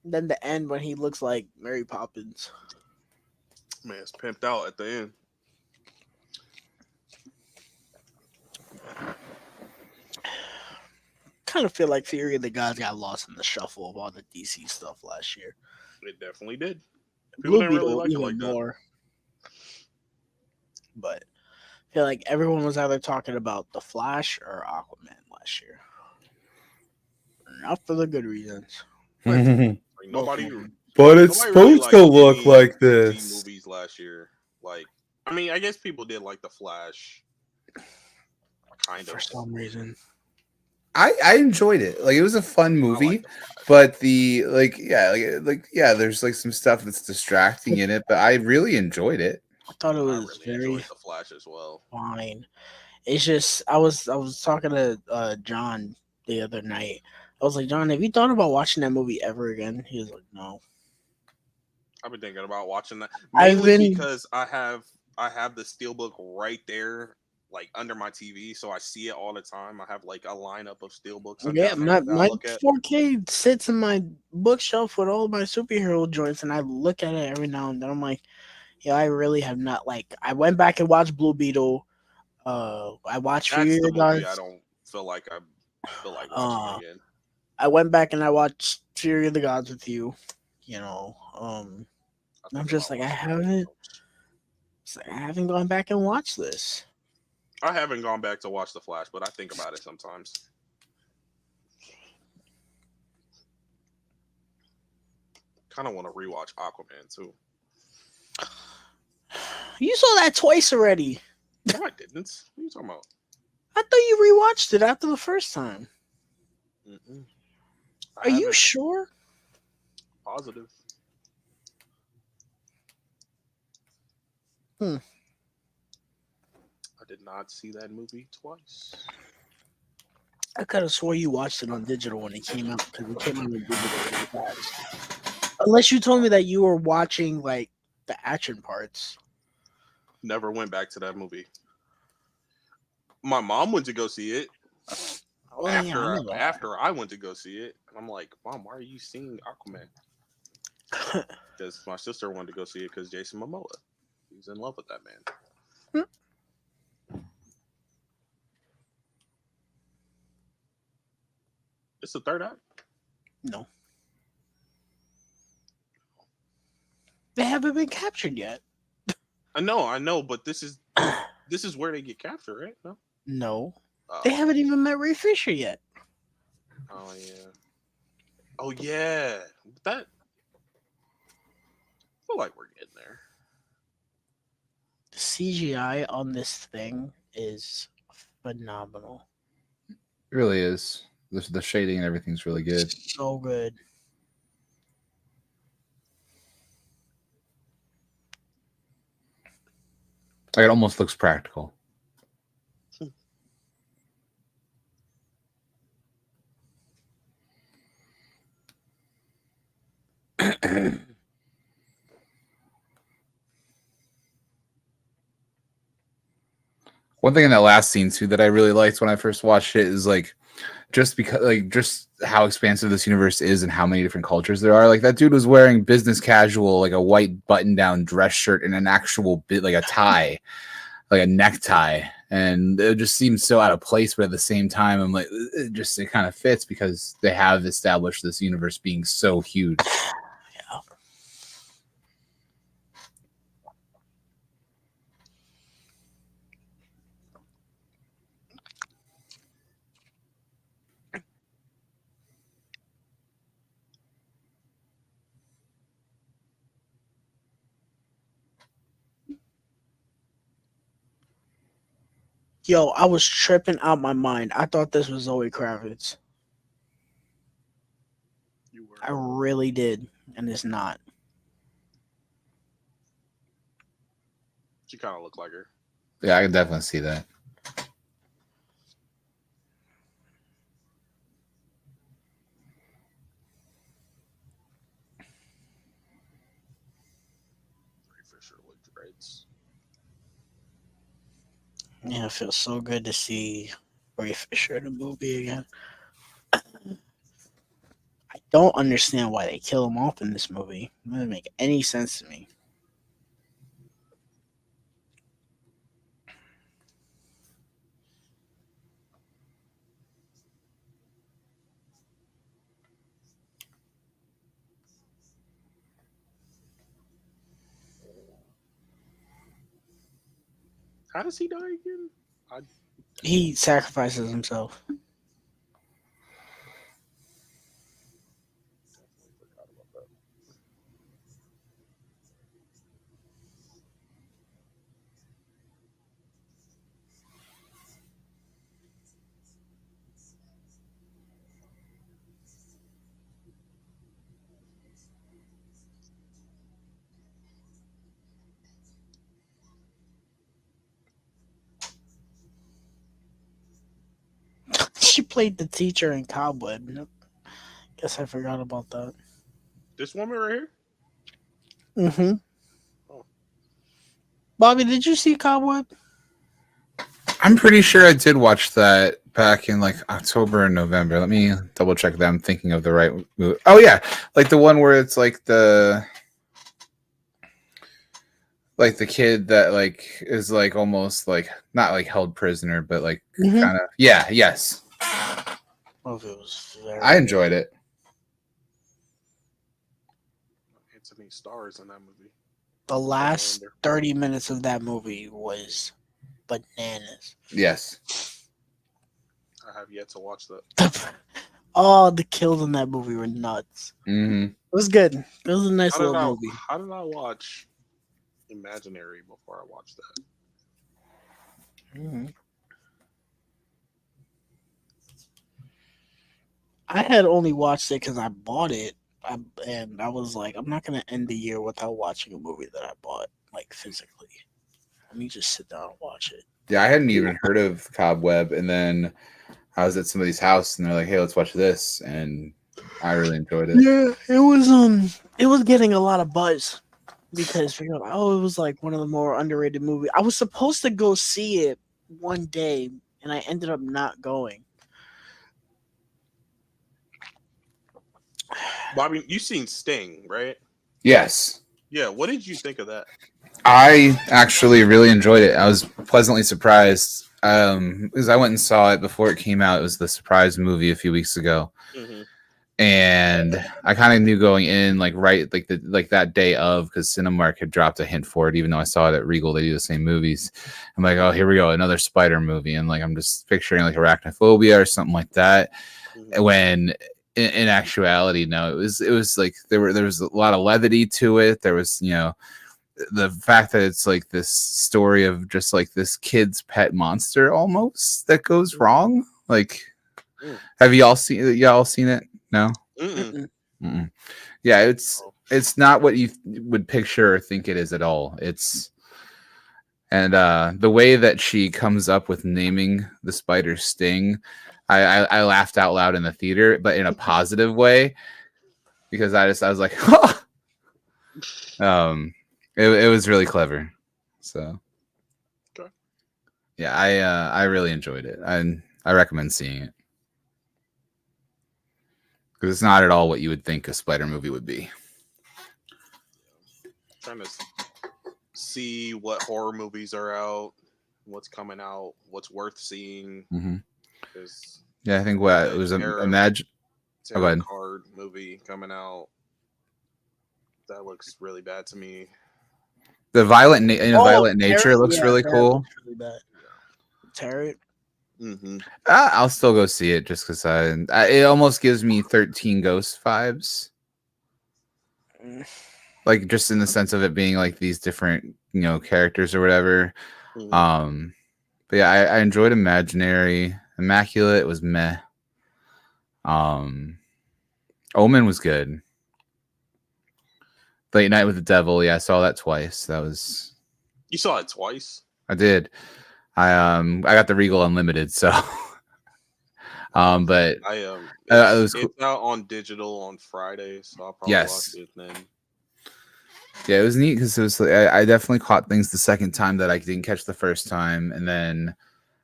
Speaker 1: Then the end when he looks like Mary Poppins.
Speaker 3: Man, it's pimped out at the end.
Speaker 1: Kind of feel like Fury of the Gods got lost in the shuffle of all the DC stuff last year.
Speaker 3: It definitely did. People
Speaker 1: Blue
Speaker 3: didn't really
Speaker 1: Beetle
Speaker 3: like it
Speaker 1: even
Speaker 3: like that.
Speaker 1: more, but I feel like everyone was either talking about the Flash or Aquaman last year. Not for the good reasons.
Speaker 3: Like
Speaker 1: Both
Speaker 3: nobody,
Speaker 1: movies.
Speaker 2: But it's
Speaker 3: nobody really
Speaker 2: supposed to
Speaker 3: liked
Speaker 2: look
Speaker 3: any
Speaker 2: like
Speaker 3: DC
Speaker 2: this.
Speaker 3: movies last year. Like, I mean, I guess people did like the Flash, kind
Speaker 1: For
Speaker 3: of.
Speaker 1: some reason.
Speaker 2: I enjoyed it. Like it was a fun
Speaker 3: I like
Speaker 2: movie,
Speaker 3: the Flash.
Speaker 2: but the yeah, there's like some stuff that's distracting in it, but I really enjoyed it.
Speaker 1: I thought it
Speaker 3: I
Speaker 1: was
Speaker 3: really
Speaker 1: very
Speaker 3: enjoyed the Flash as well.
Speaker 1: fine. It's just I was talking to John the other night. I was like, John, have you thought about watching that movie ever again? He was like, no.
Speaker 3: I've been thinking about watching that
Speaker 1: I've
Speaker 3: mainly
Speaker 1: been
Speaker 3: because I have the steelbook right there, like under my TV, so I see it all the time. I have like a lineup of steelbooks
Speaker 1: yeah,
Speaker 3: down there that I
Speaker 1: my
Speaker 3: look at.
Speaker 1: 4K sits in my bookshelf with all my superhero joints, and I look at it every now and then. I'm like, yeah, I really have not like. I went back and watched Blue Beetle. I watched Fury
Speaker 3: That's
Speaker 1: of
Speaker 3: the
Speaker 1: the
Speaker 3: movie I
Speaker 1: Gods.
Speaker 3: don't feel like I feel like watching
Speaker 1: Uh,
Speaker 3: again.
Speaker 1: I went back and I watched Fury of the Gods with you. You know,
Speaker 3: I
Speaker 1: I'm
Speaker 3: think
Speaker 1: just
Speaker 3: about
Speaker 1: like I
Speaker 3: watching Flash
Speaker 1: haven't.
Speaker 3: films.
Speaker 1: It's like, I haven't gone back and watched this.
Speaker 3: I haven't gone back to watch the Flash, but I think about it sometimes. Kind of want to rewatch Aquaman too.
Speaker 1: You saw that twice already.
Speaker 3: No, I didn't. What are you talking about?
Speaker 1: I thought you rewatched it after the first time.
Speaker 3: Mm-mm.
Speaker 1: Are
Speaker 3: I
Speaker 1: you
Speaker 3: haven't.
Speaker 1: sure?
Speaker 3: Positive.
Speaker 1: Hmm.
Speaker 3: I did not see that movie twice.
Speaker 1: I could have swore you watched it on digital when it came out because it came out on digital really fast. Unless you told me that you were watching like the action parts.
Speaker 3: Never went back to that movie. My mom went to go see it
Speaker 1: Oh yeah, I
Speaker 3: after I went to go see it, and I'm like, Mom, why are you seeing Aquaman?
Speaker 1: never.
Speaker 3: Because my sister wanted to go see it because Jason Momoa. He's in love with that man. It's the third act.
Speaker 1: No, they haven't been captured yet.
Speaker 3: I know, but this is where they get captured, right? No.
Speaker 1: No, they
Speaker 3: Oh,
Speaker 1: haven't even met Ray Fisher yet.
Speaker 3: oh yeah. Oh yeah. That I feel like we're getting there.
Speaker 1: The CGI on this thing is phenomenal.
Speaker 2: It really is. The shading and everything's really good.
Speaker 1: So good.
Speaker 2: Like it almost looks practical. One thing in that last scene too that I really liked when I first watched it is like just because like just how expansive this universe is and how many different cultures there are. Like that dude was wearing business casual, like a white button-down dress shirt and an actual bit like a tie, like a necktie. And it just seems so out of place, but at the same time, I'm like, it kind of fits because they have established this universe being so huge.
Speaker 1: Yeah. Yo, I was tripping out my mind. I thought this was Zoe Kravitz.
Speaker 3: You were.
Speaker 1: I really did, and it's not.
Speaker 3: She kind of looked like her.
Speaker 2: Yeah, I can definitely see that.
Speaker 3: Ray Fisher with dreads.
Speaker 1: Yeah, it feels so good to see Ray Fisher in a movie again. I don't understand why they kill him off in this movie. It doesn't make any sense to me.
Speaker 3: How does he die again? I
Speaker 1: He sacrifices himself.
Speaker 3: definitely forgot about that.
Speaker 1: She played the teacher in Cobweb. Nope. Guess I forgot about that.
Speaker 3: This woman right here.
Speaker 1: Mm-hmm.
Speaker 3: Oh,
Speaker 1: Bobby, did you see Cobweb?
Speaker 2: I'm pretty sure I did watch that back in like October and November. Let me double check that I'm thinking of the right movie. Oh yeah, like the one where it's like the kid that like is like almost like not like held prisoner, but like
Speaker 1: Mm-hmm.
Speaker 2: kind of yeah, yes.
Speaker 1: Movie was
Speaker 2: I
Speaker 1: very good.
Speaker 2: enjoyed it.
Speaker 3: Anthony Stars in that movie.
Speaker 1: The
Speaker 3: From
Speaker 1: last
Speaker 3: Zoolander.
Speaker 1: 30 minutes of that movie was bananas.
Speaker 2: Yes.
Speaker 3: I have yet to watch that.
Speaker 1: All the kills in that movie were nuts.
Speaker 2: Hmm.
Speaker 1: It was good. It was a nice
Speaker 3: How did
Speaker 1: little
Speaker 3: I?
Speaker 1: movie.
Speaker 3: How did I watch Imaginary before I watched that?
Speaker 1: Mhm. I had only watched it because I bought it, and I was like, I'm not gonna end the year without watching a movie that I bought, like physically. Let me just sit down and watch it.
Speaker 2: Yeah, I hadn't even heard of Cobweb, and then I was at somebody's house, and they're like, "Hey, let's watch this," and I really enjoyed it.
Speaker 1: Yeah, it was getting a lot of buzz because you know, oh, it was like one of the more underrated movies. I was supposed to go see it one day, and I ended up not going.
Speaker 3: Bobby, you seen Sting, right?
Speaker 2: Yes.
Speaker 3: Yeah. What did you think of that?
Speaker 2: I actually really enjoyed it. I was pleasantly surprised because I went and saw it before it came out. It was the surprise movie a few weeks ago,
Speaker 3: Hmm.
Speaker 2: and I kind of knew going in like right like that day of because Cinemark had dropped a hint for it. Even though I saw it at Regal, they do the same movies. I'm like, oh, here we go, another Spider movie, and like I'm just picturing like arachnophobia or something like that.
Speaker 3: Hmm.
Speaker 2: When in actuality, no, it was like there was a lot of levity to it. There was the fact that it's like this story of just like this kid's pet monster almost that goes wrong. Like, have y'all seen it? No.
Speaker 3: Mm-mm.
Speaker 1: Mm-mm.
Speaker 2: Mm-mm. Yeah, it's
Speaker 3: Oh,
Speaker 2: it's not what you would picture or think it is at all. It's and the way that she comes up with naming the spider Sting, I laughed out loud in the theater, but in a positive way because I was like, it was really clever. So
Speaker 3: okay.
Speaker 2: yeah, I really enjoyed it. I recommend seeing it because it's not at all what you would think a spider movie would be.
Speaker 3: Trying to see what horror movies are out, what's coming out, what's worth seeing.
Speaker 2: Hmm.
Speaker 3: Because
Speaker 2: Yeah, I think
Speaker 3: there's
Speaker 2: what it
Speaker 3: that
Speaker 2: was imagine. Oh, go
Speaker 3: tarot
Speaker 2: ahead.
Speaker 3: card movie coming out. That looks really bad to me.
Speaker 2: The in a
Speaker 1: Oh,
Speaker 2: violent nature
Speaker 1: Tarot?
Speaker 2: looks
Speaker 1: Yeah,
Speaker 2: really
Speaker 1: that
Speaker 2: cool.
Speaker 1: looks really bad.
Speaker 3: Yeah.
Speaker 1: Tarot?
Speaker 3: Mm-hmm.
Speaker 2: I'll still go see it just because it almost gives me 13 Ghost vibes,
Speaker 1: Mm.
Speaker 2: like just in the sense of it being like these different characters or whatever.
Speaker 3: Mm-hmm.
Speaker 2: Um, but yeah, I enjoyed Imaginary. Immaculate was meh. Um, Omen was good. Late Night with the Devil, yeah, I saw that twice. That was
Speaker 3: You saw it twice.
Speaker 2: I did. I got the Regal Unlimited, so
Speaker 3: Okay.
Speaker 2: but it
Speaker 3: It's
Speaker 2: was cool.
Speaker 3: it's out on digital on Friday, so I'll probably watch
Speaker 2: Yes,
Speaker 3: it then.
Speaker 2: yeah, it was neat because it was like, I definitely caught things the second time that I didn't catch the first time, and then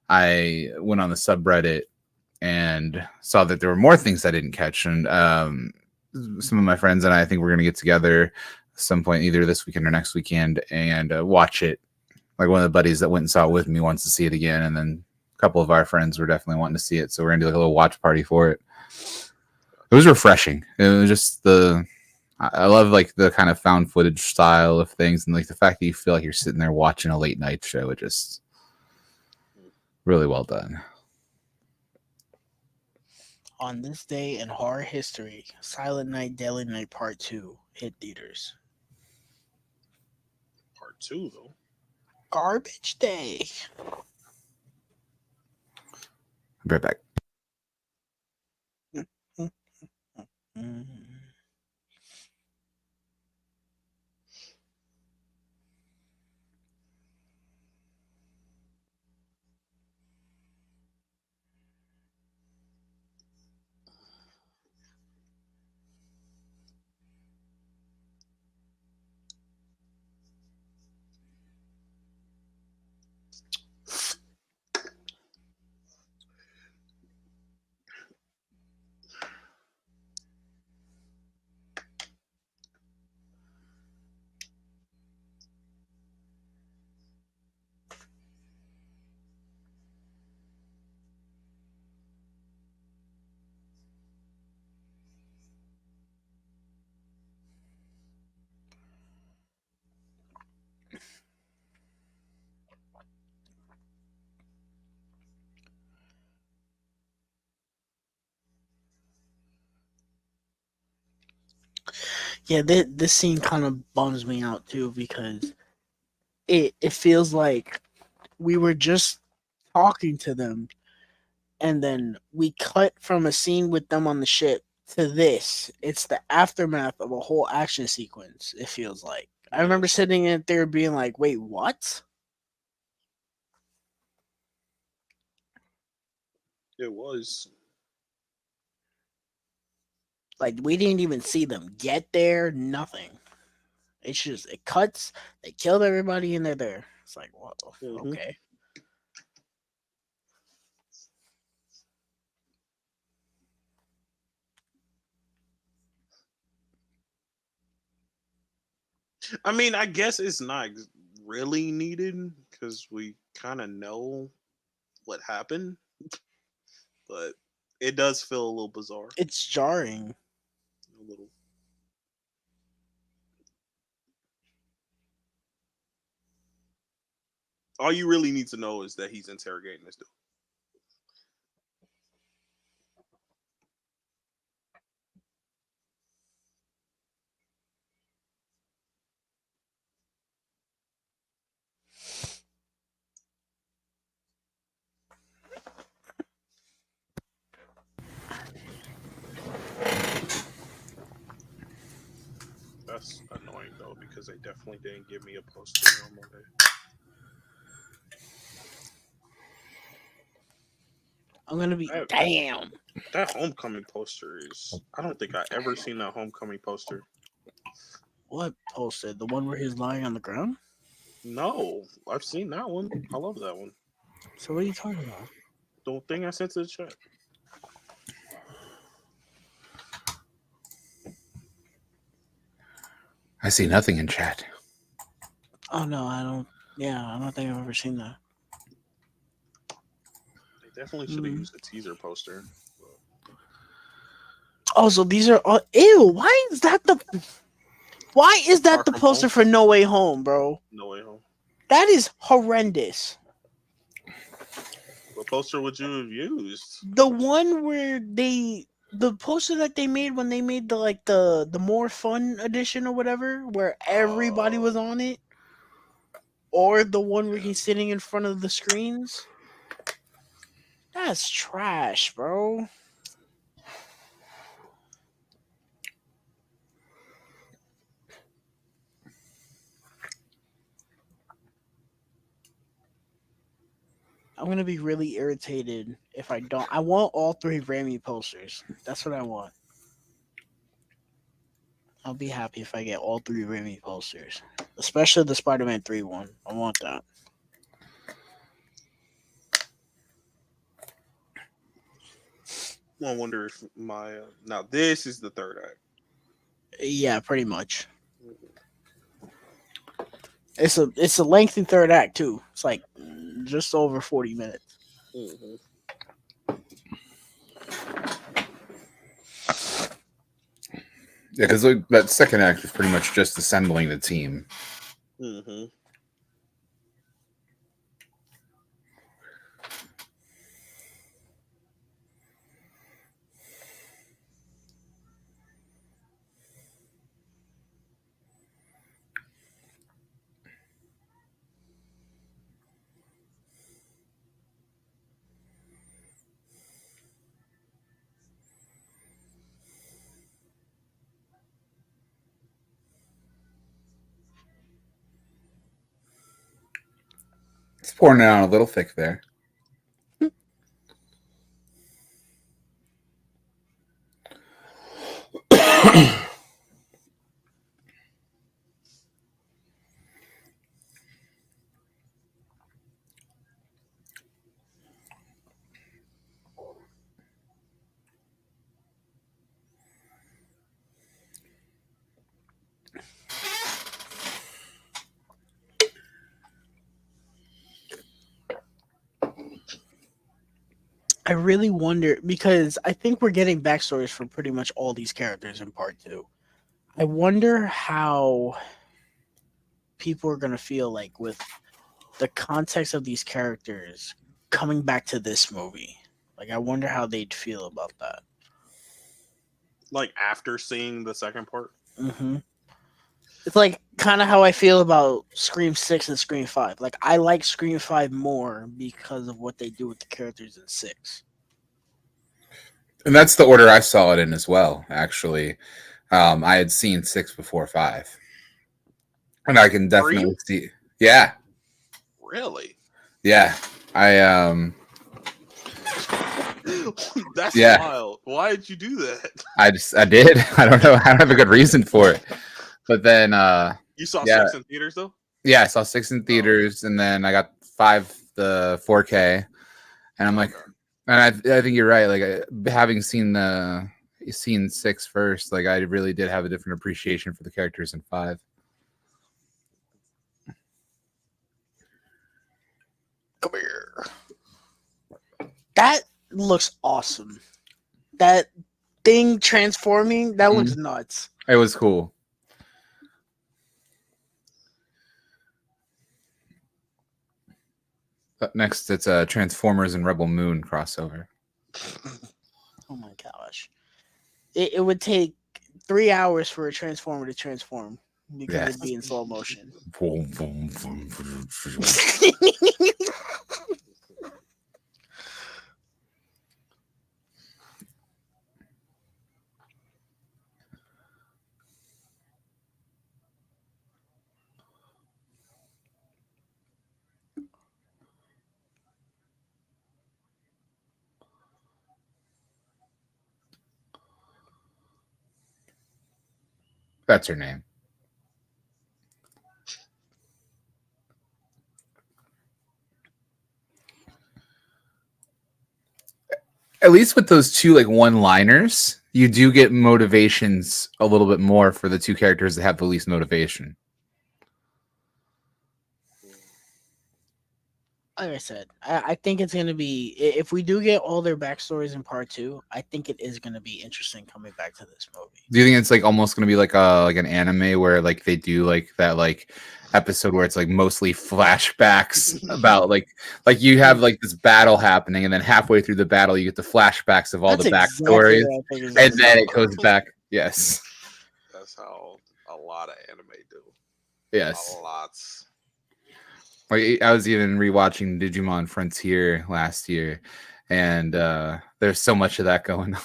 Speaker 2: I went on the subreddit and saw that there were more things I didn't catch, and some of my friends and I think we're gonna get together some point either this weekend or next weekend and watch it. Like one of the buddies that went and saw it with me wants to see it again, and then a couple of our friends were definitely wanting to see it, so we're gonna do like a little watch party for it. It was refreshing. It was just I love like the kind of found footage style of things, and like the fact that you feel like you're sitting there watching a late night show. It just really well done.
Speaker 1: On this day in horror history, Silent Night, Deadly Night Part 2 hit theaters.
Speaker 3: Part two though.
Speaker 1: Garbage day.
Speaker 2: I'll be right back.
Speaker 1: Yeah, this scene kind of bums me out too because it feels like we were just talking to them and then we cut from a scene with them on the ship to this. It's the aftermath of a whole action sequence, it feels like. I remember
Speaker 3: Yes,
Speaker 1: sitting in there being like, wait, what?
Speaker 3: it was.
Speaker 1: Like, we didn't even see them get there, nothing. It's just, it cuts, they killed everybody, and they're there. It's like, whoa,
Speaker 3: Hmm.
Speaker 1: okay.
Speaker 3: I mean, I guess it's not really needed because we kind of know what happened, but it does feel a little bizarre.
Speaker 1: It's jarring.
Speaker 3: A little. All you really need to know is that he's interrogating this dude. That's annoying though because they definitely didn't give me a poster on Monday.
Speaker 1: I'm gonna be,
Speaker 3: That
Speaker 1: damn.
Speaker 3: that homecoming poster is. I don't think I ever seen that homecoming poster.
Speaker 1: What posted? The one where he's lying on the ground?
Speaker 3: No, I've seen that one. I love that one.
Speaker 1: So what are you talking about?
Speaker 3: The thing I sent to the chat.
Speaker 2: I see nothing in chat.
Speaker 1: Oh no, I don't. Yeah, I don't think I've ever seen that.
Speaker 3: They definitely should have
Speaker 1: Hmm.
Speaker 3: used a teaser poster.
Speaker 1: Oh, so these are all. Ew! Why is that the? Why is that
Speaker 3: Far
Speaker 1: the
Speaker 3: from home.
Speaker 1: poster for No Way Home, bro?
Speaker 3: No way home.
Speaker 1: That is horrendous.
Speaker 3: What poster would you have used?
Speaker 1: The one where the poster that they made when they made the more fun edition or whatever, where everybody
Speaker 3: Oh
Speaker 1: was on it, or the one where he's
Speaker 3: man.
Speaker 1: sitting in front of the screens. That's trash, bro. I'm gonna be really irritated if I don't. I want all three Raimi posters. That's what I want. I'll be happy if I get all three Raimi posters, especially the Spider-Man 3 one. I want that.
Speaker 3: I wonder if my now this is the third act.
Speaker 1: Yeah, pretty much. It's a lengthy third act too. It's like just over 40 minutes.
Speaker 3: Mm-hmm.
Speaker 2: Yeah, because like, that second act is pretty much just assembling the team.
Speaker 3: Mm-hmm.
Speaker 2: It's pouring it on a little thick there.
Speaker 1: I really wonder because I think we're getting backstories for pretty much all these characters in part two. I wonder how people are gonna feel like with the context of these characters coming back to this movie. Like, I wonder how they'd feel about that.
Speaker 3: Like after seeing the second part.
Speaker 1: hmm It's like kind of how I feel about Scream 6 and Scream 5. Like, I like Scream 5 more because of what they do with the characters in 6.
Speaker 2: And that's the order I saw it in as well, actually. I had seen 6 before 5. And I can
Speaker 3: Are you
Speaker 2: definitely see. Yeah.
Speaker 3: really?
Speaker 2: Yeah. I,
Speaker 3: That's
Speaker 2: yeah.
Speaker 3: wild. Why did you do that?
Speaker 2: I did. I don't know. I don't have a good reason for it. But then,
Speaker 3: You saw
Speaker 2: yeah.
Speaker 3: six in theaters though?
Speaker 2: Yeah, I saw 6 in
Speaker 3: Oh,
Speaker 2: theaters and then I got 5, the 4K. And I'm like,
Speaker 3: okay.
Speaker 2: and I think you're right. Like having seen 6 first, like I really did have a different appreciation for the characters in 5.
Speaker 1: Come here. That looks awesome. That thing transforming, that looks
Speaker 2: Mhm.
Speaker 1: nuts.
Speaker 2: It was cool. Up next, it's a Transformers and Rebel Moon crossover.
Speaker 1: Oh my gosh. It would take 3 hours for a transformer to transform because it'd
Speaker 2: Yes.
Speaker 1: be in slow motion.
Speaker 2: That's her name. At least with those two like one-liners, you do get motivations a little bit more for the two characters that have the least motivation.
Speaker 1: Like I said, I think it's gonna be if we do get all their backstories in part two. I think it is gonna be interesting coming back to this movie.
Speaker 2: Do you think it's like almost going to be like an anime where like they do like that like episode where it's like mostly flashbacks about like you have like this battle happening and then halfway through the battle you get the flashbacks of all
Speaker 1: That's
Speaker 2: the
Speaker 1: exactly
Speaker 2: backstories
Speaker 1: what I think is
Speaker 2: and
Speaker 1: gonna
Speaker 2: then
Speaker 1: be.
Speaker 2: it goes back. Yes.
Speaker 3: That's how a lot of anime do.
Speaker 2: Yes.
Speaker 3: A lot.
Speaker 2: Like I was even rewatching Digimon Frontier last year and there's so much of that going on.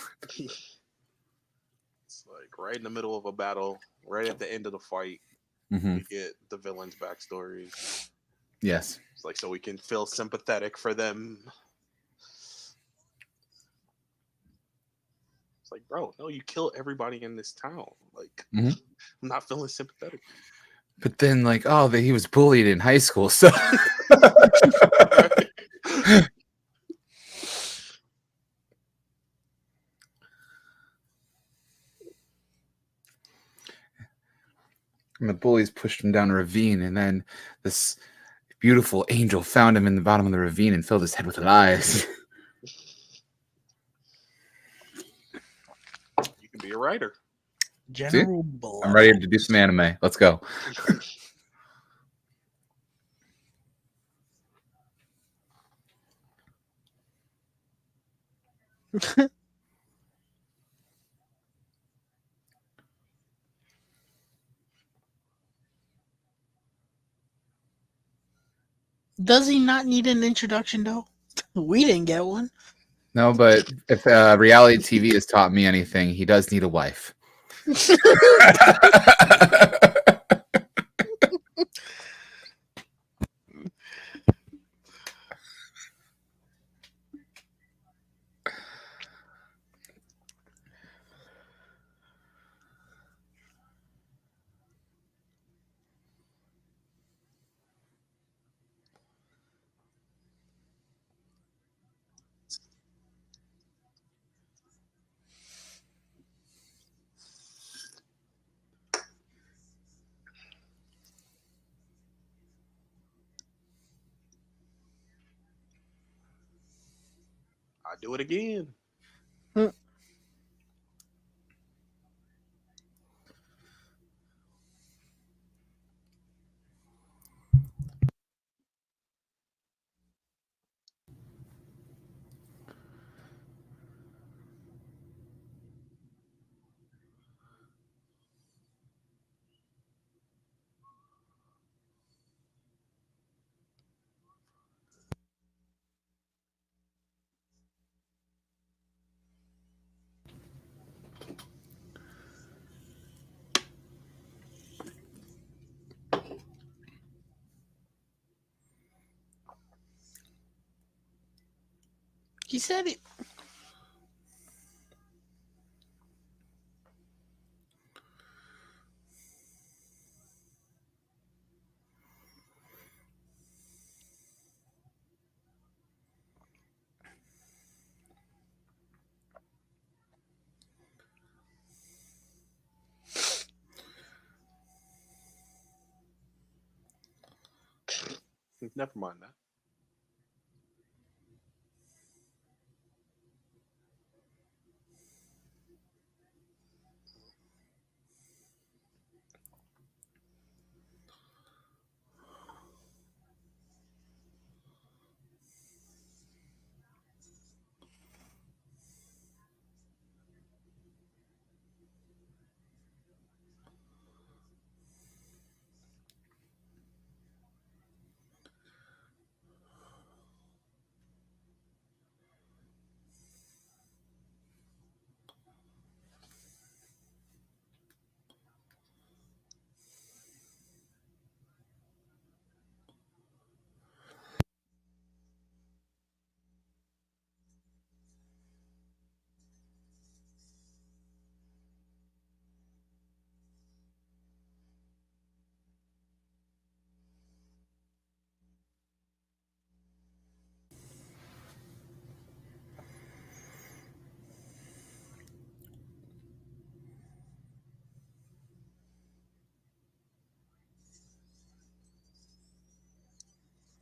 Speaker 3: It's like right in the middle of a battle, right at the end of the fight,
Speaker 2: Hmm.
Speaker 3: you get the villain's backstories.
Speaker 2: Yes.
Speaker 3: It's like so we can feel sympathetic for them. It's like, bro, no, you kill everybody in this town. Like,
Speaker 2: Mhm.
Speaker 3: I'm not feeling sympathetic.
Speaker 2: But then, like, oh, he was bullied in high school, so
Speaker 3: Right?
Speaker 2: and the bullies pushed him down a ravine, and then this beautiful angel found him in the bottom of the ravine and filled his head with lies.
Speaker 3: You can be a writer.
Speaker 2: See,
Speaker 1: General
Speaker 2: I'm ready
Speaker 1: Blood.
Speaker 2: to do some anime. Let's go.
Speaker 1: Does he not need an introduction though? We didn't get one.
Speaker 2: No, but if reality TV has taught me anything, he does need a wife.
Speaker 3: I do it again.
Speaker 1: He said it.
Speaker 3: Never mind that.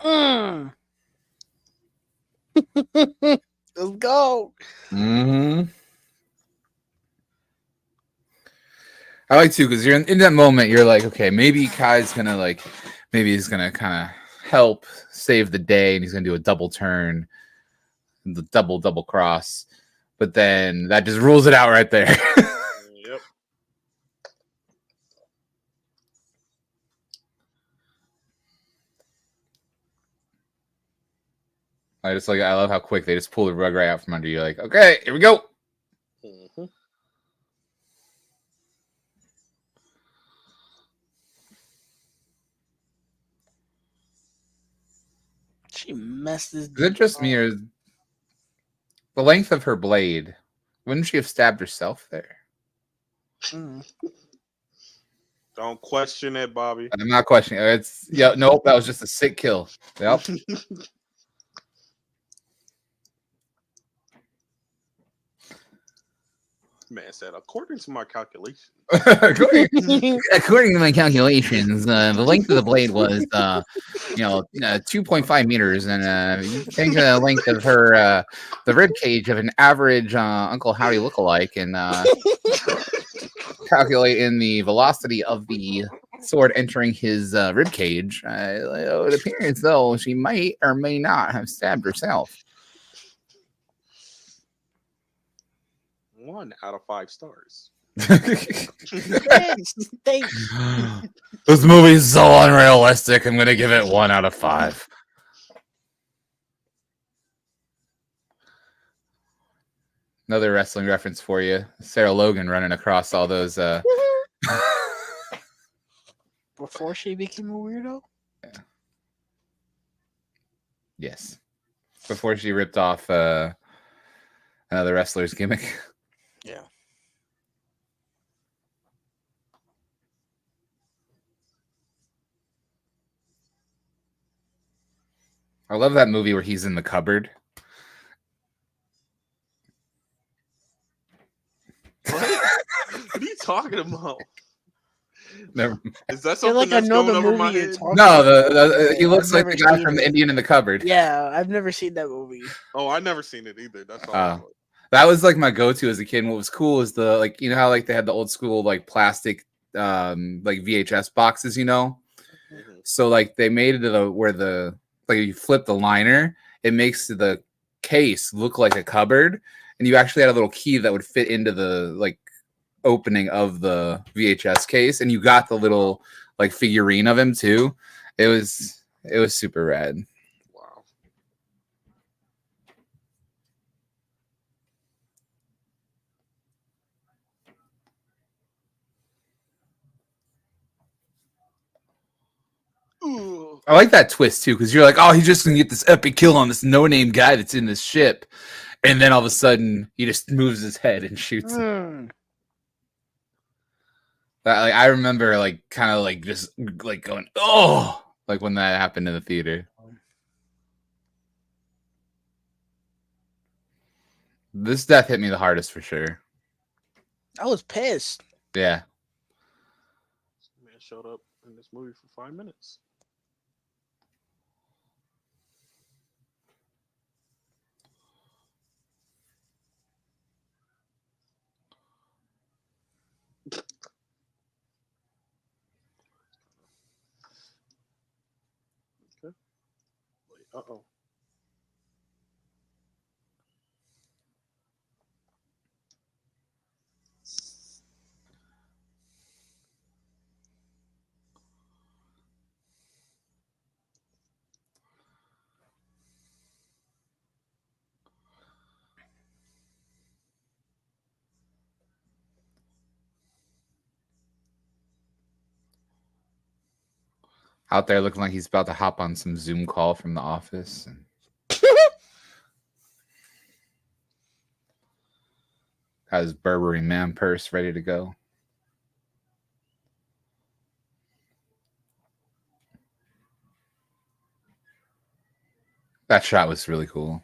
Speaker 1: Mm. Let's go.
Speaker 2: Hmm. I like to because you're in that moment. You're like, okay, maybe Kai's gonna maybe he's gonna kind of help save the day, and he's gonna do a double turn, the double cross. But then that just rules it out right there.
Speaker 3: Yep.
Speaker 2: I love how quick they just pull the rug right out from under you. Like, okay, here we go.
Speaker 3: Mm-hmm.
Speaker 1: She messed this
Speaker 2: Is it
Speaker 1: dude
Speaker 2: just me
Speaker 1: up.
Speaker 2: or the length of her blade? Wouldn't she have stabbed herself there?
Speaker 1: Mm.
Speaker 3: Don't question it, Bobby.
Speaker 2: I'm not questioning. It's yeah. Nope. That was just a sick kill. Yep.
Speaker 3: Man said, according to my calculations.
Speaker 2: according, according to my calculations, the length of the blade was, 2.5 meters, and you take the length of her, the rib cage of an average Uncle Howdy lookalike, and calculate in the velocity of the sword entering his rib cage. It appears though she might or may not have stabbed herself.
Speaker 3: 1 out of 5 stars.
Speaker 1: Thanks. Thanks.
Speaker 2: This movie is so unrealistic. I'm gonna give it 1 out of 5. Another wrestling reference for you: Sarah Logan running across all those.
Speaker 1: Before she became a weirdo.
Speaker 2: Yes, before she ripped off another wrestler's gimmick.
Speaker 1: Yeah.
Speaker 2: I love that movie where he's in the cupboard.
Speaker 3: What? What are you talking about?
Speaker 2: Never,
Speaker 3: Is that
Speaker 1: I feel
Speaker 3: something
Speaker 1: like I
Speaker 3: that's
Speaker 1: know
Speaker 3: going
Speaker 1: the
Speaker 3: over my
Speaker 1: movie you're
Speaker 3: head?
Speaker 1: talking
Speaker 2: no,
Speaker 1: about.
Speaker 2: he looks
Speaker 1: I've
Speaker 2: like
Speaker 1: never
Speaker 2: the guy
Speaker 1: seen
Speaker 2: from the
Speaker 1: it.
Speaker 2: Indian in the cupboard.
Speaker 1: Yeah, I've never seen that movie.
Speaker 3: Oh, I never seen it either. That's all I know.
Speaker 2: That was like my go-to as a kid. And what was cool is the like you know how like they had the old school like plastic like VHS boxes,
Speaker 3: Mhm.
Speaker 2: So like they made it where the like you flip the liner, it makes the case look like a cupboard, and you actually had a little key that would fit into the like opening of the VHS case, and you got the little like figurine of him too. It was super rad.
Speaker 3: Wow. Ooh.
Speaker 2: I like that twist too, because you're like, oh, he's just gonna get this epic kill on this no-name guy that's in this ship, and then all of a sudden he just moves his head and shoots him.
Speaker 1: Mm.
Speaker 2: That, like, I remember like kind of like just like going, oh, like when that happened in the theater. This death hit me the hardest for sure.
Speaker 1: I was pissed.
Speaker 2: Yeah.
Speaker 3: Man showed up in this movie for 5 minutes. Okay. Wait, uh-oh.
Speaker 2: Out there looking like he's about to hop on some Zoom call from the office. And got his Burberry man purse ready to go. That shot was really cool.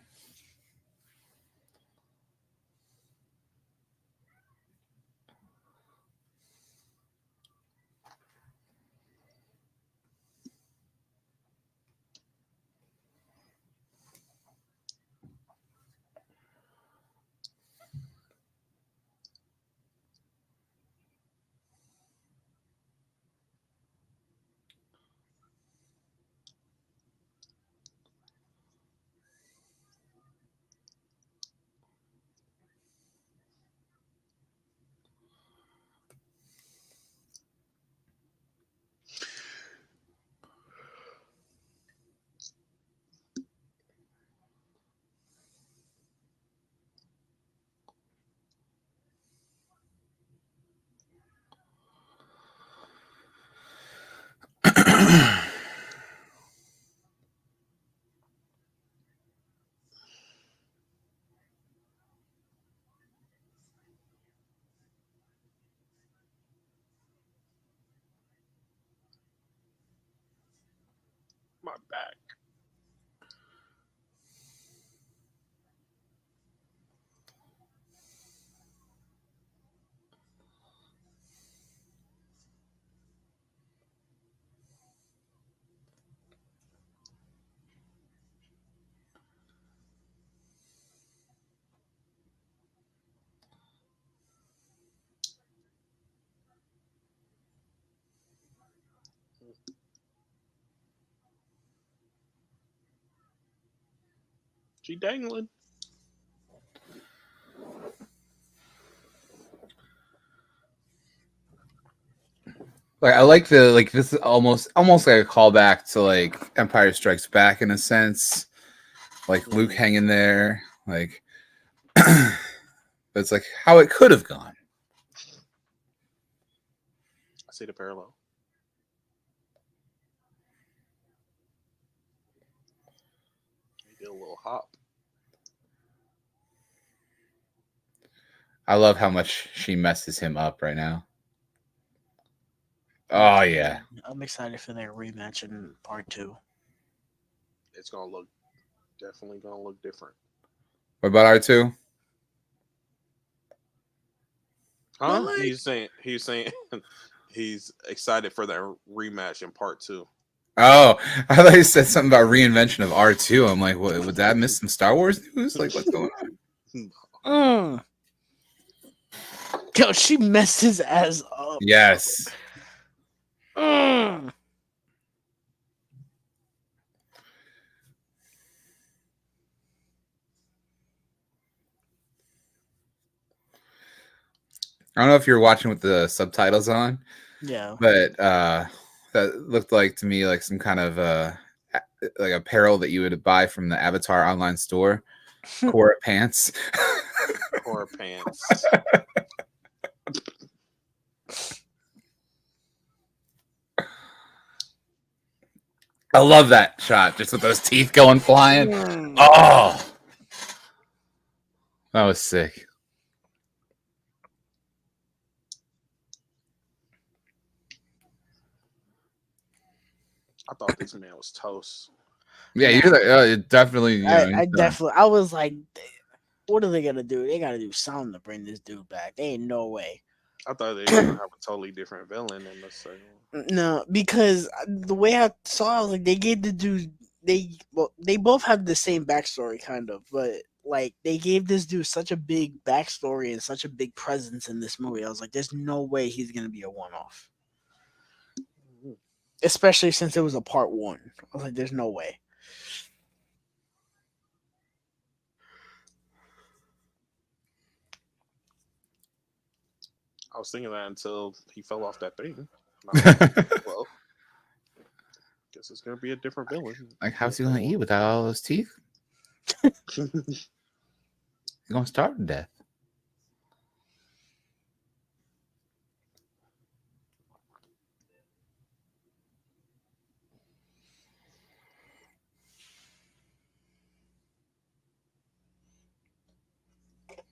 Speaker 3: my back. She dangling.
Speaker 2: Like I like the like this is almost like a callback to like Empire Strikes Back in a sense. Like Luke
Speaker 3: Mm-hmm.
Speaker 2: hanging there, like but it's like how it could have gone.
Speaker 3: I see the parallel. He did a little hop.
Speaker 2: I love how much she messes him up right now.
Speaker 1: I'm
Speaker 2: Oh
Speaker 1: excited.
Speaker 2: yeah.
Speaker 1: I'm excited for their rematch in part two.
Speaker 3: It's gonna look definitely gonna look different.
Speaker 2: What about R2?
Speaker 1: But
Speaker 3: Huh?
Speaker 1: like,
Speaker 3: He's saying he's excited for the rematch in part two.
Speaker 2: Oh, I thought you said something about reinvention of R2. I'm like, what, would that miss some Star Wars news? Like, what's going on?
Speaker 1: mm. Yo, she messed his ass up.
Speaker 2: Yes.
Speaker 1: Mm.
Speaker 2: I don't know if you're watching with the subtitles on,
Speaker 1: Yeah.
Speaker 2: but that looked like to me like some kind of like apparel that you would buy from the Avatar online store. Cora pants.
Speaker 3: Core pants.
Speaker 2: I love that shot, just with those teeth going flying.
Speaker 1: Mm.
Speaker 2: Oh, that was sick.
Speaker 3: I thought this man was toast.
Speaker 2: Yeah,
Speaker 1: Nah,
Speaker 2: you're like, definitely,
Speaker 1: I definitely, I was like, what are they gonna do? They gotta do something to bring this dude back. They ain't no way.
Speaker 3: I thought they was gonna have a totally different villain in the second one.
Speaker 1: No, because the way I saw, it, I was like, they gave the dude. They both have the same backstory, kind of, but like they gave this dude such a big backstory and such a big presence in this movie. I was like, there's no way he's gonna be a one-off,
Speaker 3: Mhm.
Speaker 1: especially since it was a part one. I was like, there's no way.
Speaker 3: I was thinking that until he fell off that thing. And I was like, well, guess it's gonna be a different villain.
Speaker 2: Like, how's he gonna eat without all those teeth? He's gonna starve to death.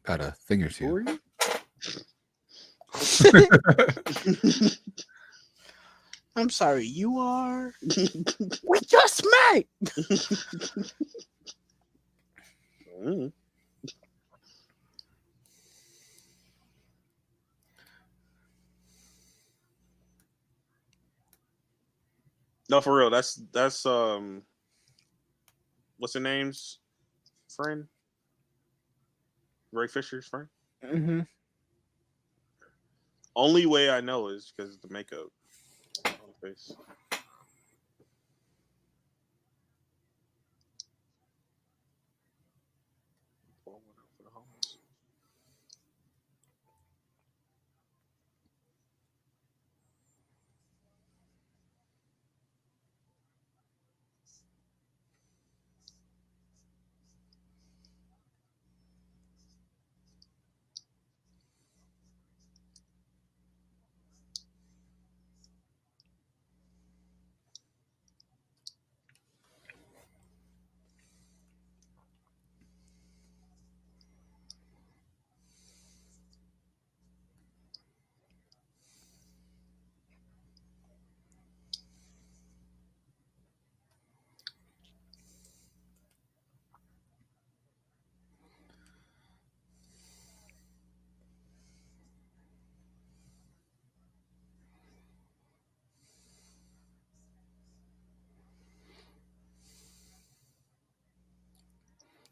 Speaker 2: About a thing or
Speaker 3: Who
Speaker 2: two.
Speaker 3: are you?
Speaker 1: I'm sorry, you are. We just met.
Speaker 3: Mm. No, for real. That's what's her name's friend? Ray Fisher's friend.
Speaker 1: Hmm.
Speaker 3: Only way I know is because of the makeup on the face. Pour one out for the homies.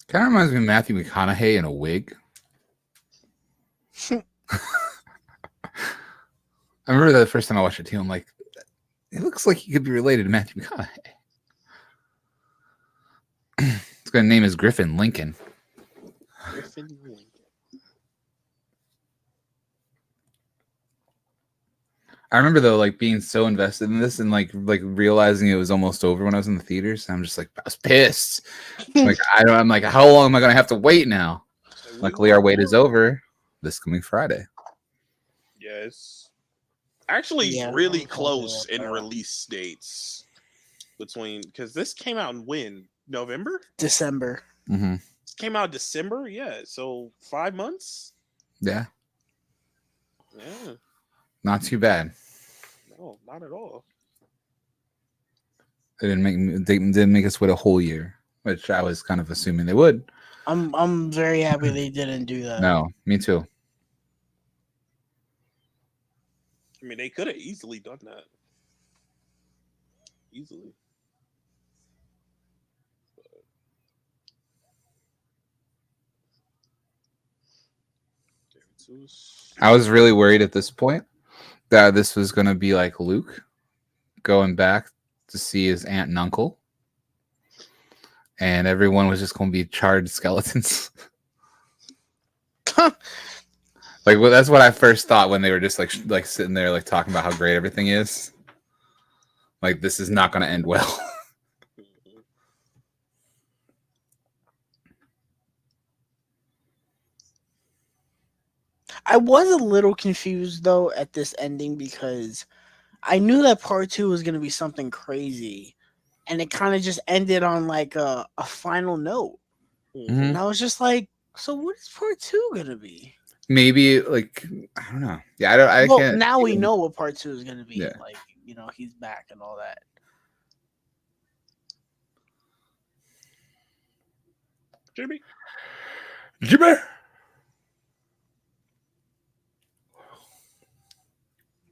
Speaker 2: Kind of reminds me of Matthew McConaughey in a wig. I remember that the first time I watched it too. I'm like, it looks like he could be related to Matthew McConaughey. His guy's name is Griffin Lincoln.
Speaker 3: Griffin Lincoln.
Speaker 2: I remember though, like being so invested in this and like realizing it was almost over when I was in the theaters. I'm just like, I was pissed. Like I'm like, how long am I gonna have to wait now? Luckily, our wait is over this coming Friday.
Speaker 3: Yes. Actually,
Speaker 1: Yeah,
Speaker 3: really
Speaker 1: I'm
Speaker 3: close
Speaker 1: hoping
Speaker 3: in
Speaker 1: that.
Speaker 3: release dates between, because this came out in when? November?
Speaker 1: December.
Speaker 2: Mm-hmm.
Speaker 3: This came out December? Yeah. So 5 months?
Speaker 2: Yeah,
Speaker 3: Yeah.
Speaker 2: not too bad.
Speaker 3: No, not at all.
Speaker 2: They didn't make us wait a whole year, which I was kind of assuming they would.
Speaker 1: I'm very happy they didn't do that.
Speaker 2: No, me too.
Speaker 3: I mean, they could have easily done that. Easily. Give it to us.
Speaker 2: I was really worried at this point that this was going to be like Luke going back to see his aunt and uncle, and everyone was just going to be charred skeletons. Like, well, that's what I first thought when they were just like sitting there like talking about how great everything is. Like, this is not going to end well.
Speaker 1: I was a little confused though at this ending because I knew that part two was gonna be something crazy, and it kind of just ended on like a final note,
Speaker 2: Mhm.
Speaker 1: and I was just like, so what is part two gonna be?
Speaker 2: Maybe like I don't know. Yeah, I don't. I
Speaker 1: Well,
Speaker 2: can't.
Speaker 1: now we know what part two is gonna be.
Speaker 2: Yeah.
Speaker 1: Like, he's back and all that.
Speaker 3: Jimmy?
Speaker 2: Jimmy.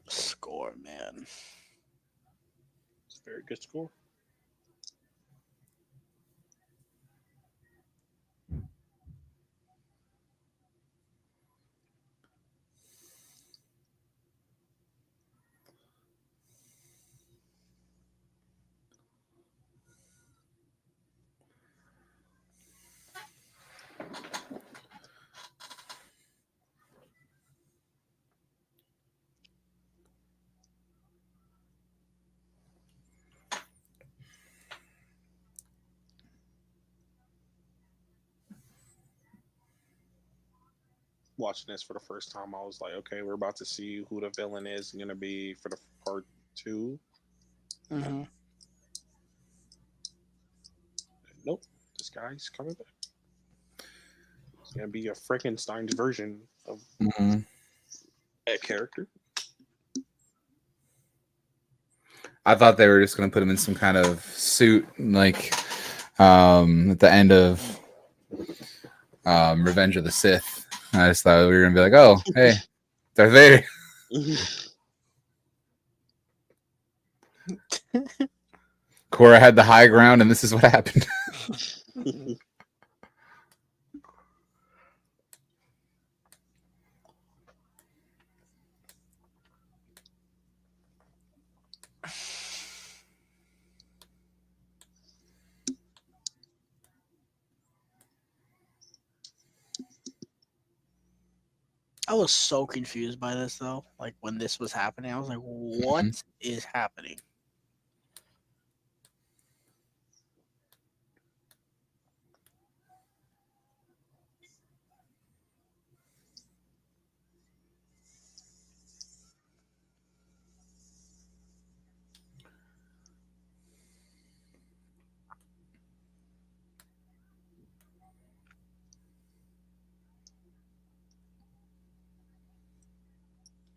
Speaker 1: Score, man.
Speaker 3: It's a very good score. Watching this for the first time, I was like, okay, we're about to see who the villain is going to be for the part two.
Speaker 1: Hmm.
Speaker 3: Nope, this guy's coming back. It's going to be a Frankenstein's version of
Speaker 2: Mhm.
Speaker 3: that character.
Speaker 2: I thought they were just going to put him in some kind of suit, like at the end of Revenge of the Sith. I just thought we were going to be like, oh, hey, Darth Vader. Korra had the high ground, and this is what happened.
Speaker 1: I was so confused by this though. Like when this was happening, I was like, "What is happening?"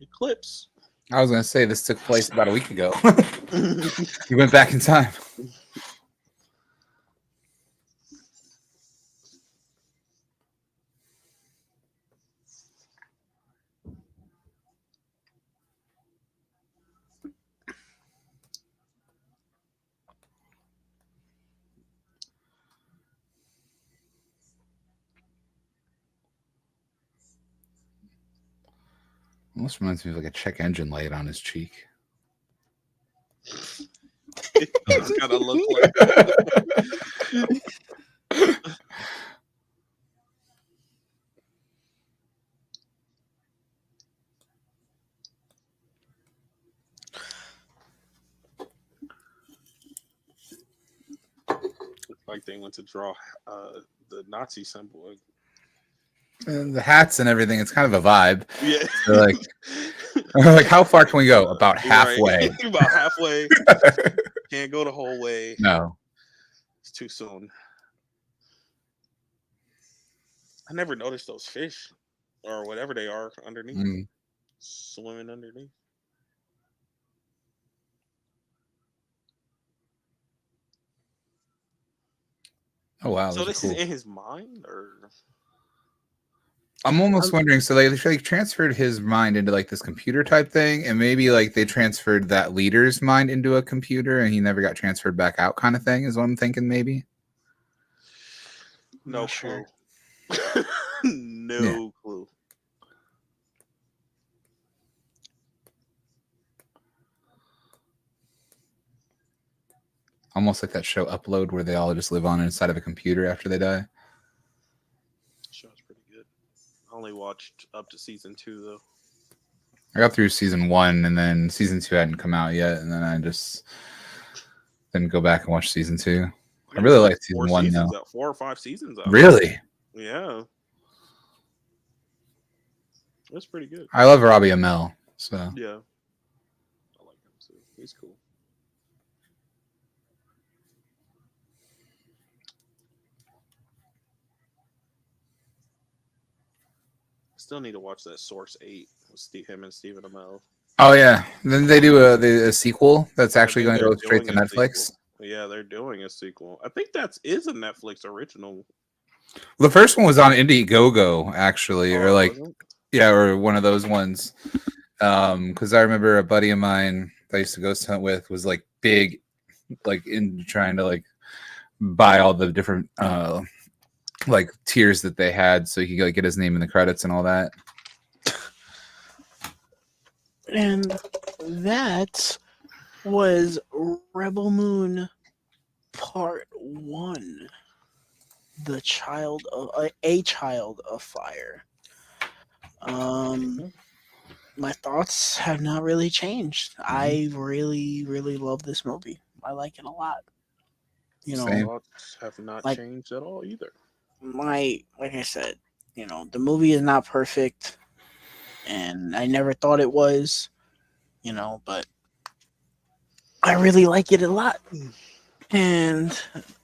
Speaker 3: Eclipse.
Speaker 2: I was going to say this took place about a week ago. You went back in time. Almost reminds me of like a check engine light on his cheek.
Speaker 3: It does kind of look like. Like they went to draw the Nazi symbol.
Speaker 2: And the hats and everything, it's kind of a vibe.
Speaker 3: Yeah.
Speaker 2: So like how far can we go? About
Speaker 3: You're right.
Speaker 2: halfway.
Speaker 3: About halfway. Can't go the whole way.
Speaker 2: No.
Speaker 3: It's too soon. I never noticed those fish or whatever they are underneath,
Speaker 2: Mm.
Speaker 3: swimming underneath.
Speaker 2: Oh wow,
Speaker 3: So
Speaker 2: those are
Speaker 3: this is
Speaker 2: cool.
Speaker 3: in his mind, or
Speaker 2: I'm almost
Speaker 1: Um,
Speaker 2: wondering. So they like transferred his mind into like this computer type thing, and maybe like they transferred that leader's mind into a computer, and he never got transferred back out, kind of thing. Is what I'm thinking. Maybe.
Speaker 1: I'm
Speaker 3: no
Speaker 1: not sure.
Speaker 3: clue.
Speaker 2: Yeah.
Speaker 3: No clue.
Speaker 2: Almost like that show Upload, where they all just live on inside of a computer after they die.
Speaker 3: Show's pretty good. I only watched up to season 2 though.
Speaker 2: I got through season 1, and then season 2 hadn't come out yet, and then I just didn't go back and watch season 2.
Speaker 3: I
Speaker 2: I
Speaker 3: think
Speaker 2: really
Speaker 3: it's like
Speaker 2: liked season 1 though.
Speaker 3: 4 or 5 seasons out.
Speaker 2: Really,
Speaker 3: Yeah, that's pretty good.
Speaker 2: I love Robbie Amell. So
Speaker 3: Yeah, I like him too. He's cool. Still need to watch that Source 8 with him and Stephen Amell.
Speaker 2: oh yeah, then they do a sequel that's
Speaker 3: I
Speaker 2: actually
Speaker 3: think
Speaker 2: going to
Speaker 3: they're
Speaker 2: go straight to
Speaker 3: doing a
Speaker 2: Netflix.
Speaker 3: sequel. Yeah, they're doing a sequel. I think that is a Netflix original.
Speaker 2: The first one was on Indiegogo, actually, or
Speaker 3: Oh, it
Speaker 2: like
Speaker 3: wasn't?
Speaker 2: yeah, or one of those ones. Because I remember a buddy of mine that I used to ghost hunt with was like big, like in trying to like buy all the different like tiers that they had, so he could like get his name in the credits and all that.
Speaker 1: And that was Rebel Moon Part 1. The child of a child of fire. Um
Speaker 3: Mhm.
Speaker 1: my thoughts have not really changed.
Speaker 2: Mhm.
Speaker 1: I really, really love this movie. I like it a lot. You
Speaker 3: My
Speaker 1: know,
Speaker 2: Same.
Speaker 3: thoughts have not
Speaker 1: like
Speaker 3: changed at all either.
Speaker 1: like I said, the movie is not perfect, and I never thought it was. But I really like it a lot, and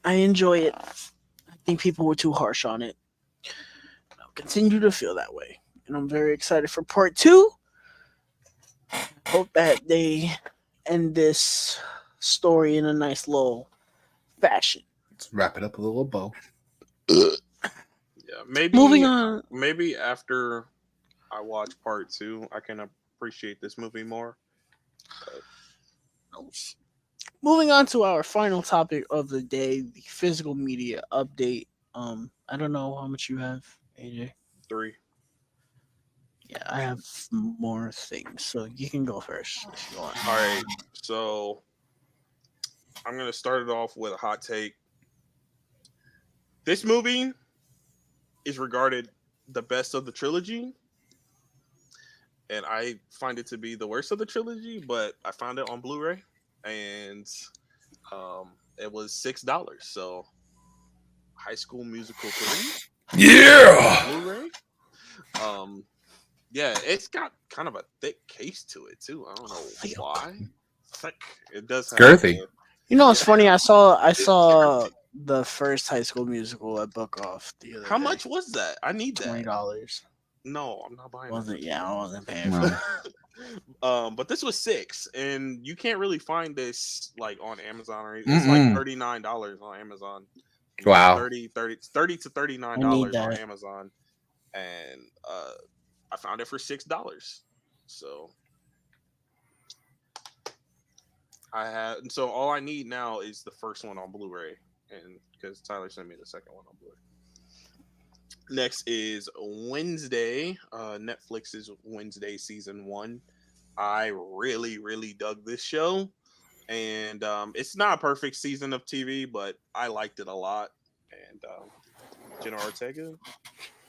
Speaker 1: I enjoy it. I think people were too harsh on it. I'll continue to feel that way, and I'm very excited for part two. Hope that they end this story in a nice little fashion.
Speaker 2: Let's wrap it up with a little bow.
Speaker 3: Yeah,
Speaker 1: Moving
Speaker 3: maybe
Speaker 1: on.
Speaker 3: after I watch part 2, I can appreciate this movie more. But
Speaker 1: Moving on to our final topic of the day, the physical media update. I don't know how much you have, AJ.
Speaker 3: 3.
Speaker 1: Yeah, I have more things, so you can go first if you want.
Speaker 3: All right, so I'm gonna start it off with a hot take. This movie is regarded the best of the trilogy, and I find it to be the worst of the trilogy. But I found it on Blu-ray, and it was $6. So, High School Musical 3 on
Speaker 2: Yeah,
Speaker 3: Blu-ray. Um, yeah, it's got kind of a thick case to it too. I don't know
Speaker 1: Thick.
Speaker 3: why. Thick. It does
Speaker 2: it's
Speaker 3: have
Speaker 2: girthy.
Speaker 3: the
Speaker 1: It's
Speaker 3: yeah.
Speaker 1: funny. I
Speaker 3: It's
Speaker 1: saw
Speaker 3: girthy.
Speaker 1: the first High School Musical at Book Off the other
Speaker 3: How
Speaker 1: day.
Speaker 3: much was that? I need that.
Speaker 1: $20.
Speaker 3: No, I'm not buying
Speaker 1: Wasn't
Speaker 3: that.
Speaker 1: Yeah, I wasn't paying for
Speaker 2: Well,
Speaker 1: that.
Speaker 3: But this was 6, and you can't really find this like on Amazon or anything. It's like
Speaker 2: mm-mm.
Speaker 3: $39 on Amazon. No,
Speaker 2: Wow.
Speaker 3: 30 to
Speaker 1: I need
Speaker 3: $39 on
Speaker 1: that.
Speaker 3: Amazon, and I found it for $6. So and so all I need now is the first one on Blu-ray, and because Tyler sent me the second one on Blu-ray. Next is Wednesday. Netflix's Wednesday season one. I really, really dug this show, and it's not a perfect season of TV, but I liked it a lot. And Jenna Ortega,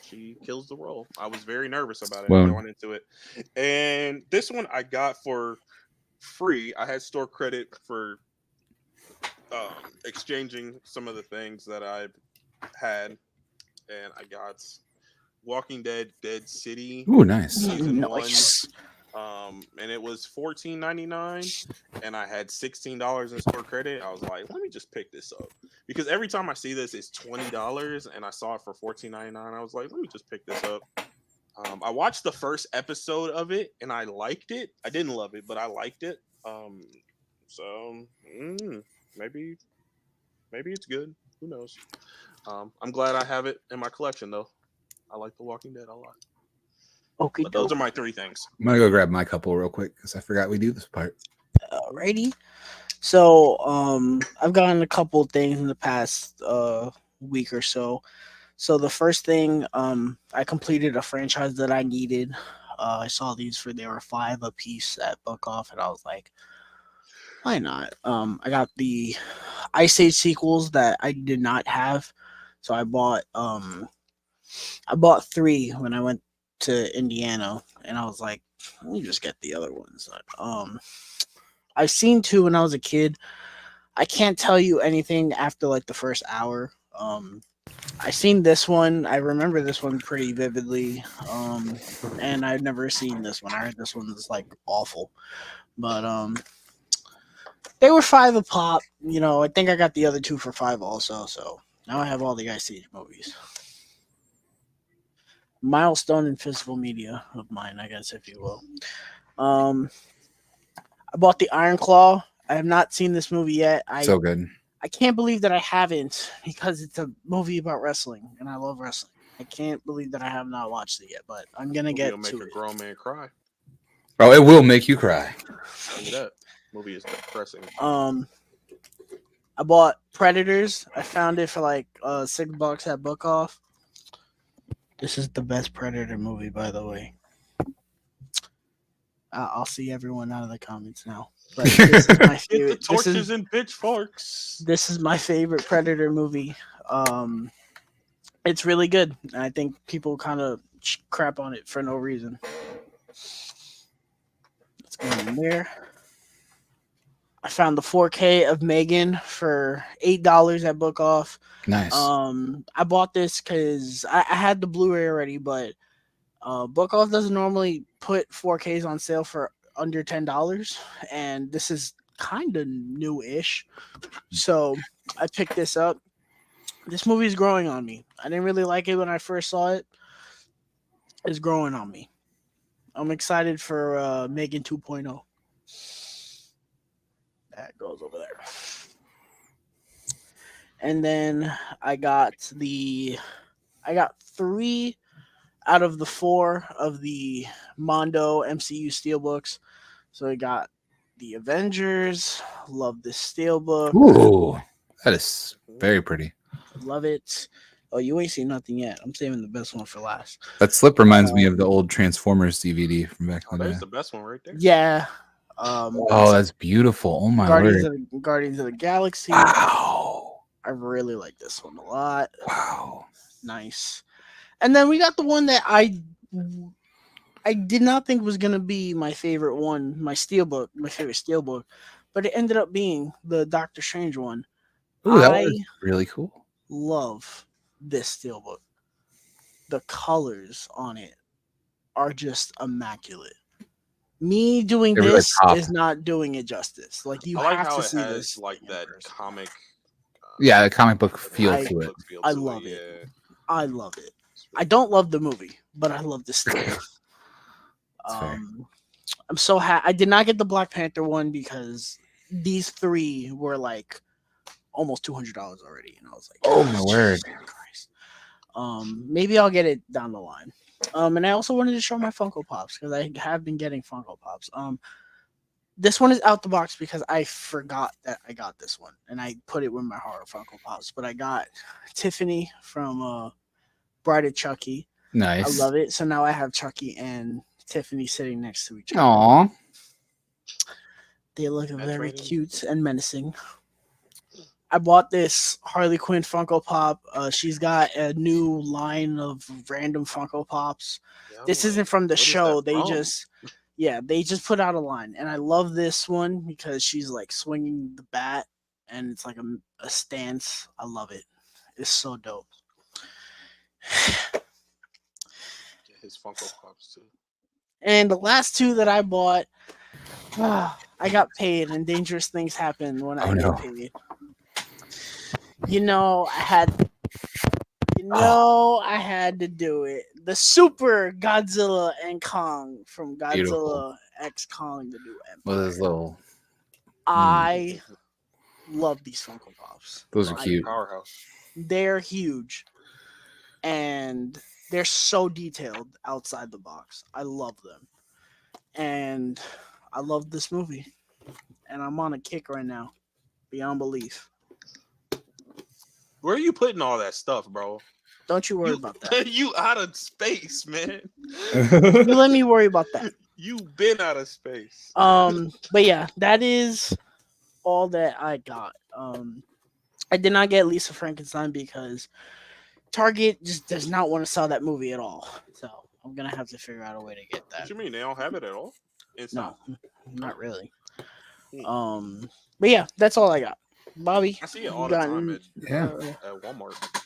Speaker 3: she kills the role. I was very nervous about it
Speaker 2: Well,
Speaker 3: going into it, and this one I got for free. I had store credit for exchanging some of the things that I had, and I got Walking Dead Dead City
Speaker 2: ooh, nice.
Speaker 3: season one.
Speaker 1: Nice.
Speaker 3: And it was 14.99, and I had $16 in store credit. I was like, let me just pick this up because every time I see this, it's $20, and I saw it for 14.99. I was like, let me just pick this up. I watched the first episode of it, and I liked it. I didn't love it, but I liked it. So maybe maybe it's good. Who knows? I'm glad I have it in my collection, though. I like The Walking Dead a lot.
Speaker 1: Okay,
Speaker 3: But those are my three things.
Speaker 2: I'm gonna go grab my couple real quick because I forgot we do this part.
Speaker 1: alrighty. So, I've gotten a couple things in the past week or so. So the first thing, I completed a franchise that I needed. I saw these for they were five a piece at Book Off, and I was like, why not? I got the Ice Age sequels that I did not have, so I bought three when I went to Indiana, and I was like, let me just get the other ones. I've seen two when I was a kid. I can't tell you anything after like the first hour. I seen this one. I remember this one pretty vividly. And I've never seen this one. I heard this one was like awful, but they were five a pop. You know, I think I got the other two for five also. So now I have all the Ice Age movies. Milestone in physical media of mine, I guess, if you will. Um, I bought the Iron Claw. I have not seen this movie yet.
Speaker 2: So good.
Speaker 1: I can't believe that I haven't because it's a movie about wrestling and I love wrestling. I can't believe that I have not watched it yet, but I'm gonna
Speaker 3: Movie
Speaker 1: get
Speaker 3: will make
Speaker 1: to
Speaker 3: a
Speaker 1: it.
Speaker 3: grown man cry.
Speaker 2: Oh, it will make you cry.
Speaker 3: Tell you that. Movie is depressing.
Speaker 1: Um, I bought Predators. I found it for like $6 at Book Off. This is the best Predator movie, by the way. I'll see everyone out of the comments now. But this is my
Speaker 3: Get the
Speaker 1: favorite.
Speaker 3: torches and pitchforks.
Speaker 1: This is my favorite Predator movie. It's really good. I think people kind of crap on it for no reason. Let's go in there. I found the 4K of Megan for $8 at Book Off.
Speaker 2: Nice.
Speaker 1: I bought this because I had the Blu-ray already, but Book Off doesn't normally put 4Ks on sale for under $10, and this is kind of new-ish. So I picked this up. This movie is growing on me. I didn't really like it when I first saw it. It's growing on me. I'm excited for Megan 2.0. That goes over there. And then I got three out of the four of the Mondo MCU steelbooks. So I got the Avengers. Love this steelbook.
Speaker 2: Ooh, that is very pretty.
Speaker 1: Love it. Oh, you ain't seen nothing yet. I'm saving the best one for last.
Speaker 2: That slip reminds me of the old Transformers DVD from back in the
Speaker 3: There's
Speaker 2: day.
Speaker 3: the best one right there.
Speaker 1: Yeah.
Speaker 2: Oh, that's beautiful. Oh my
Speaker 1: Guardians
Speaker 2: word.
Speaker 1: Guardians of the Galaxy.
Speaker 2: Wow.
Speaker 1: I really like this one a lot.
Speaker 2: Wow.
Speaker 1: Nice. And then we got the one that I did not think was gonna be my favorite one, my favorite steelbook, but it ended up being the Doctor Strange one.
Speaker 2: Ooh, that
Speaker 1: I
Speaker 2: was really cool.
Speaker 1: love this steelbook. The colors on it are just immaculate. Me doing
Speaker 2: They're really
Speaker 1: this
Speaker 2: top.
Speaker 1: is not doing it justice. Like you
Speaker 3: I like
Speaker 1: have
Speaker 3: how
Speaker 1: to
Speaker 3: it
Speaker 1: see
Speaker 3: has
Speaker 1: this
Speaker 3: like
Speaker 1: in
Speaker 3: that
Speaker 1: person.
Speaker 3: comic.
Speaker 2: Yeah, the comic book feel
Speaker 1: I-
Speaker 2: to it.
Speaker 3: Feel
Speaker 1: I
Speaker 3: to
Speaker 1: love it.
Speaker 3: Yeah.
Speaker 1: I love it. I don't love the movie, but I love the steelbook.
Speaker 2: That's fair.
Speaker 1: I'm so happy. I did not get the Black Panther one because these three were like almost $200 already, and I was like,
Speaker 2: Oh my word.
Speaker 1: Jesus Christ. Maybe I'll get it down the line. And I also wanted to show my Funko Pops because I have been getting Funko Pops. This one is out the box because I forgot that I got this one, and I put it with my horror Funko Pops. But I got Tiffany from Bride of Chucky. I
Speaker 2: Nice.
Speaker 1: love it. So now I have Chucky and Tiffany sitting next to each other.
Speaker 2: Aw.
Speaker 1: They look
Speaker 3: Match
Speaker 1: very
Speaker 3: made in
Speaker 1: cute and menacing. I bought this Harley Quinn Funko Pop. She's got a new line of random Funko Pops.
Speaker 3: Yeah, I'm
Speaker 1: This
Speaker 3: like,
Speaker 1: isn't from the
Speaker 3: what is that
Speaker 1: show.
Speaker 3: from?
Speaker 1: They just put out a line, and I love this one because she's like swinging the bat, and it's like a stance. I love it. It's so dope.
Speaker 3: Get his Funko Pops too.
Speaker 1: And the last two that I bought, I got paid, and dangerous things happen when I
Speaker 2: Oh
Speaker 1: get
Speaker 2: no.
Speaker 1: paid. You know, I had
Speaker 2: Oh,
Speaker 1: I had to do it. The Super Godzilla and Kong from
Speaker 2: beautiful.
Speaker 1: Godzilla X Kong: The New
Speaker 2: With his
Speaker 1: Empire.
Speaker 2: little. Mm,
Speaker 1: I love these Funko Pops.
Speaker 2: those are
Speaker 3: He's a
Speaker 2: cute.
Speaker 3: powerhouse.
Speaker 1: They're huge and they're so detailed outside the box. I love them. And I love this movie. And I'm on a kick right now. Beyond belief.
Speaker 3: Where are you putting all that stuff, bro?
Speaker 1: Don't you worry
Speaker 3: You
Speaker 1: about that.
Speaker 3: you out of space, man.
Speaker 1: You let me worry about that.
Speaker 3: You been out of space.
Speaker 1: But yeah, that is all that I got. I did not get Lisa Frankenstein because Target just does not want to sell that movie at all. So I'm gonna have to figure out a way to get
Speaker 3: What
Speaker 1: that.
Speaker 3: you mean they don't have it at all in
Speaker 1: No,
Speaker 3: stock?
Speaker 1: not really.
Speaker 3: Hmm.
Speaker 1: But yeah, that's all I got. Bobby,
Speaker 3: I see it
Speaker 1: you
Speaker 3: all the time
Speaker 1: gotten
Speaker 2: Yeah.
Speaker 3: at Walmart.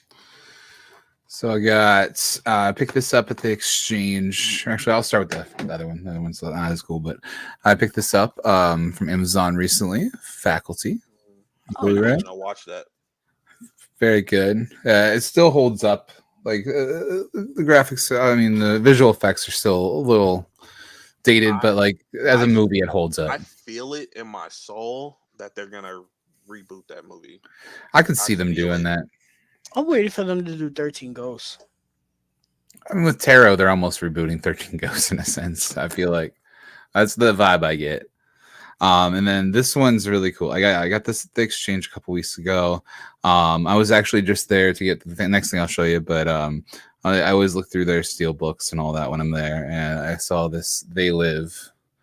Speaker 2: So I got picked this up at the exchange. Actually, I'll start with the other one. The other one's not as cool, but I picked this up from Amazon recently. Faculty
Speaker 3: I
Speaker 1: Oh,
Speaker 3: need
Speaker 2: Blu-ray,
Speaker 1: nice.
Speaker 3: to watch that.
Speaker 2: very good. It still holds up. Like the graphics, I mean, the visual effects are still a little dated,
Speaker 3: I
Speaker 2: but like as a
Speaker 3: I
Speaker 2: movie, it holds up.
Speaker 3: I feel it in my soul that they're gonna reboot that movie.
Speaker 2: I could
Speaker 3: I
Speaker 2: see them
Speaker 3: feel
Speaker 2: doing
Speaker 3: it.
Speaker 2: that.
Speaker 1: I'm waiting for them to do 13 Ghosts.
Speaker 2: I mean, with Tarot, they're almost rebooting 13 Ghosts in a sense. I feel like that's the vibe I get. And then this one's really cool. I got this at the exchange a couple weeks ago. I was actually just there to get the next thing I'll show you, but I always look through their steel books and all that when I'm there, and I saw this They Live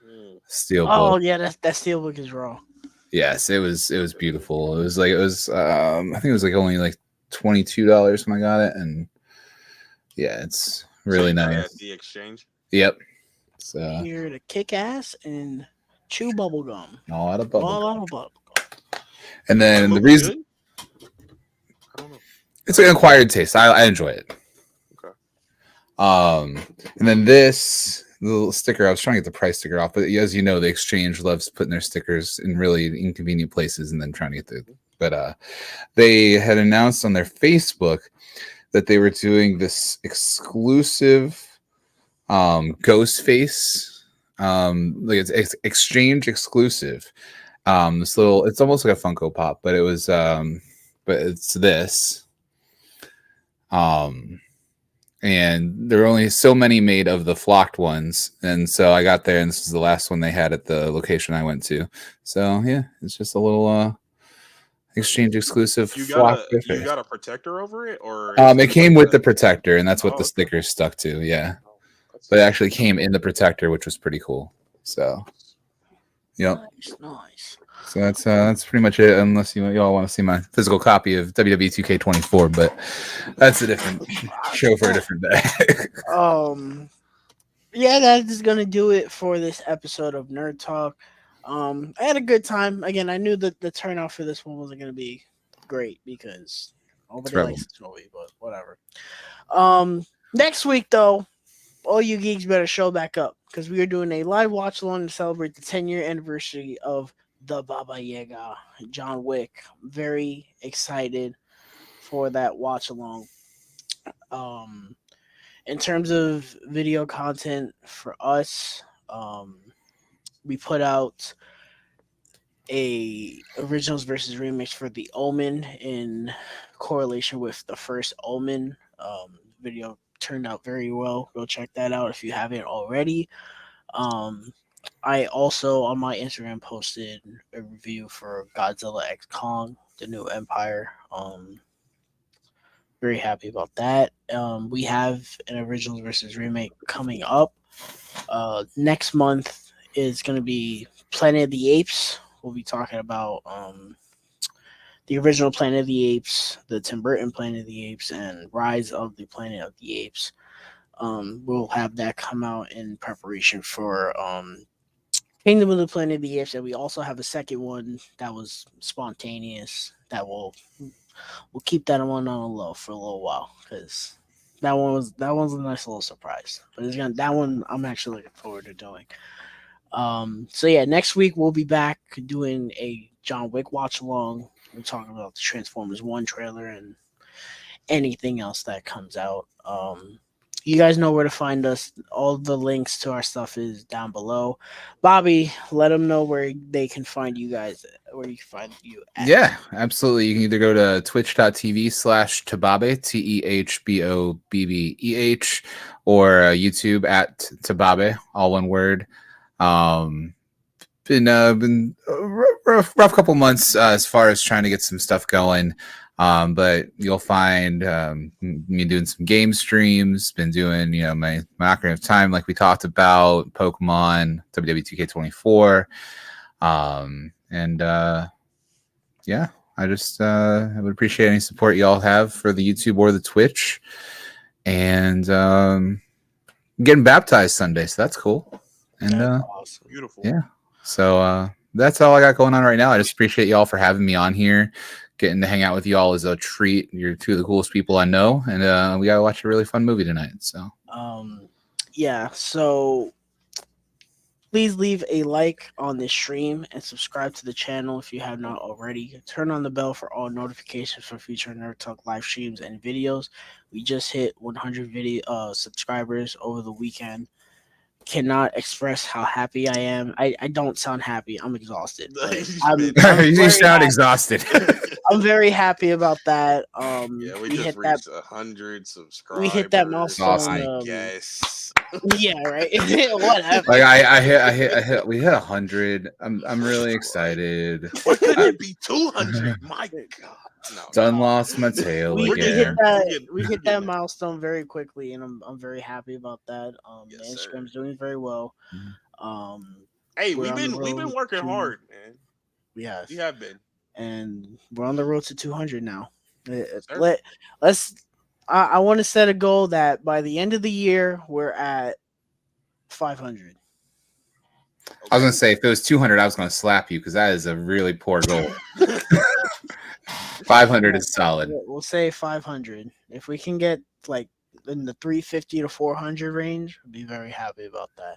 Speaker 3: Mm.
Speaker 2: steel book.
Speaker 1: Oh yeah, that steelbook is raw.
Speaker 2: Yes, it was beautiful. It was I think it was like only like $22 when I got it, and yeah, it's
Speaker 3: So
Speaker 2: really
Speaker 3: you got it at
Speaker 2: nice.
Speaker 3: the exchange.
Speaker 2: Yep. So
Speaker 1: Here to kick ass and chew bubble gum.
Speaker 2: all out of bubble
Speaker 1: All
Speaker 2: gum.
Speaker 1: out of bubble gum.
Speaker 2: And
Speaker 3: That
Speaker 2: then the
Speaker 3: movie
Speaker 2: reason
Speaker 3: good? I don't know.
Speaker 2: it's an acquired taste. I enjoy it.
Speaker 3: Okay.
Speaker 2: Um, and then this little sticker, I was trying to get the price sticker off, but as you know, the exchange loves putting their stickers in really inconvenient places and then trying to get the. But they had announced on their Facebook that they were doing this exclusive ghost face, like it's exchange exclusive. This little, it's almost like a Funko Pop, but but it's this. Um, and there were only so many made of the flocked ones, and so I got there, and this is the last one they had at the location I went to. So yeah, it's just a little exchange exclusive
Speaker 3: You got
Speaker 2: flocked.
Speaker 3: a protector over it, or it's
Speaker 2: It
Speaker 3: just
Speaker 2: came
Speaker 3: like
Speaker 2: with
Speaker 3: a.
Speaker 2: the protector, and that's what
Speaker 3: Oh,
Speaker 2: the
Speaker 3: okay.
Speaker 2: sticker stuck to. Yeah,
Speaker 3: Oh, that's
Speaker 2: but it
Speaker 3: nice.
Speaker 2: actually came in the protector, which was pretty cool. So yep.
Speaker 1: Nice, nice.
Speaker 2: So that's pretty much it. Unless y'all want to see my physical copy of WWE 2K24, but that's a different show for a different day.
Speaker 1: Um, yeah, that is gonna do it for this episode of Nerd Talk. I had a good time. Again, I knew that the turnout for this one wasn't gonna be great because
Speaker 2: It's
Speaker 1: nobody
Speaker 2: Rebel.
Speaker 1: likes this movie, but whatever. Next week though, all you geeks better show back up because we are doing a live watch along to celebrate the 10-year anniversary of the Baba Yaga, John Wick. Very excited for that watch along. Um, in terms of video content for us, we put out a originals versus remix for the Omen in correlation with the first Omen. Video turned out very well. Go check that out if you haven't already. Um, I also on my Instagram posted a review for Godzilla X Kong, the new Empire. Very happy about that. We have an originals versus remake coming up. Next month is going to be Planet of the Apes. We'll be talking about the original Planet of the Apes, the Tim Burton Planet of the Apes, and Rise of the Planet of the Apes. We'll have that come out in preparation for Kingdom of the Planet of the Apes, and we also have a second one that was spontaneous that we'll keep that one on a low for a little while because that one's a nice little surprise. But it's gonna that one I'm actually looking forward to doing. So yeah, next week we'll be back doing a John Wick watch along. We're talking about the Transformers One trailer and anything else that comes out. You guys know where to find us. All the links to our stuff is down below. Bobby, let them know where they can find you guys, where you can find you at.
Speaker 2: Yeah, absolutely. You can either go to twitch.tv/Tababe, TEHBOBBEH, or YouTube at Tababe, all one word. Been a rough couple months as far as trying to get some stuff going. But you'll find me doing some game streams, been doing, my Ocarina of Time, like we talked about, Pokemon, WW2K24. And yeah, I just I would appreciate any support y'all have for the YouTube or the Twitch. And getting baptized Sunday, so that's cool. And
Speaker 1: That's awesome.
Speaker 3: Beautiful.
Speaker 2: yeah. So that's all I got going on right now. I just appreciate y'all for having me on here. Getting to hang out with y'all is a treat. You're two of the coolest people I know, and we gotta watch a really fun movie tonight. So
Speaker 1: Yeah, so please leave a like on this stream and subscribe to the channel if you have not already. Turn on the bell for all notifications for future Nerd Talk live streams and videos. We just hit 100 video subscribers over the weekend. Cannot express how happy I am. I don't sound happy. I'm exhausted. But I'm
Speaker 2: you
Speaker 1: very
Speaker 2: sound
Speaker 1: happy.
Speaker 2: exhausted.
Speaker 1: I'm very happy about that.
Speaker 3: Yeah, we
Speaker 1: We
Speaker 3: just
Speaker 1: hit that.
Speaker 3: reached 100 subscribers.
Speaker 1: We hit that milestone.
Speaker 3: I guess.
Speaker 1: Yeah, right. Whatever.
Speaker 2: Like I hit. We hit 100. I'm really excited.
Speaker 3: Why couldn't it be 200? My God. No.
Speaker 2: Done lost my tail
Speaker 1: We
Speaker 3: getting
Speaker 1: hit
Speaker 2: again.
Speaker 3: there.
Speaker 1: that. We hit
Speaker 3: getting
Speaker 1: that milestone very quickly, and I'm very happy about that.
Speaker 3: Yes,
Speaker 1: The
Speaker 3: sir.
Speaker 1: Instagram's doing very well.
Speaker 2: Mhm.
Speaker 3: Hey,
Speaker 1: We're
Speaker 3: we've
Speaker 1: on the
Speaker 3: been
Speaker 1: road
Speaker 3: working
Speaker 1: to-
Speaker 3: hard, man.
Speaker 1: Yes,
Speaker 3: We have been.
Speaker 1: and we're on the road to 200 now.
Speaker 3: Sir.
Speaker 1: Let's. I want to set a goal that by the end of the year we're at 500.
Speaker 2: I was gonna say if it was 200, I was gonna slap you because that is a really poor goal. 500 is solid.
Speaker 1: We'll say 500. If we can get like in the 350 to 400 range, I'd be very happy about that.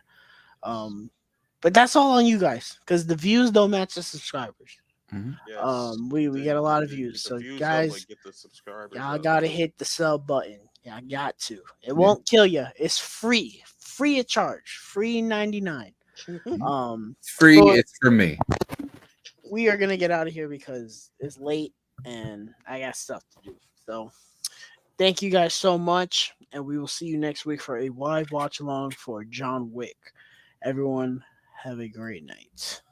Speaker 1: But that's all on you guys because the views don't match the subscribers.
Speaker 2: Mhm.
Speaker 3: Yes.
Speaker 1: We get a lot of views.
Speaker 3: The
Speaker 1: So
Speaker 3: views
Speaker 1: guys,
Speaker 3: help, get the subscribers.
Speaker 1: y'all
Speaker 3: up.
Speaker 1: gotta hit the sub button. Y'all got to. It won't kill you. It's free of charge, free 99.
Speaker 2: It's free.
Speaker 1: So
Speaker 2: It's for me.
Speaker 1: we are gonna get out of here because it's late and I got stuff to do. So thank you guys so much, and we will see you next week for a live watch along for John Wick. Everyone, have a great night.